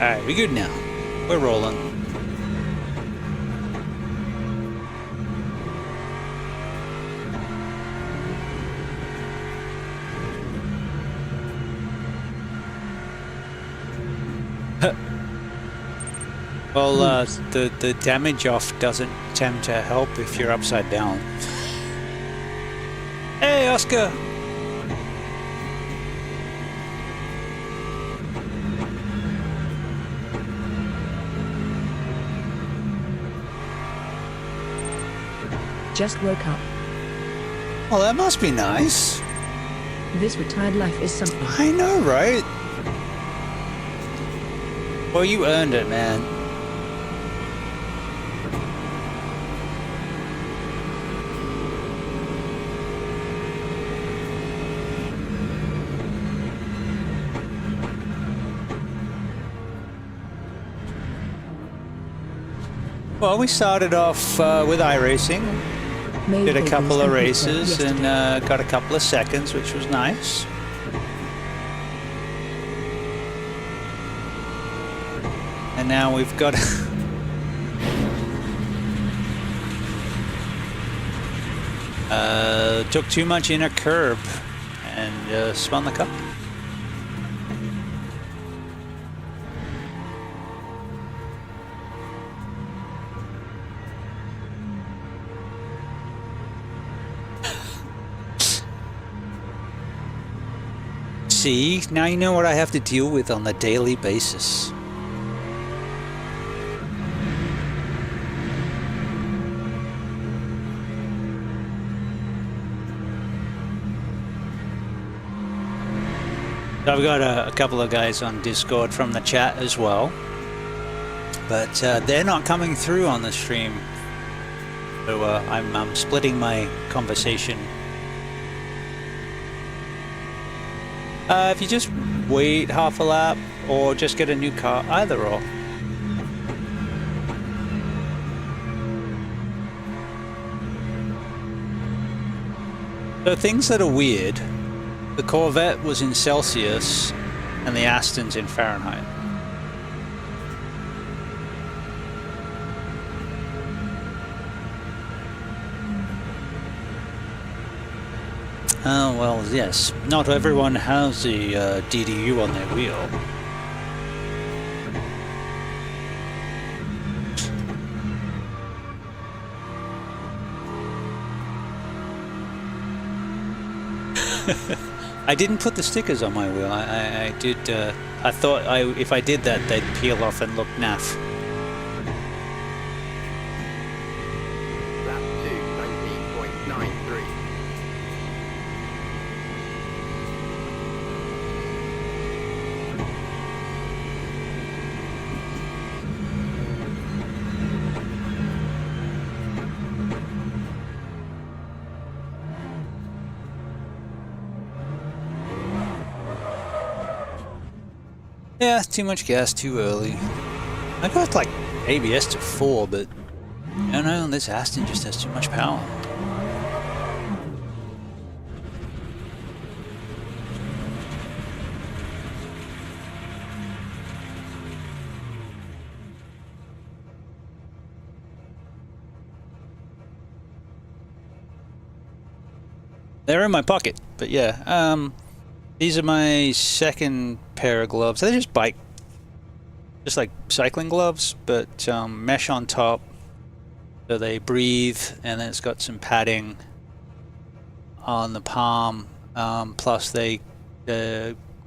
Alright, we're good now. We're rolling. Well, the damage off doesn't tend to help if you're upside down. Hey, Oscar! Just woke up. Well, that must be nice. This retired life is something. I know, right? Well, you earned it, man. Well, we started off with iRacing. Did a couple of races and got a couple of seconds, which was nice. And now we've got took too much inner curb and spun the cup. See, now you know what I have to deal with on a daily basis. I've got a couple of guys on Discord from the chat as well, but they're not coming through on the stream, so I'm splitting my conversation. If you just wait half a lap or just get a new car, either or. So things that are weird, the Corvette was in Celsius and the Aston's in Fahrenheit. Oh, well, yes. Not everyone has the DDU on their wheel. I didn't put the stickers on my wheel. I did. I thought if I did that, they'd peel off and look naff. Lap 2, 19.93. Yeah, too much gas too early. I got like ABS to 4, but I don't know, this Aston just has too much power. They're in my pocket, but yeah, these are my second pair of gloves. They're just like cycling gloves, but mesh on top, so they breathe, and then it's got some padding on the palm, plus they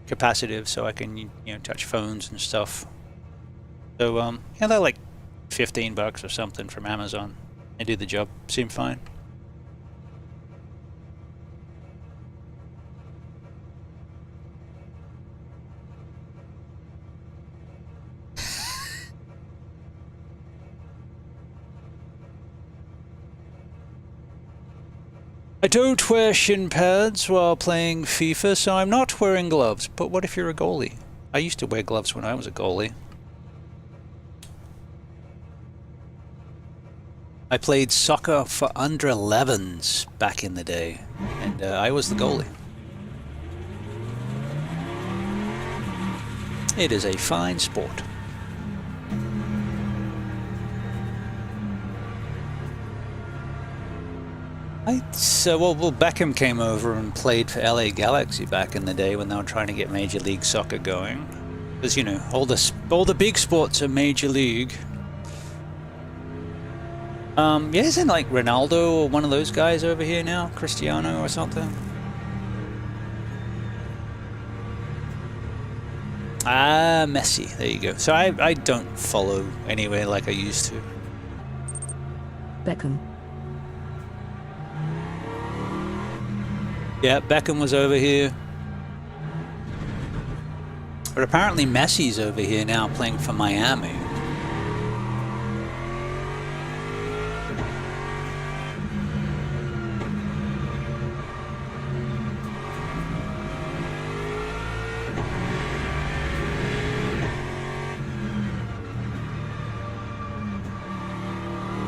capacitive, so I can touch phones and stuff. So yeah, they're like $15 or something from Amazon. They do the job. Seem fine. I don't wear shin pads while playing FIFA, so I'm not wearing gloves. But what if you're a goalie? I used to wear gloves when I was a goalie. I played soccer for under 11s back in the day, and I was the goalie. It is a fine sport. Well, Beckham came over and played for LA Galaxy back in the day when they were trying to get Major League Soccer going. Because, all the big sports are Major League, Yeah, isn't like Ronaldo or one of those guys over here now? Cristiano or something? Ah, Messi. There you go. So I don't follow anywhere like I used to. Beckham. Yeah, Beckham was over here. But apparently Messi's over here now playing for Miami.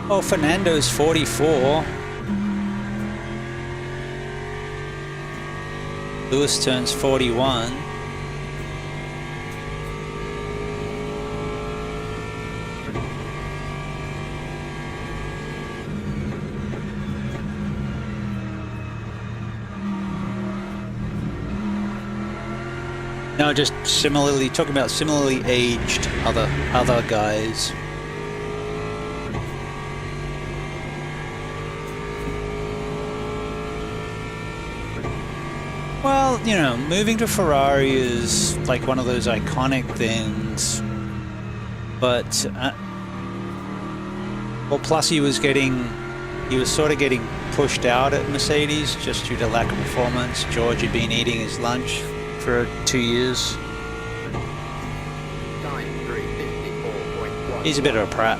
Oh, Fernando's 44. Lewis turns 41. No, just similarly talking about similarly aged other guys. Well, you know, moving to Ferrari is like one of those iconic things, but well, plus he was sort of getting pushed out at Mercedes just due to lack of performance. George had been eating his lunch for 2 years. Time 3:54.1. He's a bit of a prat.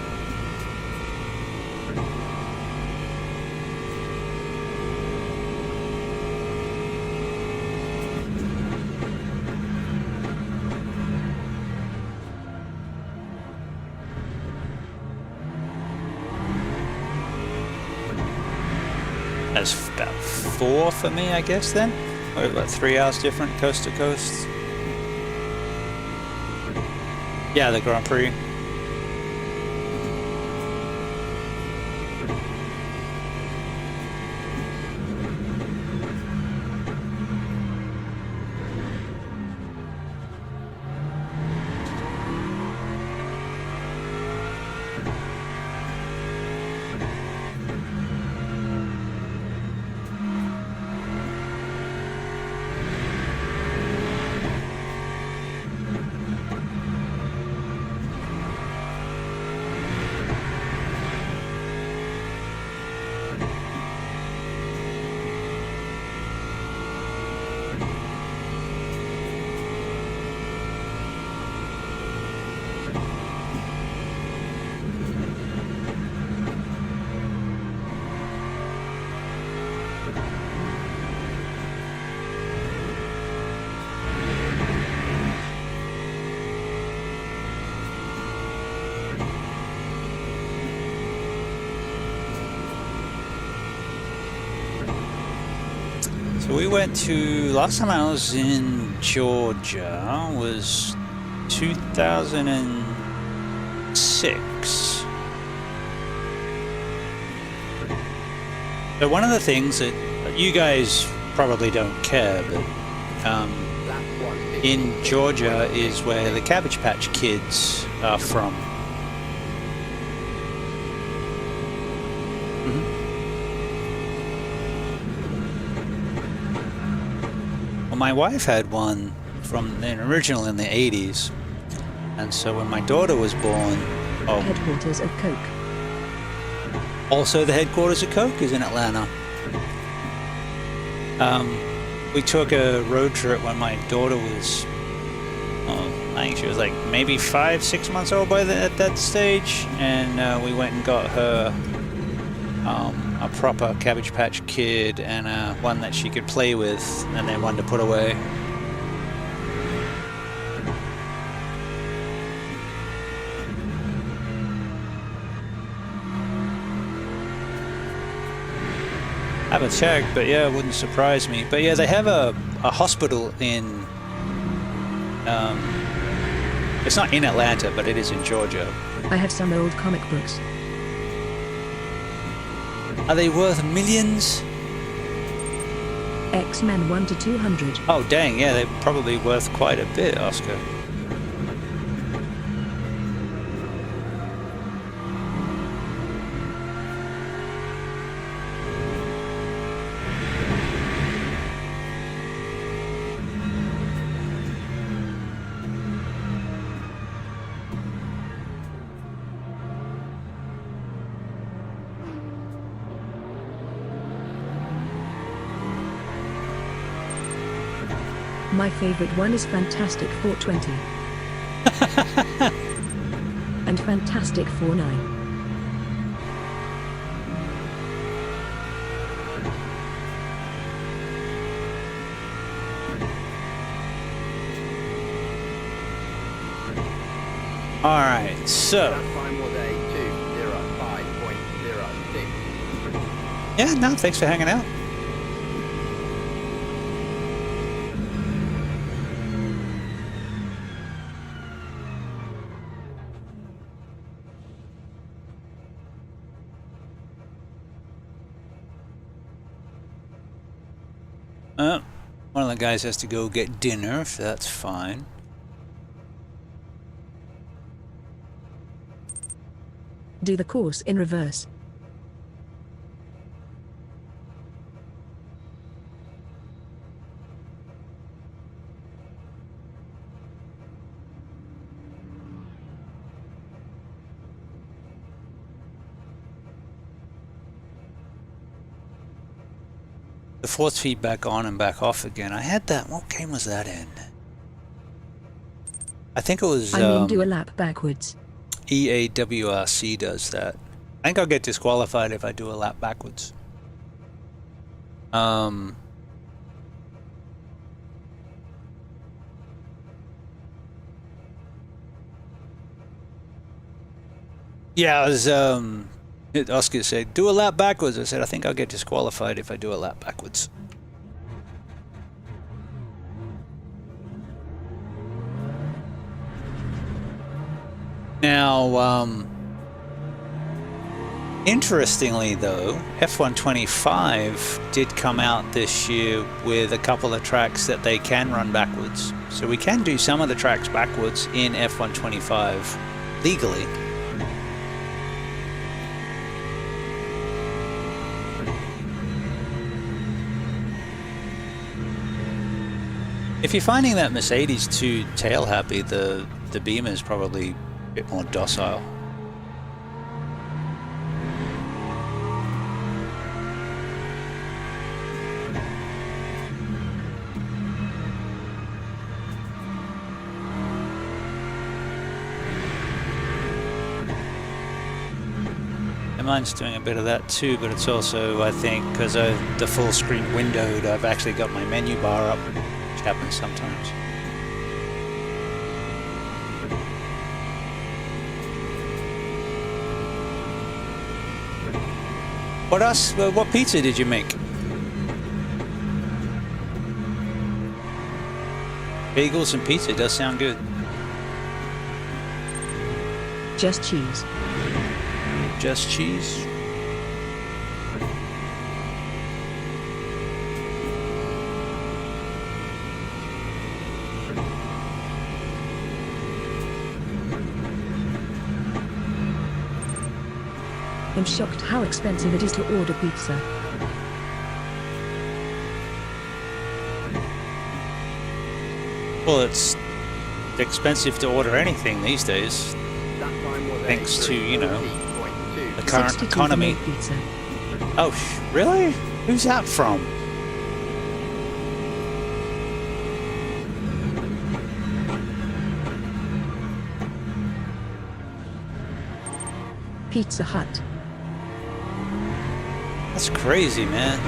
That's about 4 for me, I guess, then. Or about 3 hours different, coast to coast. Yeah, the Grand Prix. So we went to, last time I was in Georgia was 2006. So one of the things that you guys probably don't care, but in Georgia is where the Cabbage Patch Kids are from. Well, my wife had one from the original in the 80s, and so when my daughter was born, Headquarters of Coke. also the headquarters of Coke is in Atlanta. We took a road trip when my daughter was, I think she was like maybe 5-6 months old at that stage, and we went and got her a proper Cabbage Patch Kid and one that she could play with, and then one to put away. I haven't checked, but yeah, it wouldn't surprise me. But yeah, they have a hospital in, it's not in Atlanta, but it is in Georgia. I have some old comic books. Are they worth millions? X-Men 1 to 200. Oh dang, yeah, they're probably worth quite a bit, Oscar. My favorite one is Fantastic 420. And Fantastic 49. Alright, so. That time was a 2:05.06. Yeah, no, thanks for hanging out. One of the guys has to go get dinner, so that's fine. Do the course in reverse. The force feedback on and back off again. I had that. What game was that in? I think it was. I mean, do a lap backwards. EAWRC does that. I think I'll get disqualified if I do a lap backwards. Yeah, I was Oscar said, do a lap backwards. I said, I think I'll get disqualified if I do a lap backwards. Now, interestingly though, F125 did come out this year with a couple of tracks that they can run backwards. So we can do some of the tracks backwards in F125 legally. If you're finding that Mercedes too tail happy, the Beamer is probably a bit more docile. And mine's doing a bit of that too, but it's also, I think, because of the full screen windowed, I've actually got my menu bar up. Happens sometimes. What else? What pizza did you make? Bagels and pizza does sound good. Just cheese. Just cheese. I'm shocked how expensive it is to order pizza. Well, it's expensive to order anything these days, thanks to, you know, the current economy. Pizza. Oh, really? Who's that from? Pizza Hut. That's crazy, man.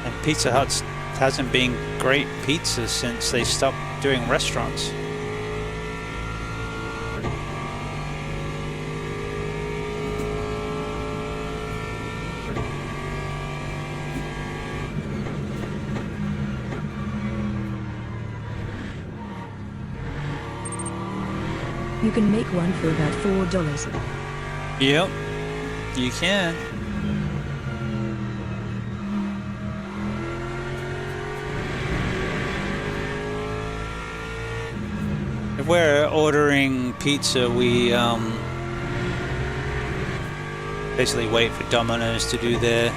And Pizza Hut hasn't been great pizza since they stopped doing restaurants. You can make one for about $4. Yep, you can. If we're ordering pizza, we basically wait for Domino's to do their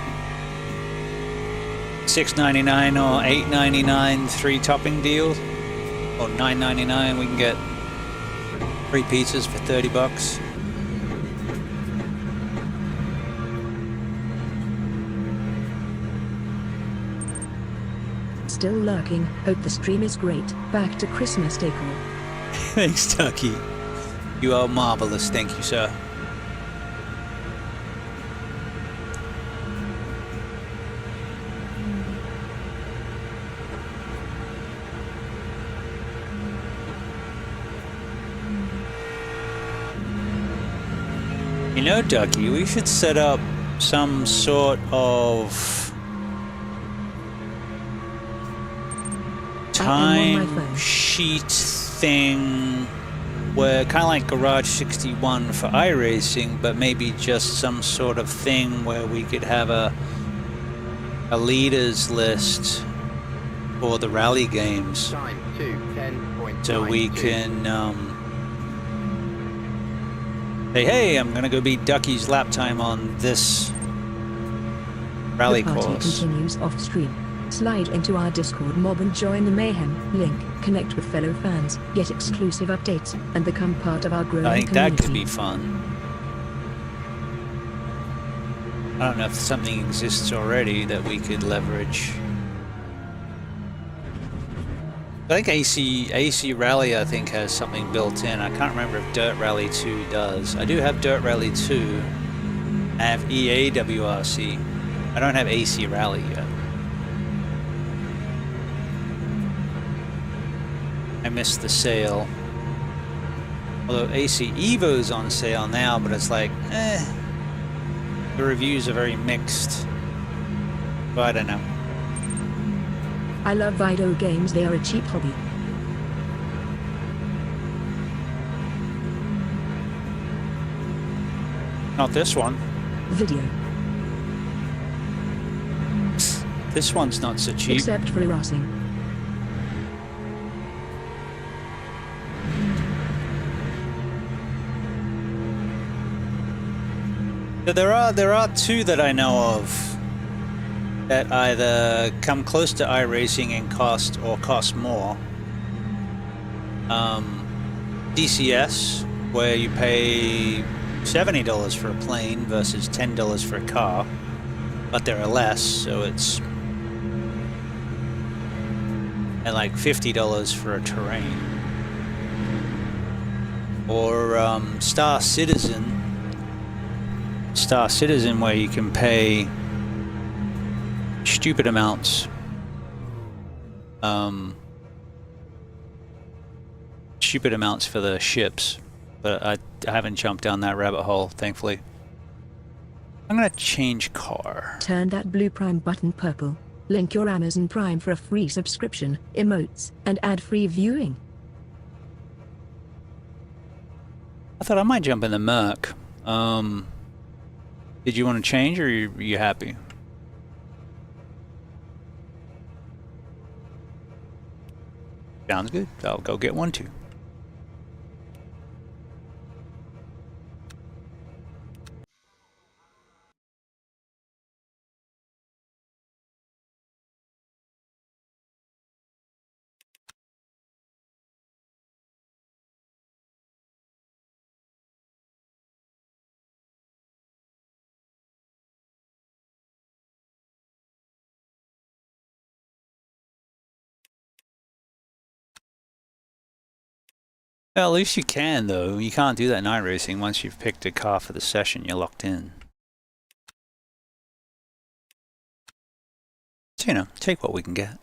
$6.99 or $8.99 3-topping deal, or $9.99. We can get 3 pizzas for $30. still lurking. Hope the stream is great. Back to Christmas decor. Thanks, Ducky. You are marvelous. Thank you, sir. You know, Ducky, we should set up some sort of time sheet thing where kind of like Garage 61 for iRacing, but maybe just some sort of thing where we could have a leaders list for the rally games. Time 2:10.92. So we can say, hey, I'm gonna go beat Ducky's lap time on this rally The party course. continues off stream. Slide into our Discord mob and join the mayhem. Link, connect with fellow fans, get exclusive updates, and become part of our growing I think community. that could be fun. I don't know if something exists already that we could leverage. I think AC Rally I think has something built in. I can't remember if Dirt Rally 2 does. I do have Dirt Rally 2. I have EAWRC. I don't have AC Rally yet. I missed the sale. Although AC Evo's on sale now, but it's like, the reviews are very mixed. But I don't know. I love video games, they are a cheap hobby. Not this one. Video. This one's not so cheap. Except for iRacing. So there are two that I know of that either come close to iRacing in cost or cost more. DCS, where you pay $70 for a plane versus $10 for a car, but there are less, so it's and like $50 for a terrain. Or Star Citizen, where you can pay stupid amounts. Stupid amounts for the ships, but I haven't jumped down that rabbit hole, thankfully. I'm gonna change car. Turn that blue Prime button purple. Link your Amazon Prime for a free subscription, emotes, and ad-free viewing. I thought I might jump in the Merc. Did you want to change, or are you happy? Sounds good. I'll go get one too. Well, at least you can, though. You can't do that in iRacing. Once you've picked a car for the session, you're locked in. So, you know, take what we can get.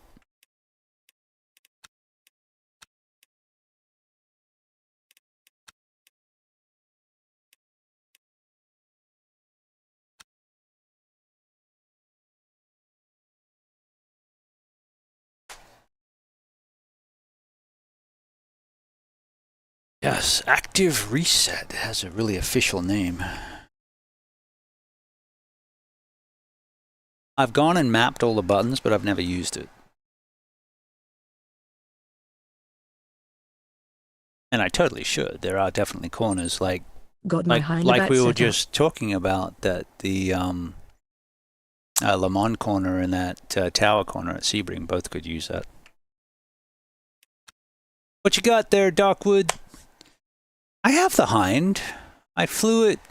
Yes, Active Reset has a really official name. I've gone and mapped all the buttons, but I've never used it. And I totally should. There are definitely corners like we were just talking about, that the Le Mans corner and that tower corner at Sebring both could use that. What you got there, Darkwood? I have the Hind. I flew it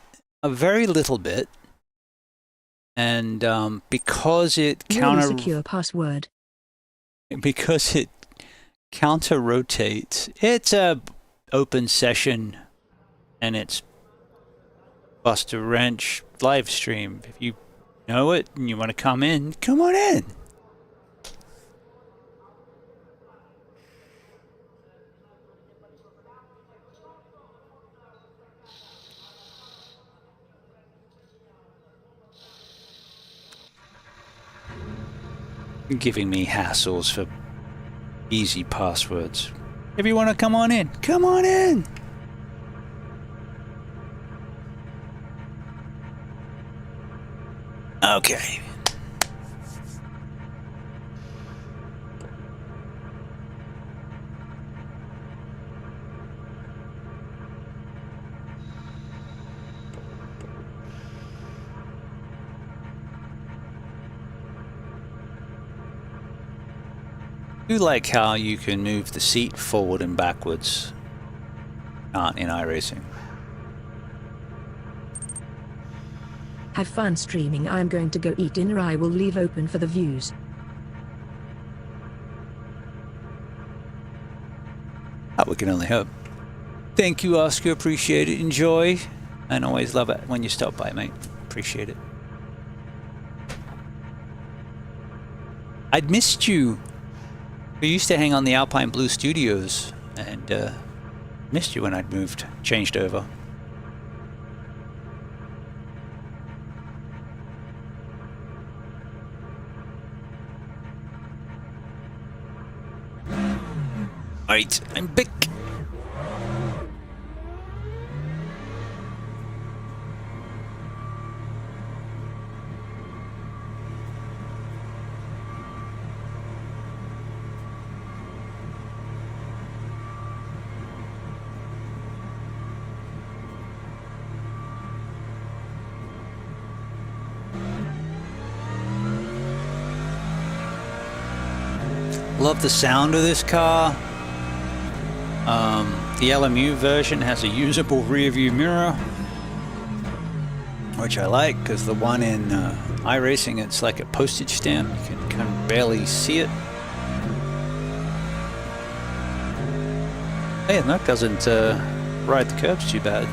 a very little bit, and because it Really secure password. because it counter rotates. It's a open session and it's BustaWrench live stream. If you know it and you want to come in, come on in. Giving me hassles for easy passwords. If you want to come on in, come on in. Okay. I do like how you can move the seat forward and backwards. Not in iRacing. Have fun streaming. I'm going to go eat dinner. I will leave open for the views. We can only hope. Thank you, Oscar. Appreciate it. Enjoy. And always love it when you stop by, mate. Appreciate it. I'd missed you. We used to hang on the Alpine Blue Studios, and missed you when I'd moved, changed over. Alright, I'm back. Love the sound of this car. The LMU version has a usable rear view mirror, which I like, because the one in iRacing, it's like a postage stamp. You can kind of barely see it. Hey, and that doesn't ride the curbs too bad.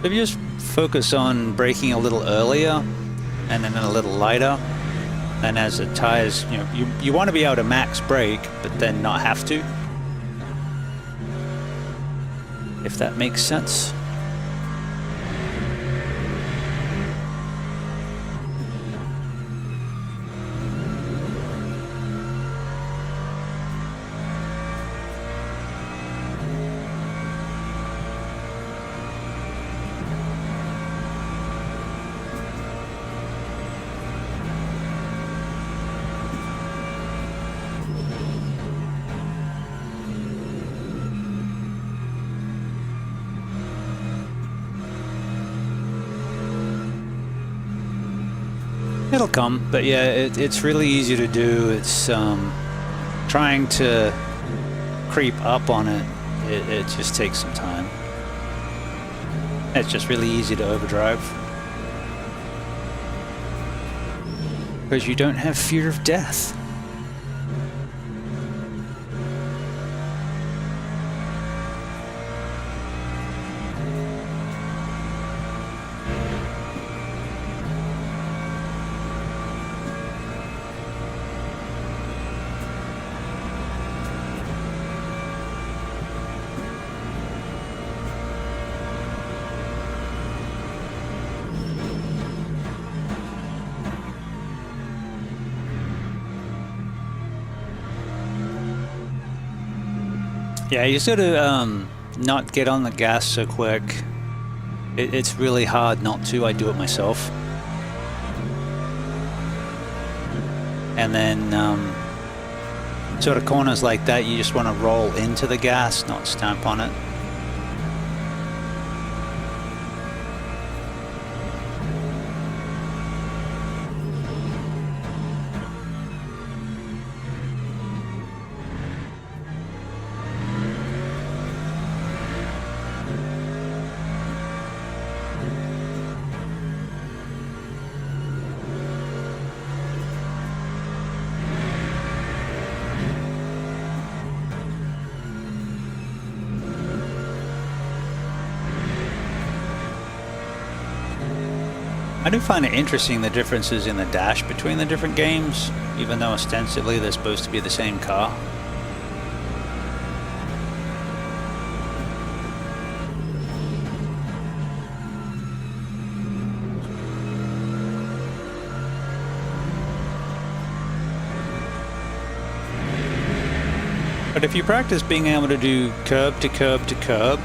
If you just focus on braking a little earlier and then a little lighter, and as the tires, you want to be able to max brake, but then not have to. If that makes sense. It'll come, but yeah, it's really easy to do. It's trying to creep up on it. It just takes some time. It's just really easy to overdrive because you don't have fear of death. Yeah, you just gotta not get on the gas so quick. It's really hard not to. I do it myself. And then sort of corners like that, you just want to roll into the gas, not stamp on it. I do find it interesting the differences in the dash between the different games, even though ostensibly they're supposed to be the same car. But if you practice being able to do curb to curb to curb,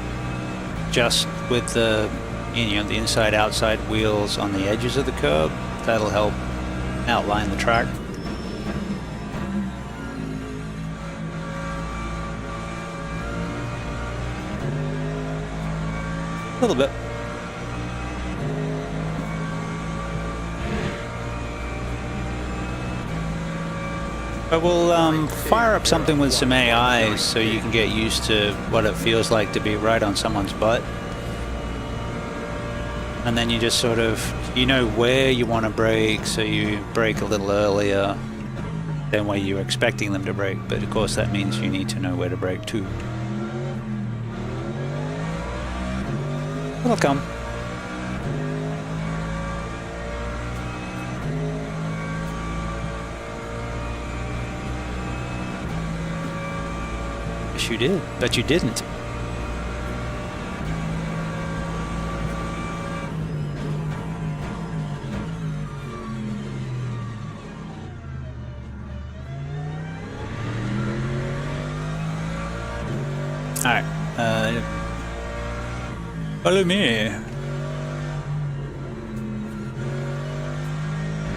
just with the, you know, the inside-outside wheels on the edges of the curb, that'll help outline the track. A little bit. But we'll fire up something with some AI so you can get used to what it feels like to be right on someone's butt. And then you just sort of, you know where you want to brake, so you brake a little earlier than where you're expecting them to brake. But of course that means you need to know where to brake too. It'll come. Yes, you did, but you didn't. Alright, follow me.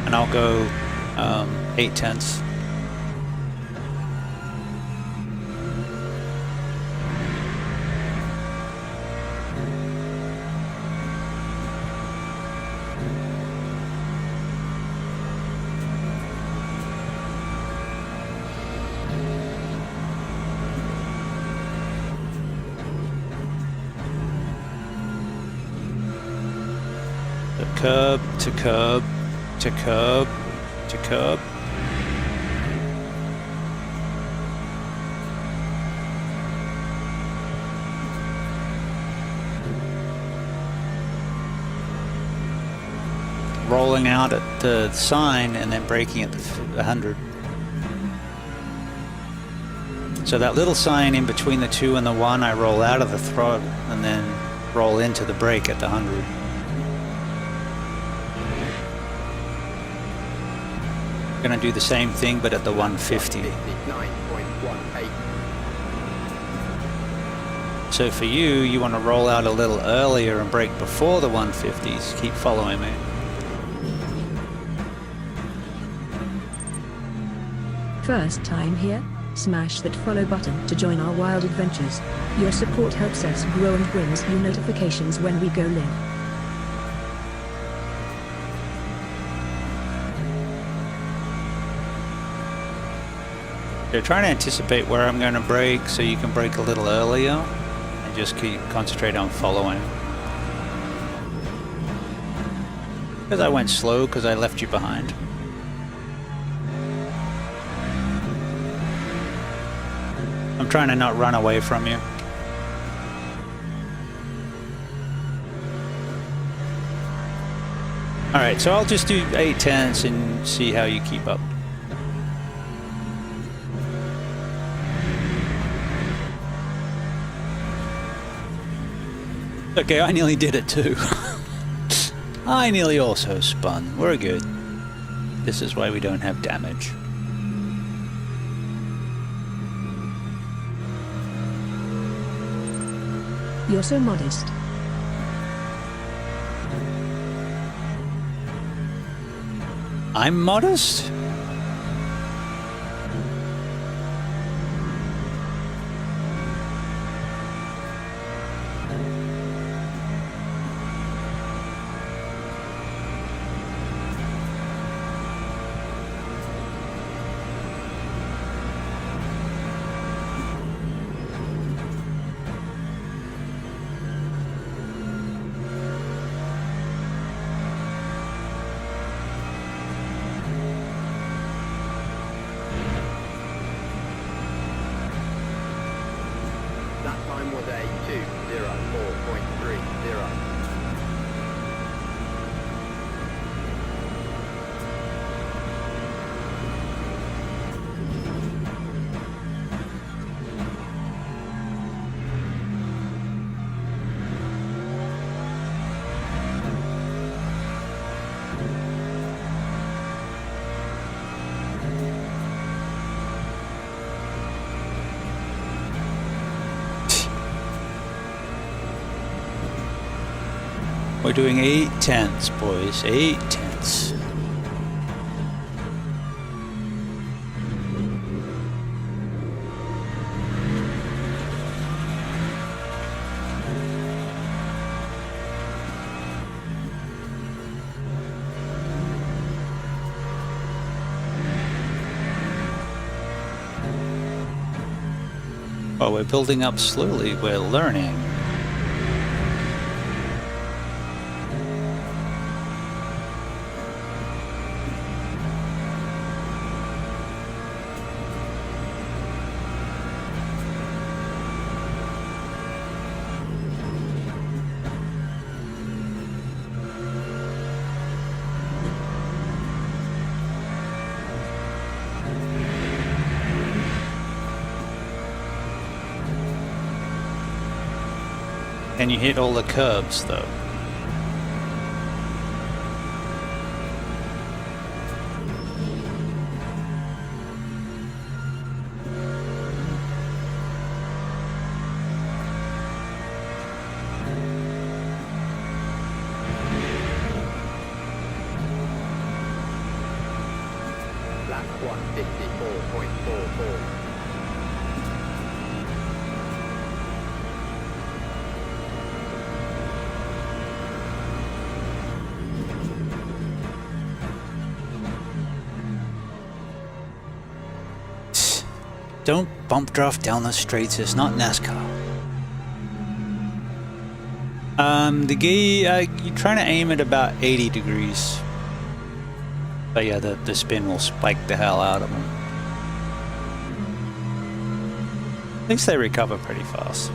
And I'll go 8/10. Curb to curb to curb to curb. Rolling out at the sign and then braking at the 100. So that little sign in between the 2 and the 1, I roll out of the throttle and then roll into the brake at the 100. Going to do the same thing but at the 150. 59.18. So for you, you want to roll out a little earlier and brake before the 150s. Keep following me. First time here? Smash that follow button to join our wild adventures. Your support helps us grow and brings you notifications when we go live. So try to anticipate where I'm going to brake so you can brake a little earlier and just concentrate on following. Because I went slow because I left you behind. I'm trying to not run away from you. Alright, so I'll just do 8/10 and see how you keep up. Okay, I nearly did it too. I nearly also spun. We're good. This is why we don't have damage. You're so modest. I'm modest? We're doing 8 tenths, boys. 8 tenths. While we're building up slowly, we're learning. And you hit all the curbs, though. Lap 154.44. Don't bump draft down the straights, it's not NASCAR. The gear, you're trying to aim at about 80 degrees. But yeah, the spin will spike the hell out of them. At least they recover pretty fast.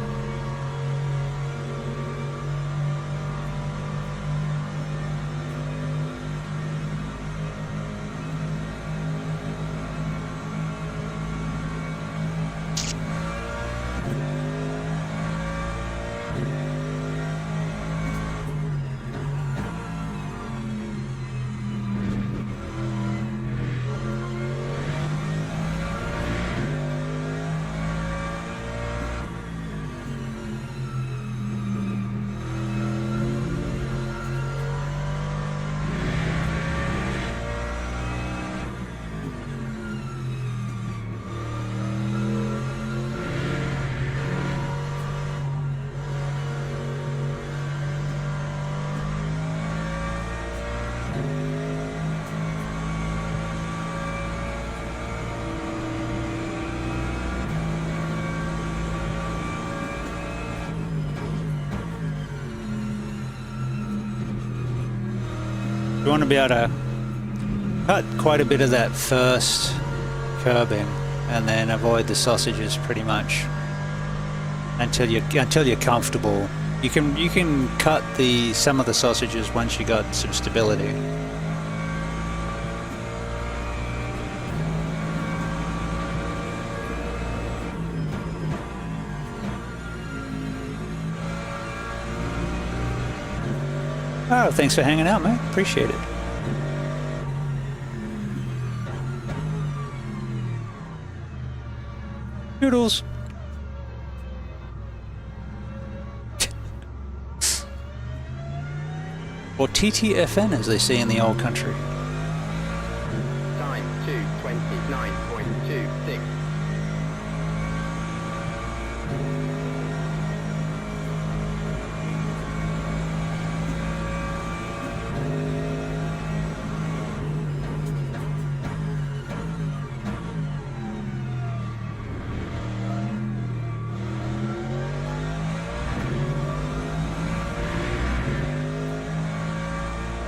You want to be able to cut quite a bit of that first curbing and then avoid the sausages pretty much until you're comfortable. You can cut some of the sausages once you got some stability. Oh, thanks for hanging out, mate. Appreciate it. Noodles. Or TTFN, as they say in the old country. Time 2:29.26.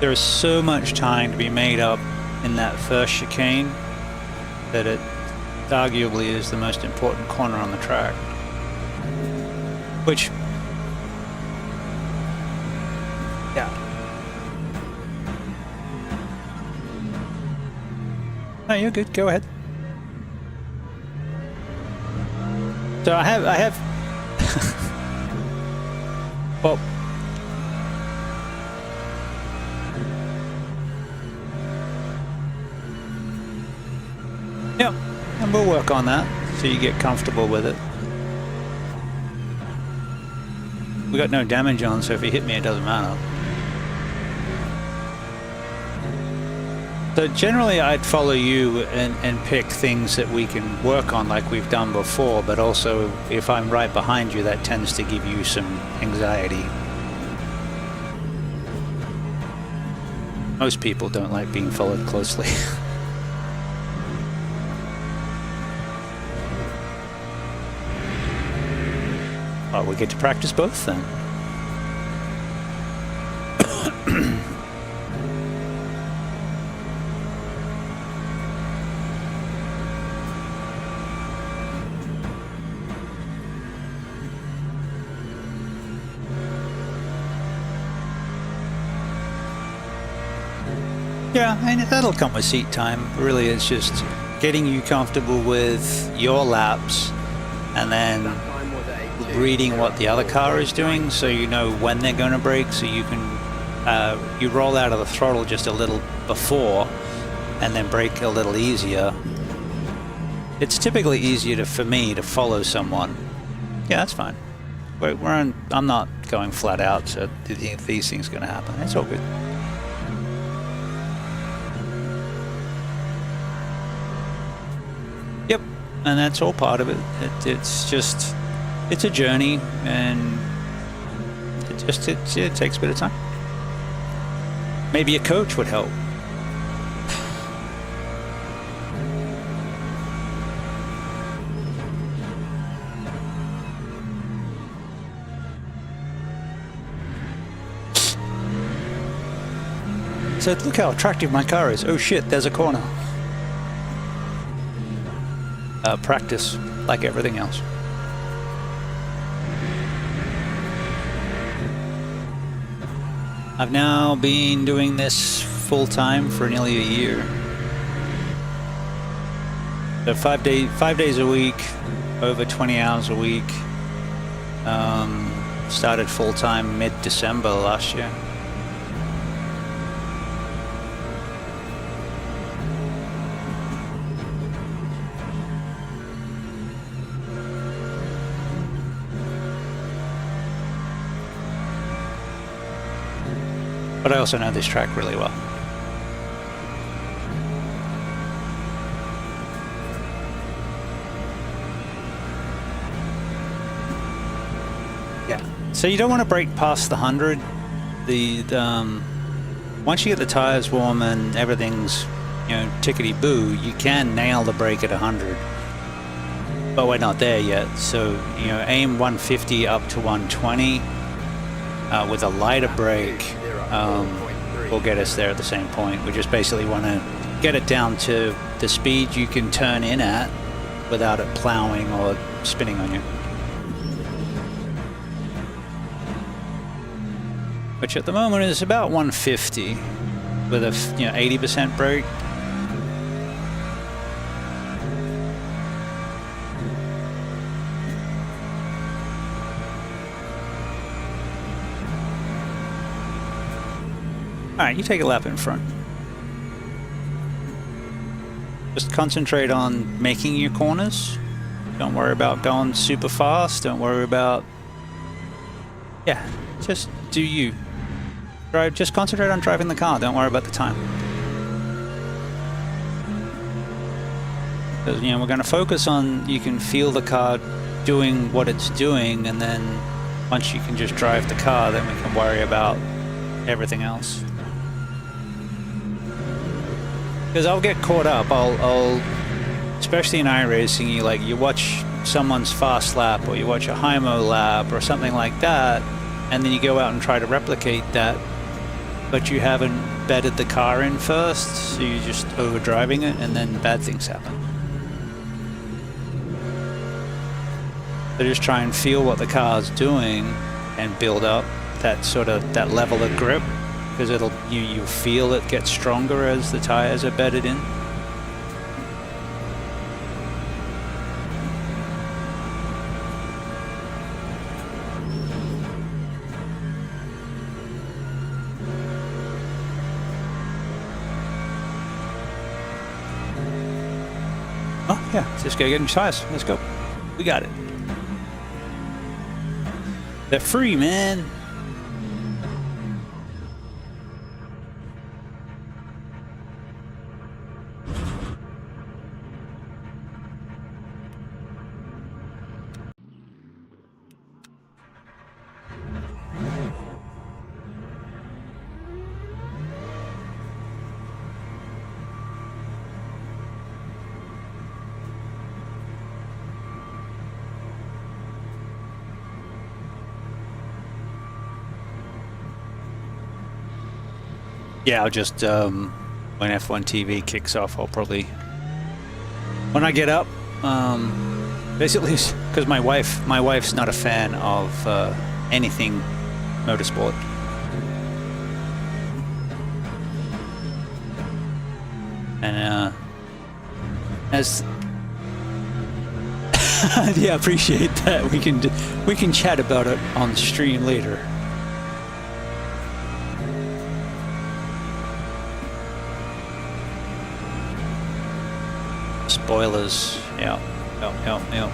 There is so much time to be made up in that first chicane that it arguably is the most important corner on the track. Which, yeah. No, you're good. Go ahead. So I have. Well. Yep, and we'll work on that so you get comfortable with it. We got no damage on, so if you hit me, it doesn't matter. So generally I'd follow you and pick things that we can work on like we've done before, but also if I'm right behind you, that tends to give you some anxiety. Most people don't like being followed closely. Oh, we get to practice both then. Yeah, I mean, that'll come with seat time. Really, it's just getting you comfortable with your laps and then reading what the other car is doing so you know when they're going to brake, so you can you roll out of the throttle just a little before and then brake a little easier. It's typically easier for me to follow someone. Yeah, that's fine. I'm not going flat out, so these things are going to happen. It's all good. Yep, and that's all part of it. It's a journey, and it takes a bit of time. Maybe a coach would help. So look how attractive my car is. Oh shit, there's a corner. Practice, like everything else. I've now been doing this full-time for nearly a year. So 5 days a week, over 20 hours a week. Started full-time mid-December last year. But I also know this track really well. Yeah. So you don't want to brake past the 100. Once you get the tires warm and everything's, tickety boo, you can nail the brake at 100. But we're not there yet. So aim 150 up to 120 with a lighter brake. Will get us there at the same point. We just basically want to get it down to the speed you can turn in at without it plowing or spinning on you. Which at the moment is about 150 with a 80% brake. Alright, you take a lap in front. Just concentrate on making your corners. Don't worry about going super fast. Don't worry about... Yeah, just do you. Just concentrate on driving the car. Don't worry about the time. Because, we're going to focus on... You can feel the car doing what it's doing, and then once you can just drive the car, then we can worry about everything else. Because I'll get caught up. I'll especially in iRacing, you watch someone's fast lap or you watch a Hymo lap or something like that, and then you go out and try to replicate that, but you haven't bedded the car in first, so you're just overdriving it, and then bad things happen. So just try and feel what the car's doing and build up that level of grip. Because you feel it get stronger as the tires are bedded in. Oh yeah, let's just go get new tires. Let's go. We got it. They're free, man. Yeah, I'll just when F1 TV kicks off, I'll probably, when I get up, basically because my wife's not a fan of anything motorsport. And as yeah, appreciate that. We can chat about it on stream later. Spoilers. Yeah. Yep.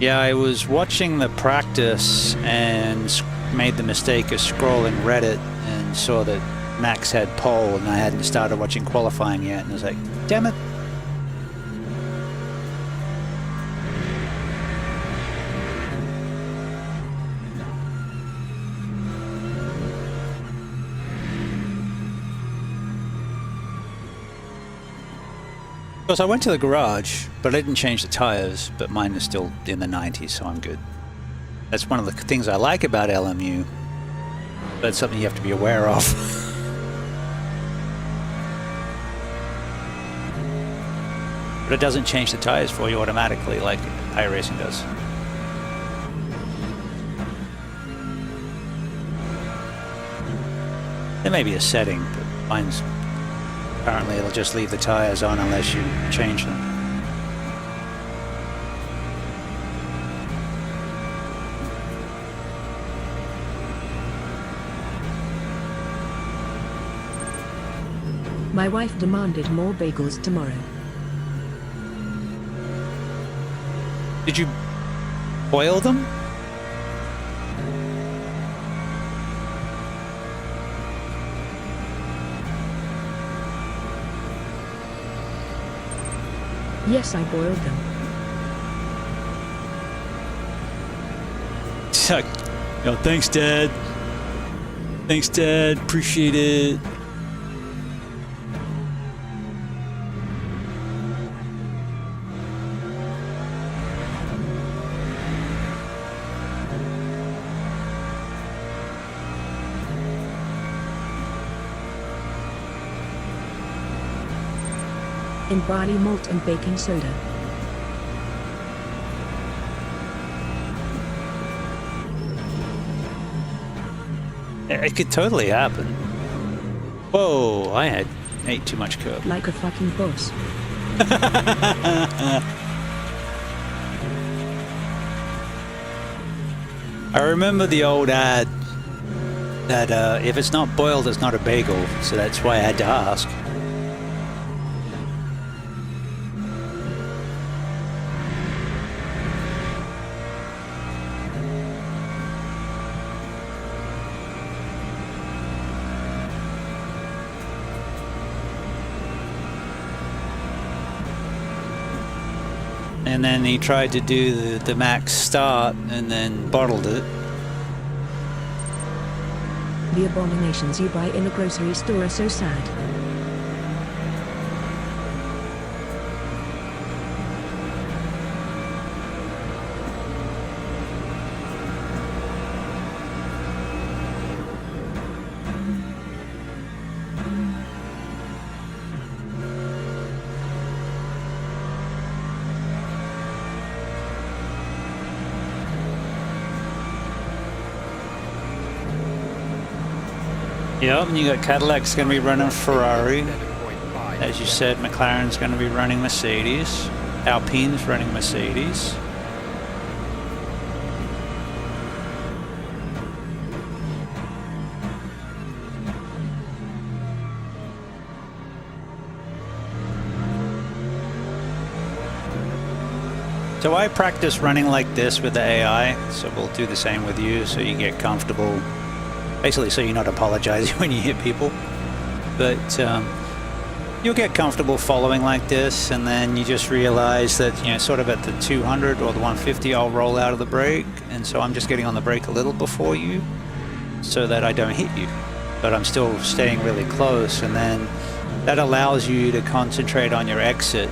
Yeah, I was watching the practice and made the mistake of scrolling Reddit and saw that Max had pole and I hadn't started watching qualifying yet, and I was like, damn it. Of course, I went to the garage, but I didn't change the tires, but mine is still in the 90s, so I'm good. That's one of the things I like about LMU, but it's something you have to be aware of. But it doesn't change the tires for you automatically like iRacing does. There may be a setting, but mine's apparently it'll just leave the tires on unless you change them. My wife demanded more bagels tomorrow. Did you boil them? Yes, I boiled them. Yo, thanks, Dad. Thanks, Dad. Appreciate it. In barley malt and baking soda. It could totally happen. Whoa, I ate too much curd. Like a fucking boss. I remember the old ad that if it's not boiled, it's not a bagel, so that's why I had to ask. And then he tried to do the max start and then bottled it. The abominations you buy in a grocery store are so sad. Yep, and you got Cadillac's going to be running Ferrari. As you said, McLaren's going to be running Mercedes. Alpine's running Mercedes. So I practice running like this with the AI, so we'll do the same with you so you get comfortable. Basically, so you're not apologizing when you hit people. But you'll get comfortable following like this, and then you just realize that, you know, sort of at the 200 or the 150, I'll roll out of the brake. And so I'm just getting on the brake a little before you so that I don't hit you. But I'm still staying really close, and then that allows you to concentrate on your exit.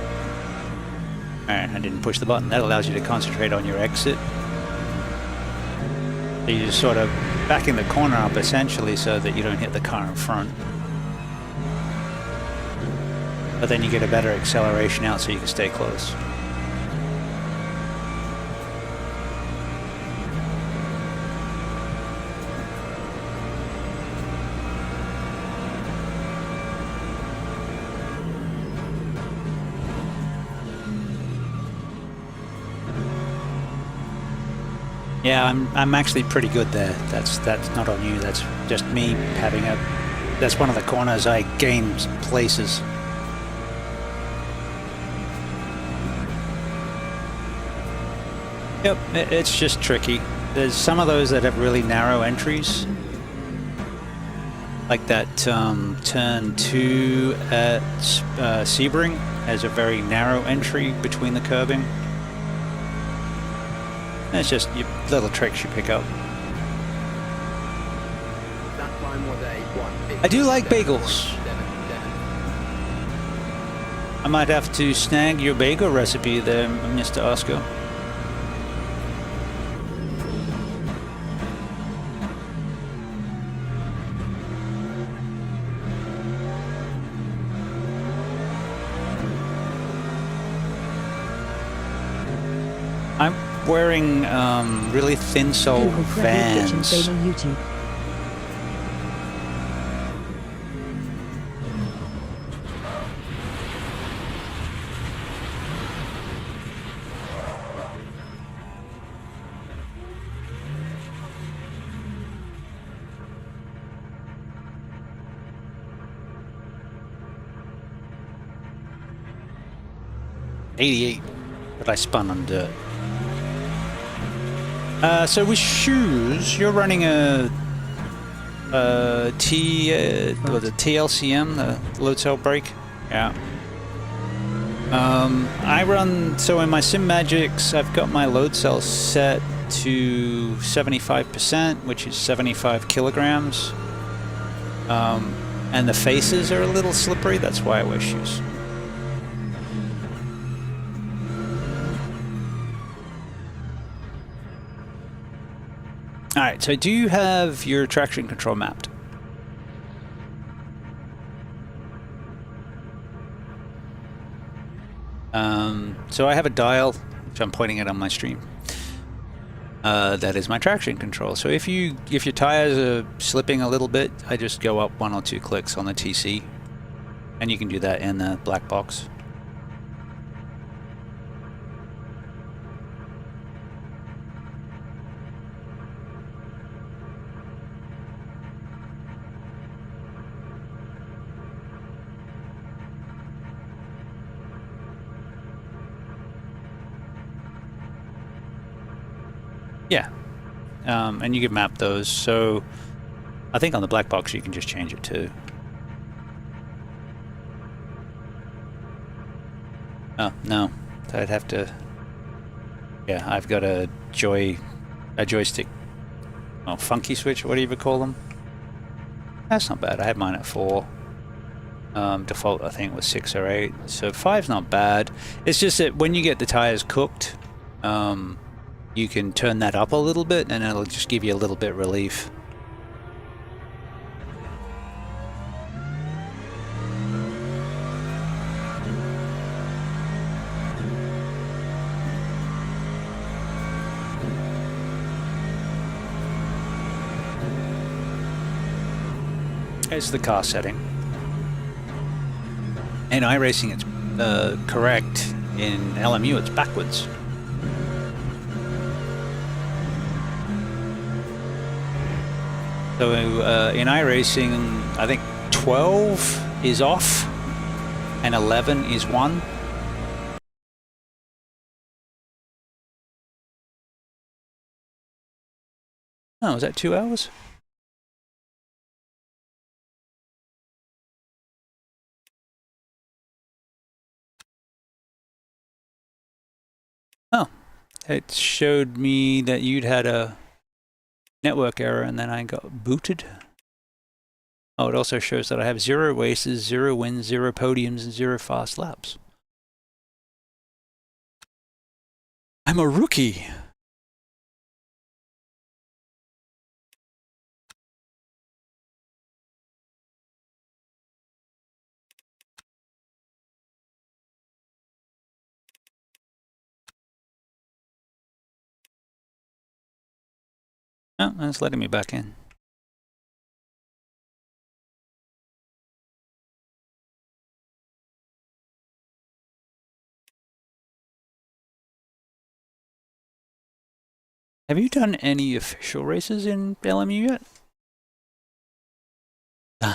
Alright, I didn't push the button. That allows you to concentrate on your exit. So you're just sort of backing the corner up essentially so that you don't hit the car in front. But then you get a better acceleration out so you can stay close. Yeah, I'm actually pretty good there. That's not on you. That's just me having a. That's one of the corners I gained places. Yep, it's just tricky. There's some of those that have really narrow entries, like that turn 2 at Sebring has a very narrow entry between the curbing. It's just little tricks you pick up. That time was a 1:57. I do like bagels. I might have to snag your bagel recipe there, Mr. Oscar. I'm wearing really thin sole Google Crappy Kitchen Vans. Babe on YouTube. '88, but I spun on dirt. So with shoes, you're running a TLCM, the load cell brake. Yeah. I run, so in my Sim Magics, I've got my load cell set to 75%, which is 75 kilograms. And the faces are a little slippery, that's why I wear shoes. Alright, so do you have your traction control mapped? So I have a dial, which I'm pointing at on my stream. That is my traction control. So if your tires are slipping a little bit, I just go up 1 or 2 clicks on the TC. And you can do that in the black box. Yeah, and you can map those. So I think on the black box you can just change it too. Oh no, I'd have to. Yeah, I've got a joystick, funky switch, or whatever you call them. That's not bad. I had mine at 4. Default I think was 6 or 8. So 5's not bad. It's just that when you get the tires cooked, you can turn that up a little bit and it'll just give you a little bit relief. Here's the car setting. In iRacing it's correct, in LMU it's backwards. So in iRacing, I think 12 is off and 11 is 1. Oh, is that 2 hours? Oh, it showed me that you'd had a network error and then I got booted. Oh, it also shows that I have 0 races, 0 wins, 0 podiums, and 0 fast laps. I'm a rookie. Oh, it's letting me back in. Have you done any official races in LMU yet?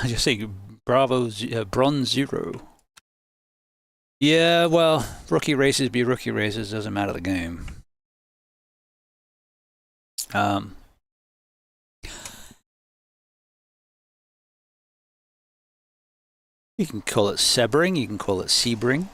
Just say Bravo Bronze 0. Yeah, well, rookie races be rookie races, doesn't matter the game. You can call it Sebring, you can call it Sebring.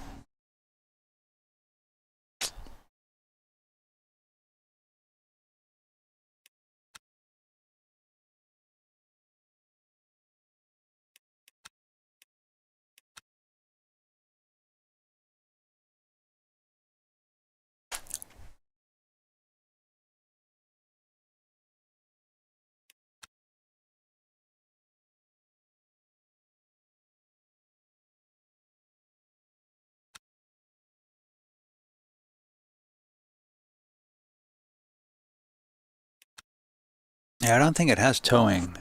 Yeah, I don't think it has towing.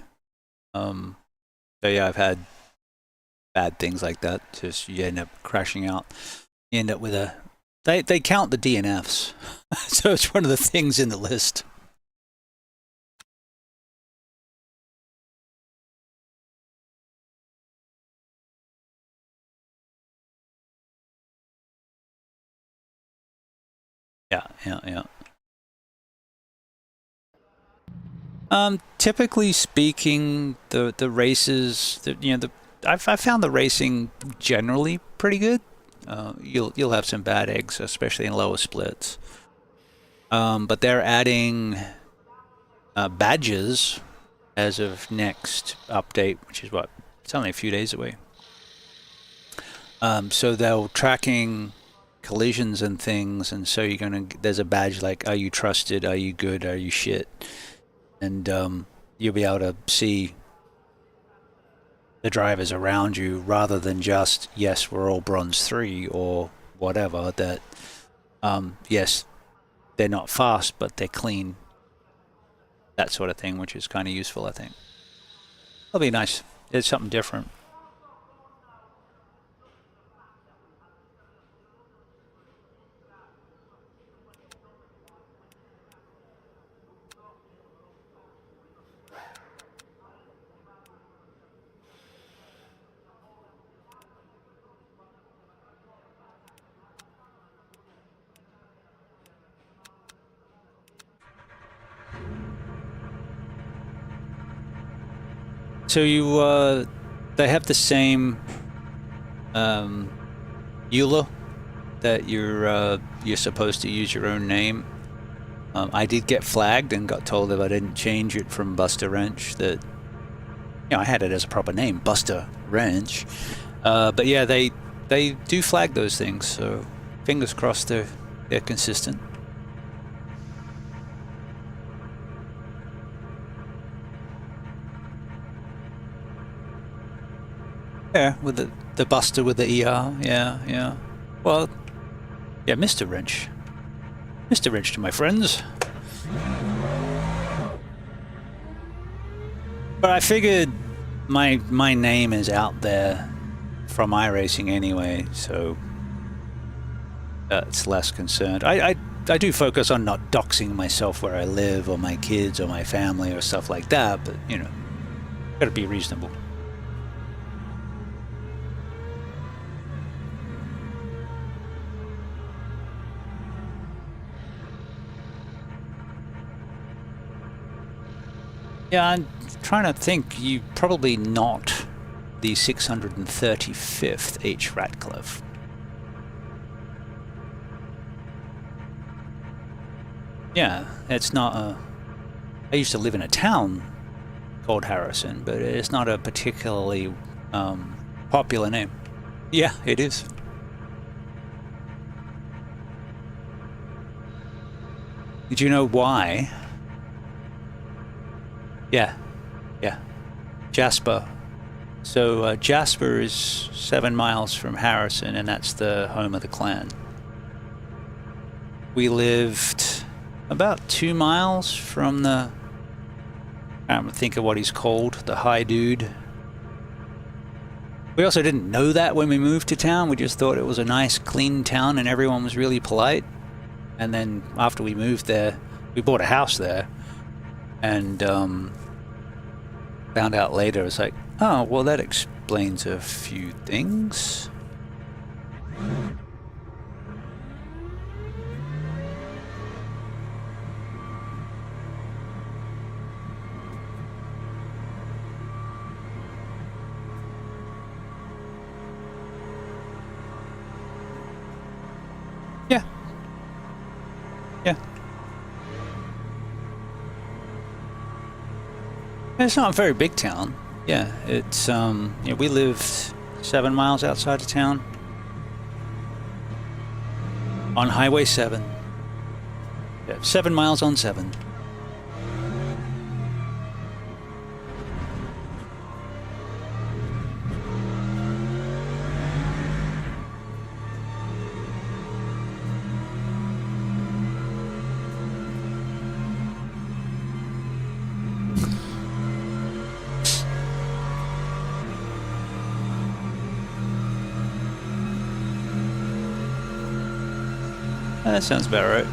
So yeah, I've had bad things like that. Just you end up crashing out. You end up with a... They count the DNFs. So it's one of the things in the list. Yeah. Typically speaking, the races, I found the racing generally pretty good. You'll have some bad eggs, especially in lower splits. But they're adding badges as of next update, which is what, it's only a few days away. So they're tracking collisions and things, and so there's a badge like, are you trusted, are you good, are you shit? And you'll be able to see the drivers around you rather than just, yes, we're all bronze 3 or whatever, that yes, they're not fast, but they're clean. That sort of thing, which is kind of useful, I think. That'll be nice. It's something different. So they have the same EULA that you're supposed to use your own name. I did get flagged and got told if I didn't change it from BustaWrench that, I had it as a proper name, BustaWrench. But yeah, they do flag those things, so fingers crossed they're consistent. Yeah, with the Buster with the ER, yeah. Well, yeah, Mr. Wrench. Mr. Wrench to my friends. But I figured my name is out there from iRacing anyway, so that's less concerned. I do focus on not doxing myself where I live or my kids or my family or stuff like that, but, gotta be reasonable. Yeah, I'm trying to think. You probably not the 635th H. Ratcliffe. Yeah, it's not a... I used to live in a town called Harrison, but it's not a particularly popular name. Yeah, it is. Did you know why? Yeah. Jasper. So Jasper is 7 miles from Harrison, and that's the home of the clan. We lived about 2 miles from the I can't think of what he's called, the high dude. We also didn't know that when we moved to town. We just thought it was a nice, clean town and everyone was really polite. And then after we moved there, we bought a house there. And found out later, it's like, oh, well, that explains a few things. Yeah. Yeah. It's not a very big town. Yeah, it's yeah, we lived 7 miles outside of town on Highway 7. Yeah, 7 miles on 7. That sounds about right.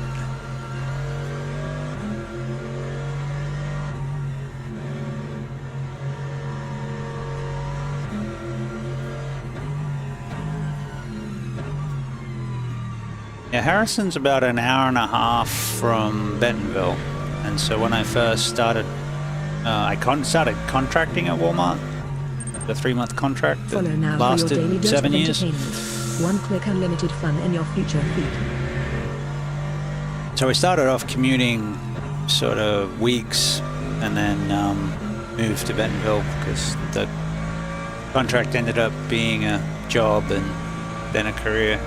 Yeah, Harrison's about an hour and a half from Bentonville, and so when I first started, I started contracting at Walmart. The 3-month contract that Follow now lasted for your daily dose 7 of years. entertainment. One-click unlimited fun in your future feed. So we started off commuting sort of weeks and then moved to Bentonville because the contract ended up being a job and then a career.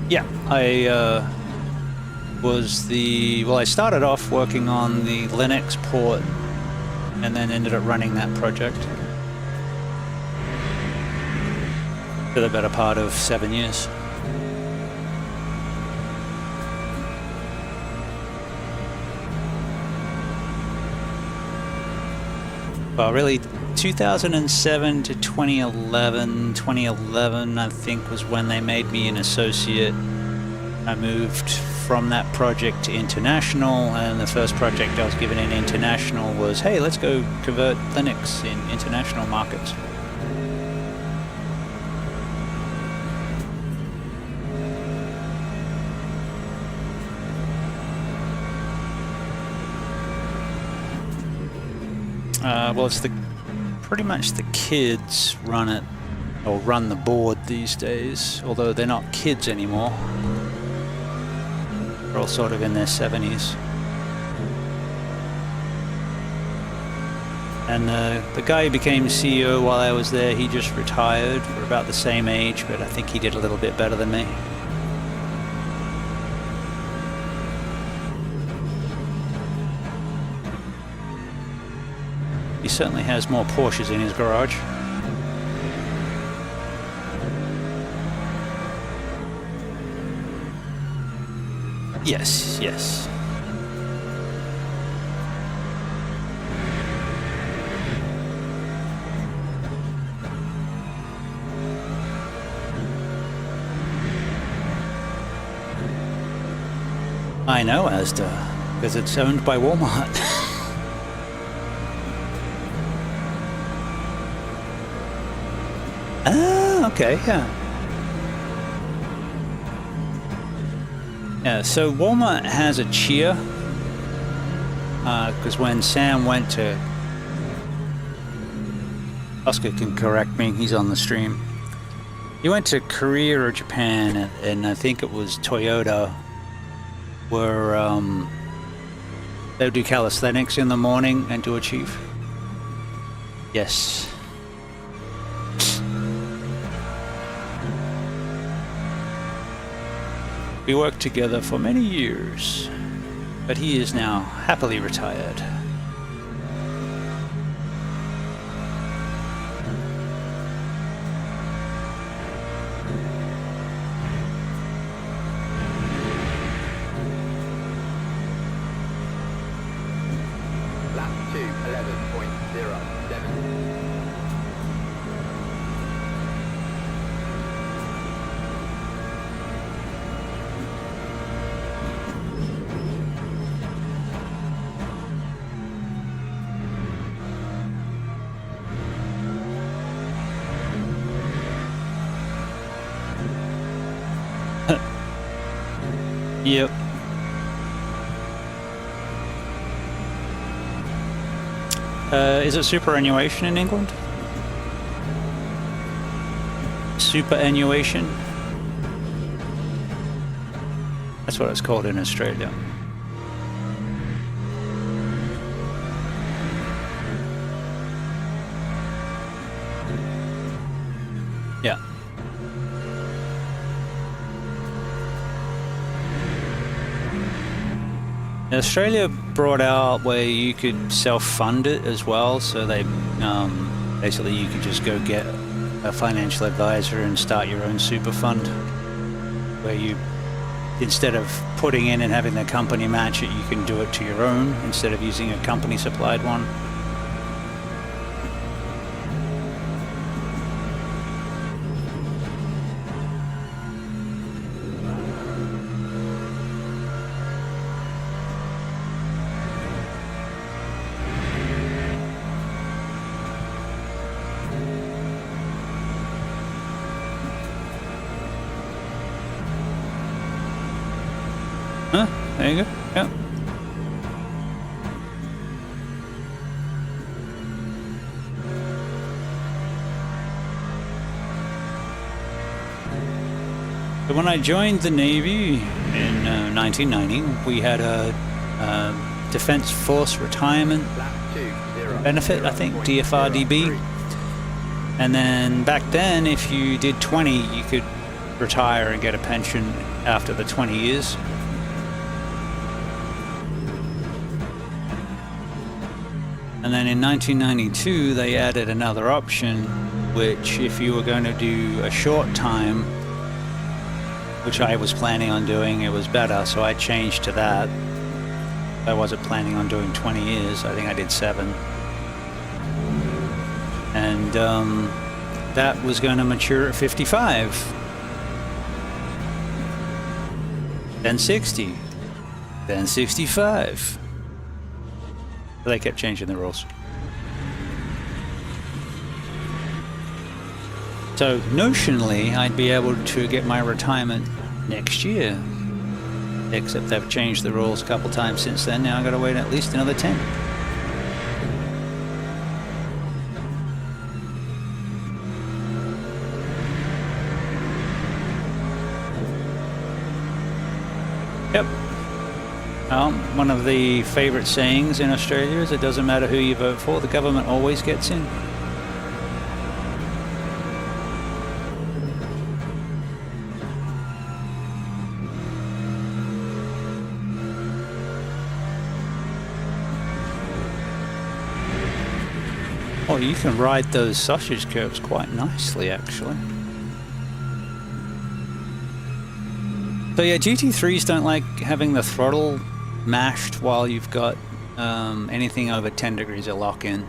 Yeah, I I started off working on the Linux port and then ended up running that project for the better part of 7 years. Well, really, 2007 to 2011. 2011, I think, was when they made me an associate. I moved from that project to international, and the first project I was given in international was, hey, let's go convert Linux in international markets. Well, it's pretty much the kids run it, or run the board these days, although they're not kids anymore. They're all sort of in their 70s. And the guy who became CEO while I was there, he just retired. We're about the same age, but I think he did a little bit better than me. He certainly has more Porsches in his garage. Yes, yes. I know Asda, because it's owned by Walmart. Ah, okay, yeah. Yeah, so Walmart has a cheer, because when Sam went to... Oscar can correct me, he's on the stream. He went to Korea or Japan, and I think it was Toyota, where they would do calisthenics in the morning and do a chief. Yes. We worked together for many years, but he is now happily retired. Yep. Is it superannuation in England? Superannuation? That's what it's called in Australia. Yeah. Australia brought out where you could self-fund it as well, so they basically you could just go get a financial advisor and start your own super fund, where you, instead of putting in and having the company match it, you can do it to your own instead of using a company supplied one. There you go. Yeah. So when I joined the Navy in 1990, we had a Defense Force Retirement Benefit, I think, DFRDB. And then back then, if you did 20, you could retire and get a pension after the 20 years. And then in 1992, they added another option, which if you were going to do a short time, which I was planning on doing, it was better, so I changed to that. I wasn't planning on doing 20 years, I think I did 7. And that was going to mature at 55. Then 60. Then 65. They kept changing the rules. So notionally, I'd be able to get my retirement next year. Except they've changed the rules a couple times since then. Now I've got to wait at least another 10. Yep. One of the favorite sayings in Australia is it doesn't matter who you vote for, the government always gets in. Oh, you can ride those sausage curves quite nicely, actually. So yeah, GT3s don't like having the throttle mashed while you've got anything over 10 degrees of lock-in.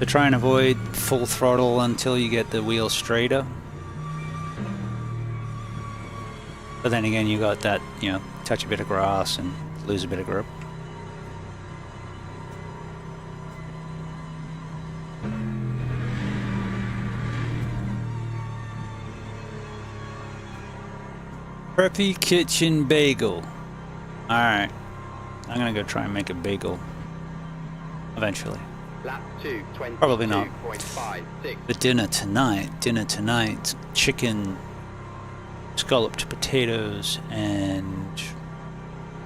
So try and avoid full throttle until you get the wheel straighter. But then again, you got that, you know, touch a bit of grass and lose a bit of grip. Preppy kitchen bagel. Alright. I'm gonna go try and make a bagel. Eventually. Probably not. But dinner tonight, chicken, scalloped potatoes, and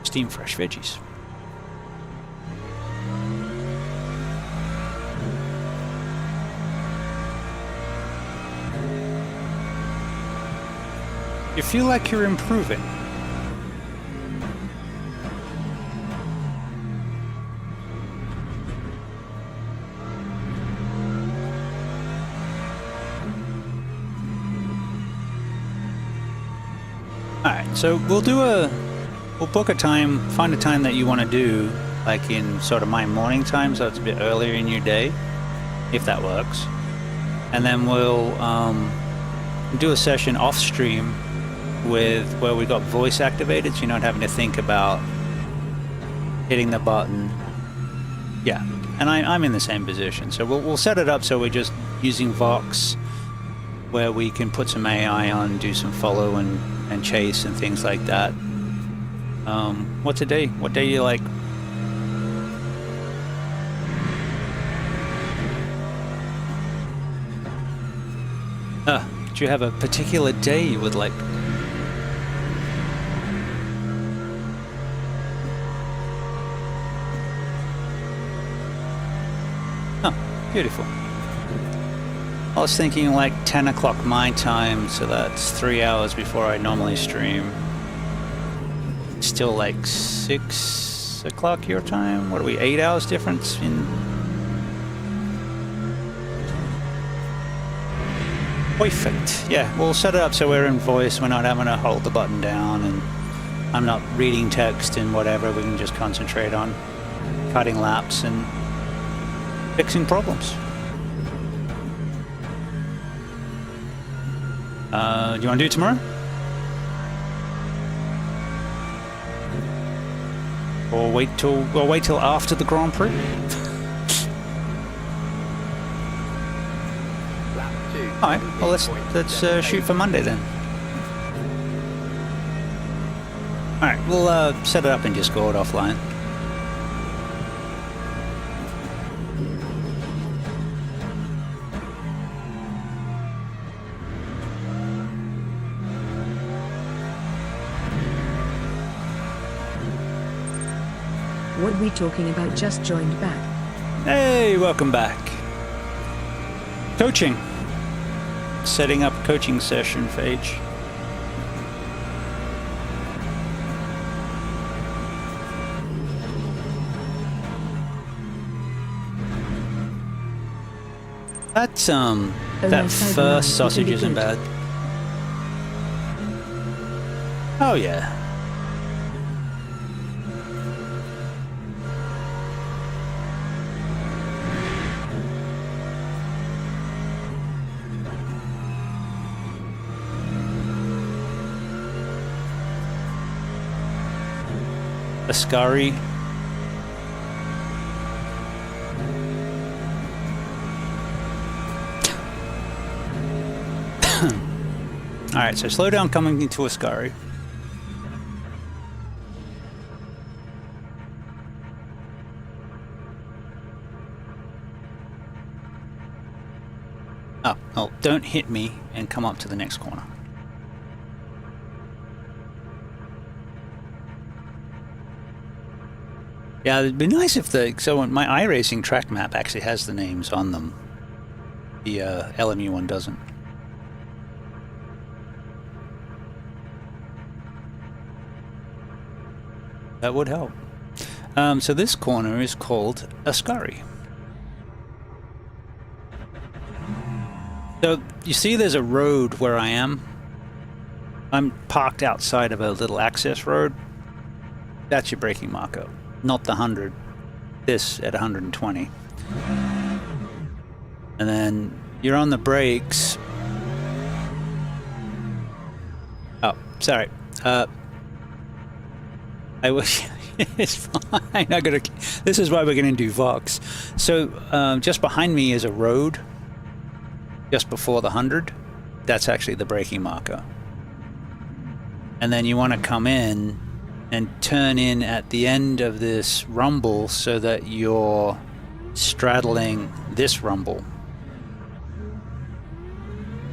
steamed fresh veggies. You feel like you're improving. Alright, so we'll book a time, find a time that you want to do, like in sort of my morning time, so it's a bit earlier in your day, if that works. And then we'll do a session off stream with where we got voice activated, so you're not having to think about hitting the button. Yeah, and I'm in the same position. So we'll set it up so we're just using Vox, where we can put some AI on, do some follow and chase and things like that. What's a day? What day do you like? Do you have a particular day you would like? Oh, beautiful. I was thinking like 10 o'clock my time, so that's 3 hours before I normally stream. Still like 6 o'clock your time? What are we, 8 hours difference in? Perfect. Yeah, we'll set it up so we're in voice, we're not having to hold the button down, and I'm not reading text and whatever. We can just concentrate on cutting laps and fixing problems. Do you want to do it tomorrow? Or wait till after the Grand Prix? Alright, well let's shoot for Monday then. Alright, we'll set it up in Discord offline. What we talking about just joined back. Hey, welcome back. Coaching. Setting up a coaching session for H. That first sausage isn't bad. Oh yeah. Ascari. Alright, so slow down coming into Ascari. Oh, don't hit me and come up to the next corner. Yeah, it'd be nice if my iRacing track map actually has the names on them. The LMU one doesn't. That would help. So this corner is called Ascari. So you see there's a road where I am. I'm parked outside of a little access road. That's your braking marker. Not the 100, this at 120. And then you're on the brakes. Oh, sorry. I wish it's fine. This is why we're going to do Vox. So just behind me is a road. Just before the 100. That's actually the braking marker. And then you want to come in and turn in at the end of this rumble so that you're straddling this rumble.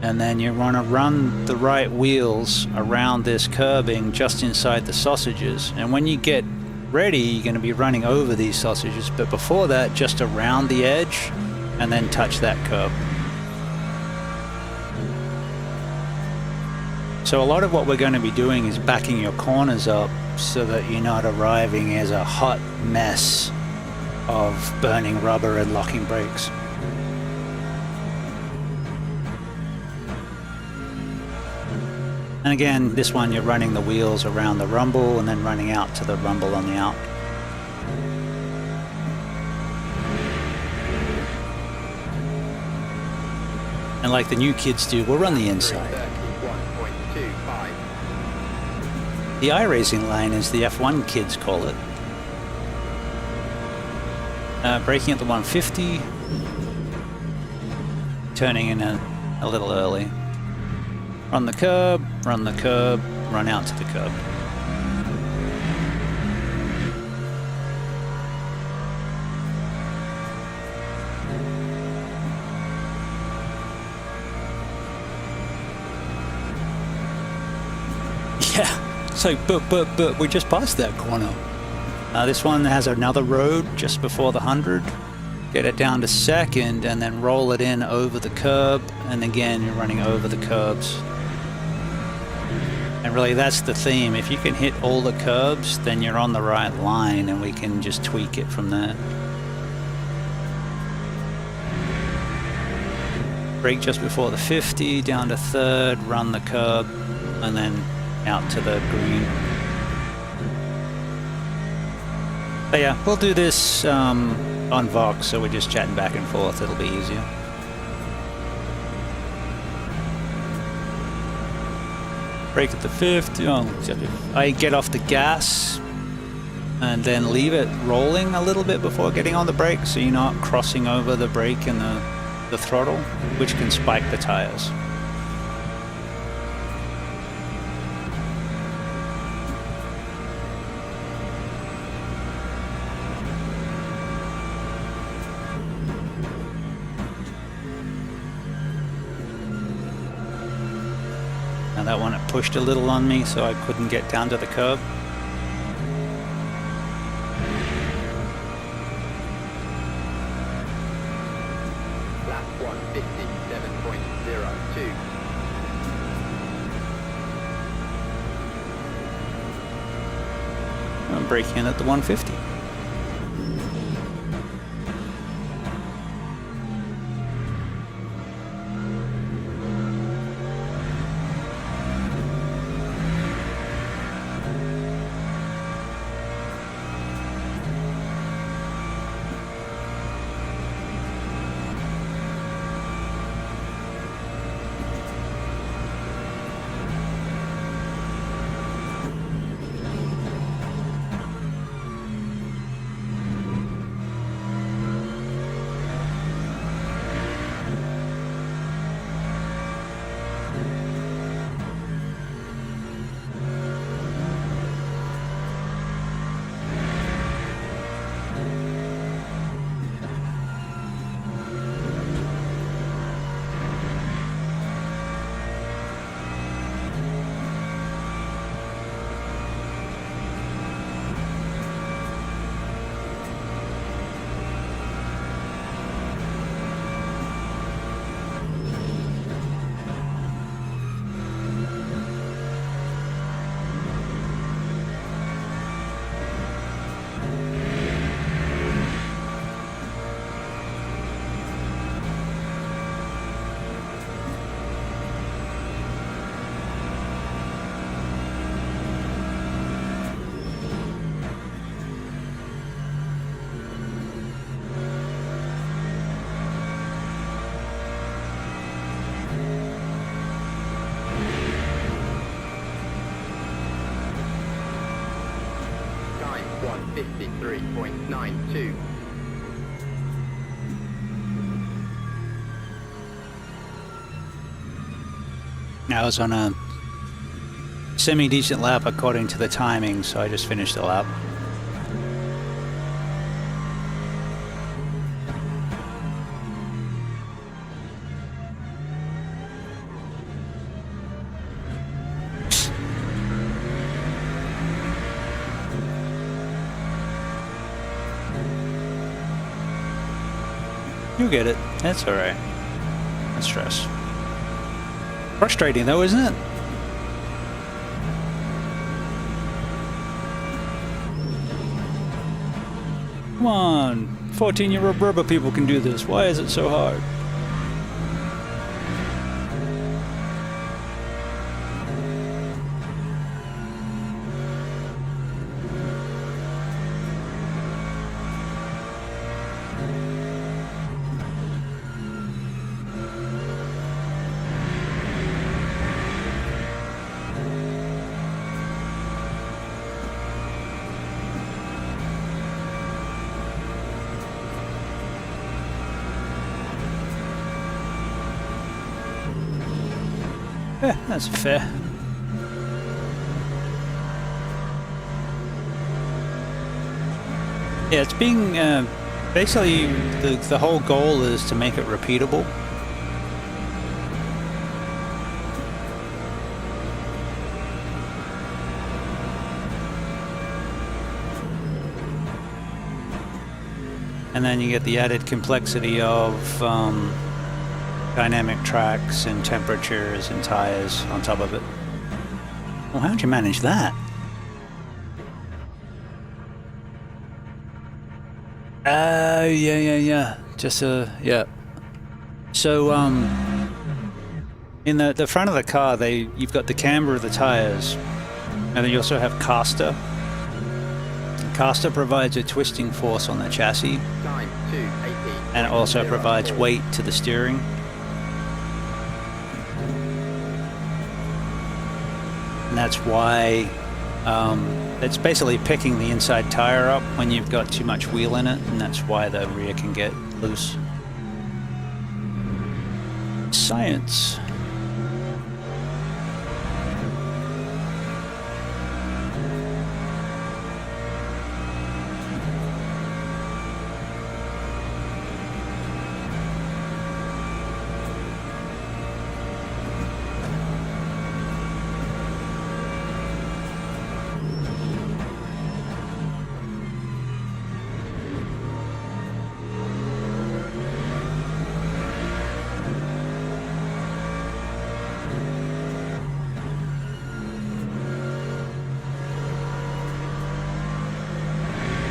And then you want to run the right wheels around this curbing just inside the sausages. And when you get ready, you're going to be running over these sausages, but before that, just around the edge and then touch that curb. So a lot of what we're going to be doing is backing your corners up so that you're not arriving as a hot mess of burning rubber and locking brakes. And again, this one you're running the wheels around the rumble and then running out to the rumble on the out. And like the new kids do, we'll run the inside. The iRacing line, as the F1 kids call it. Braking at the 150. Turning in a little early. Run the curb, run out to the curb. Yeah, so but we just passed that corner. This one has another road just before the 100. Get it down to second and then roll it in over the curb, and again you're running over the curbs. And really that's the theme. If you can hit all the curbs, then you're on the right line and we can just tweak it from there. Brake just before the 50, down to third, run the curb, and then out to the green. But yeah, we'll do this on Vox, so we're just chatting back and forth. It'll be easier. Brake at the 50. Oh, I get off the gas and then leave it rolling a little bit before getting on the brake, so you're not crossing over the brake and the throttle, which can spike the tires. Now that one, it pushed a little on me, so I couldn't get down to the curb. Lap 157.02. I'm braking in at the 150. Time 153.92. I was on a semi-decent lap according to the timing, so I just finished the lap. You get it. That's alright. No stress. Frustrating though, isn't it? Come on, 14-year-old rubber people can do this. Why is it so hard? Yeah, that's fair. Yeah, it's being basically the whole goal is to make it repeatable. And then you get the added complexity of dynamic tracks and temperatures and tires on top of it. Well, how'd you manage that? Yeah. Just yeah. So in the front of the car, you've got the camber of the tires, and then you also have caster. Caster provides a twisting force on the chassis, and it also provides weight to the steering. And that's why it's basically picking the inside tire up when you've got too much wheel in it, and that's why the rear can get loose. Science.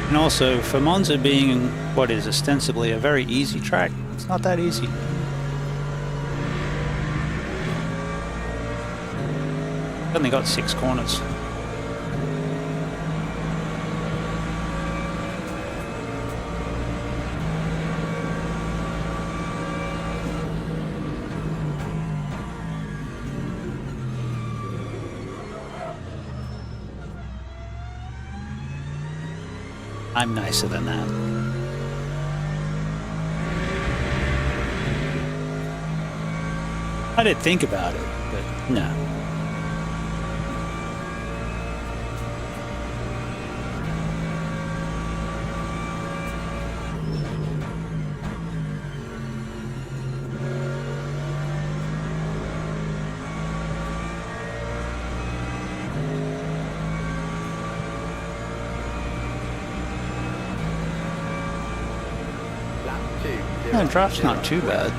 And also, for Monza being what is ostensibly a very easy track, it's not that easy. Only got 6 corners. I'm nicer than that. I did think about it, but no. The drop's not too bad.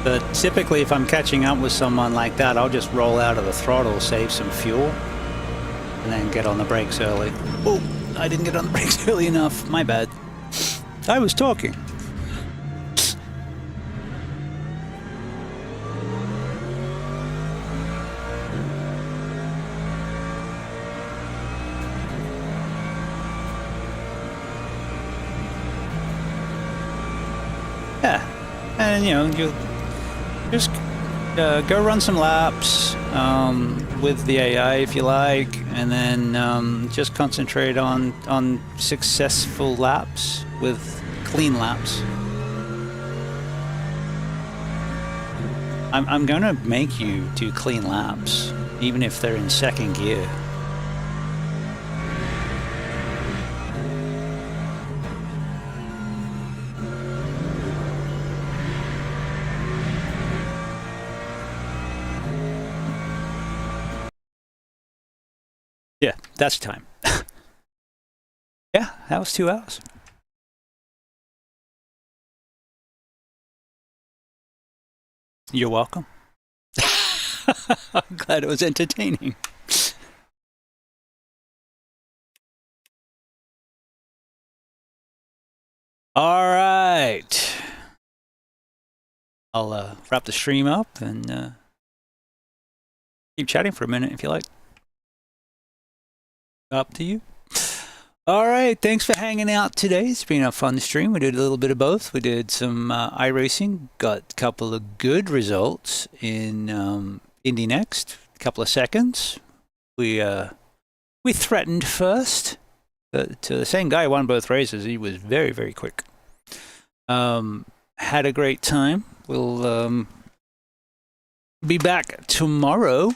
But typically if I'm catching up with someone like that, I'll just roll out of the throttle, save some fuel, and then get on the brakes early. Oh, I didn't get on the brakes early enough. My bad. I was talking. Yeah, and you know, you just go run some laps with the AI if you like, and then just concentrate on successful laps with clean laps. I'm gonna make you do clean laps, even if they're in second gear. Yeah, that's time. Yeah, that was 2 hours. You're welcome. I'm glad it was entertaining. All right. I'll wrap the stream up and keep chatting for a minute if you like. Up to you. All right, thanks for hanging out today. It's been a fun stream. We did a little bit of both. We did some iRacing, got a couple of good results in Indy Next, a couple of seconds. We threatened first, but the same guy won both races. He was very, very quick. Had a great time. We'll Be back tomorrow.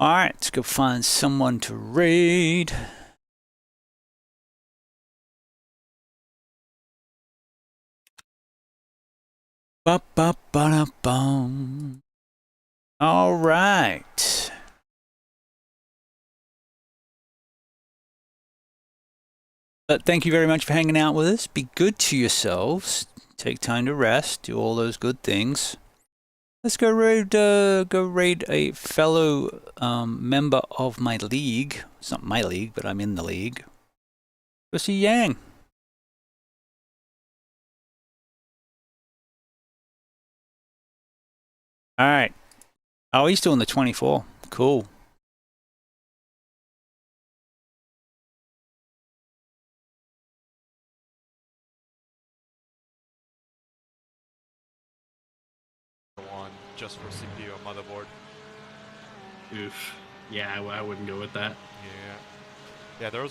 Alright, let's go find someone to raid. Ba-ba-ba-da-bum. Alright. But thank you very much for hanging out with us. Be good to yourselves. Take time to rest. Do all those good things. Let's go raid a fellow member of my league. It's not my league, but I'm in the league. Go see Yang. All right. Oh, he's doing the 24. Cool. One just for CPU and motherboard. Oof. Yeah, I wouldn't go with that. Yeah. Yeah, there was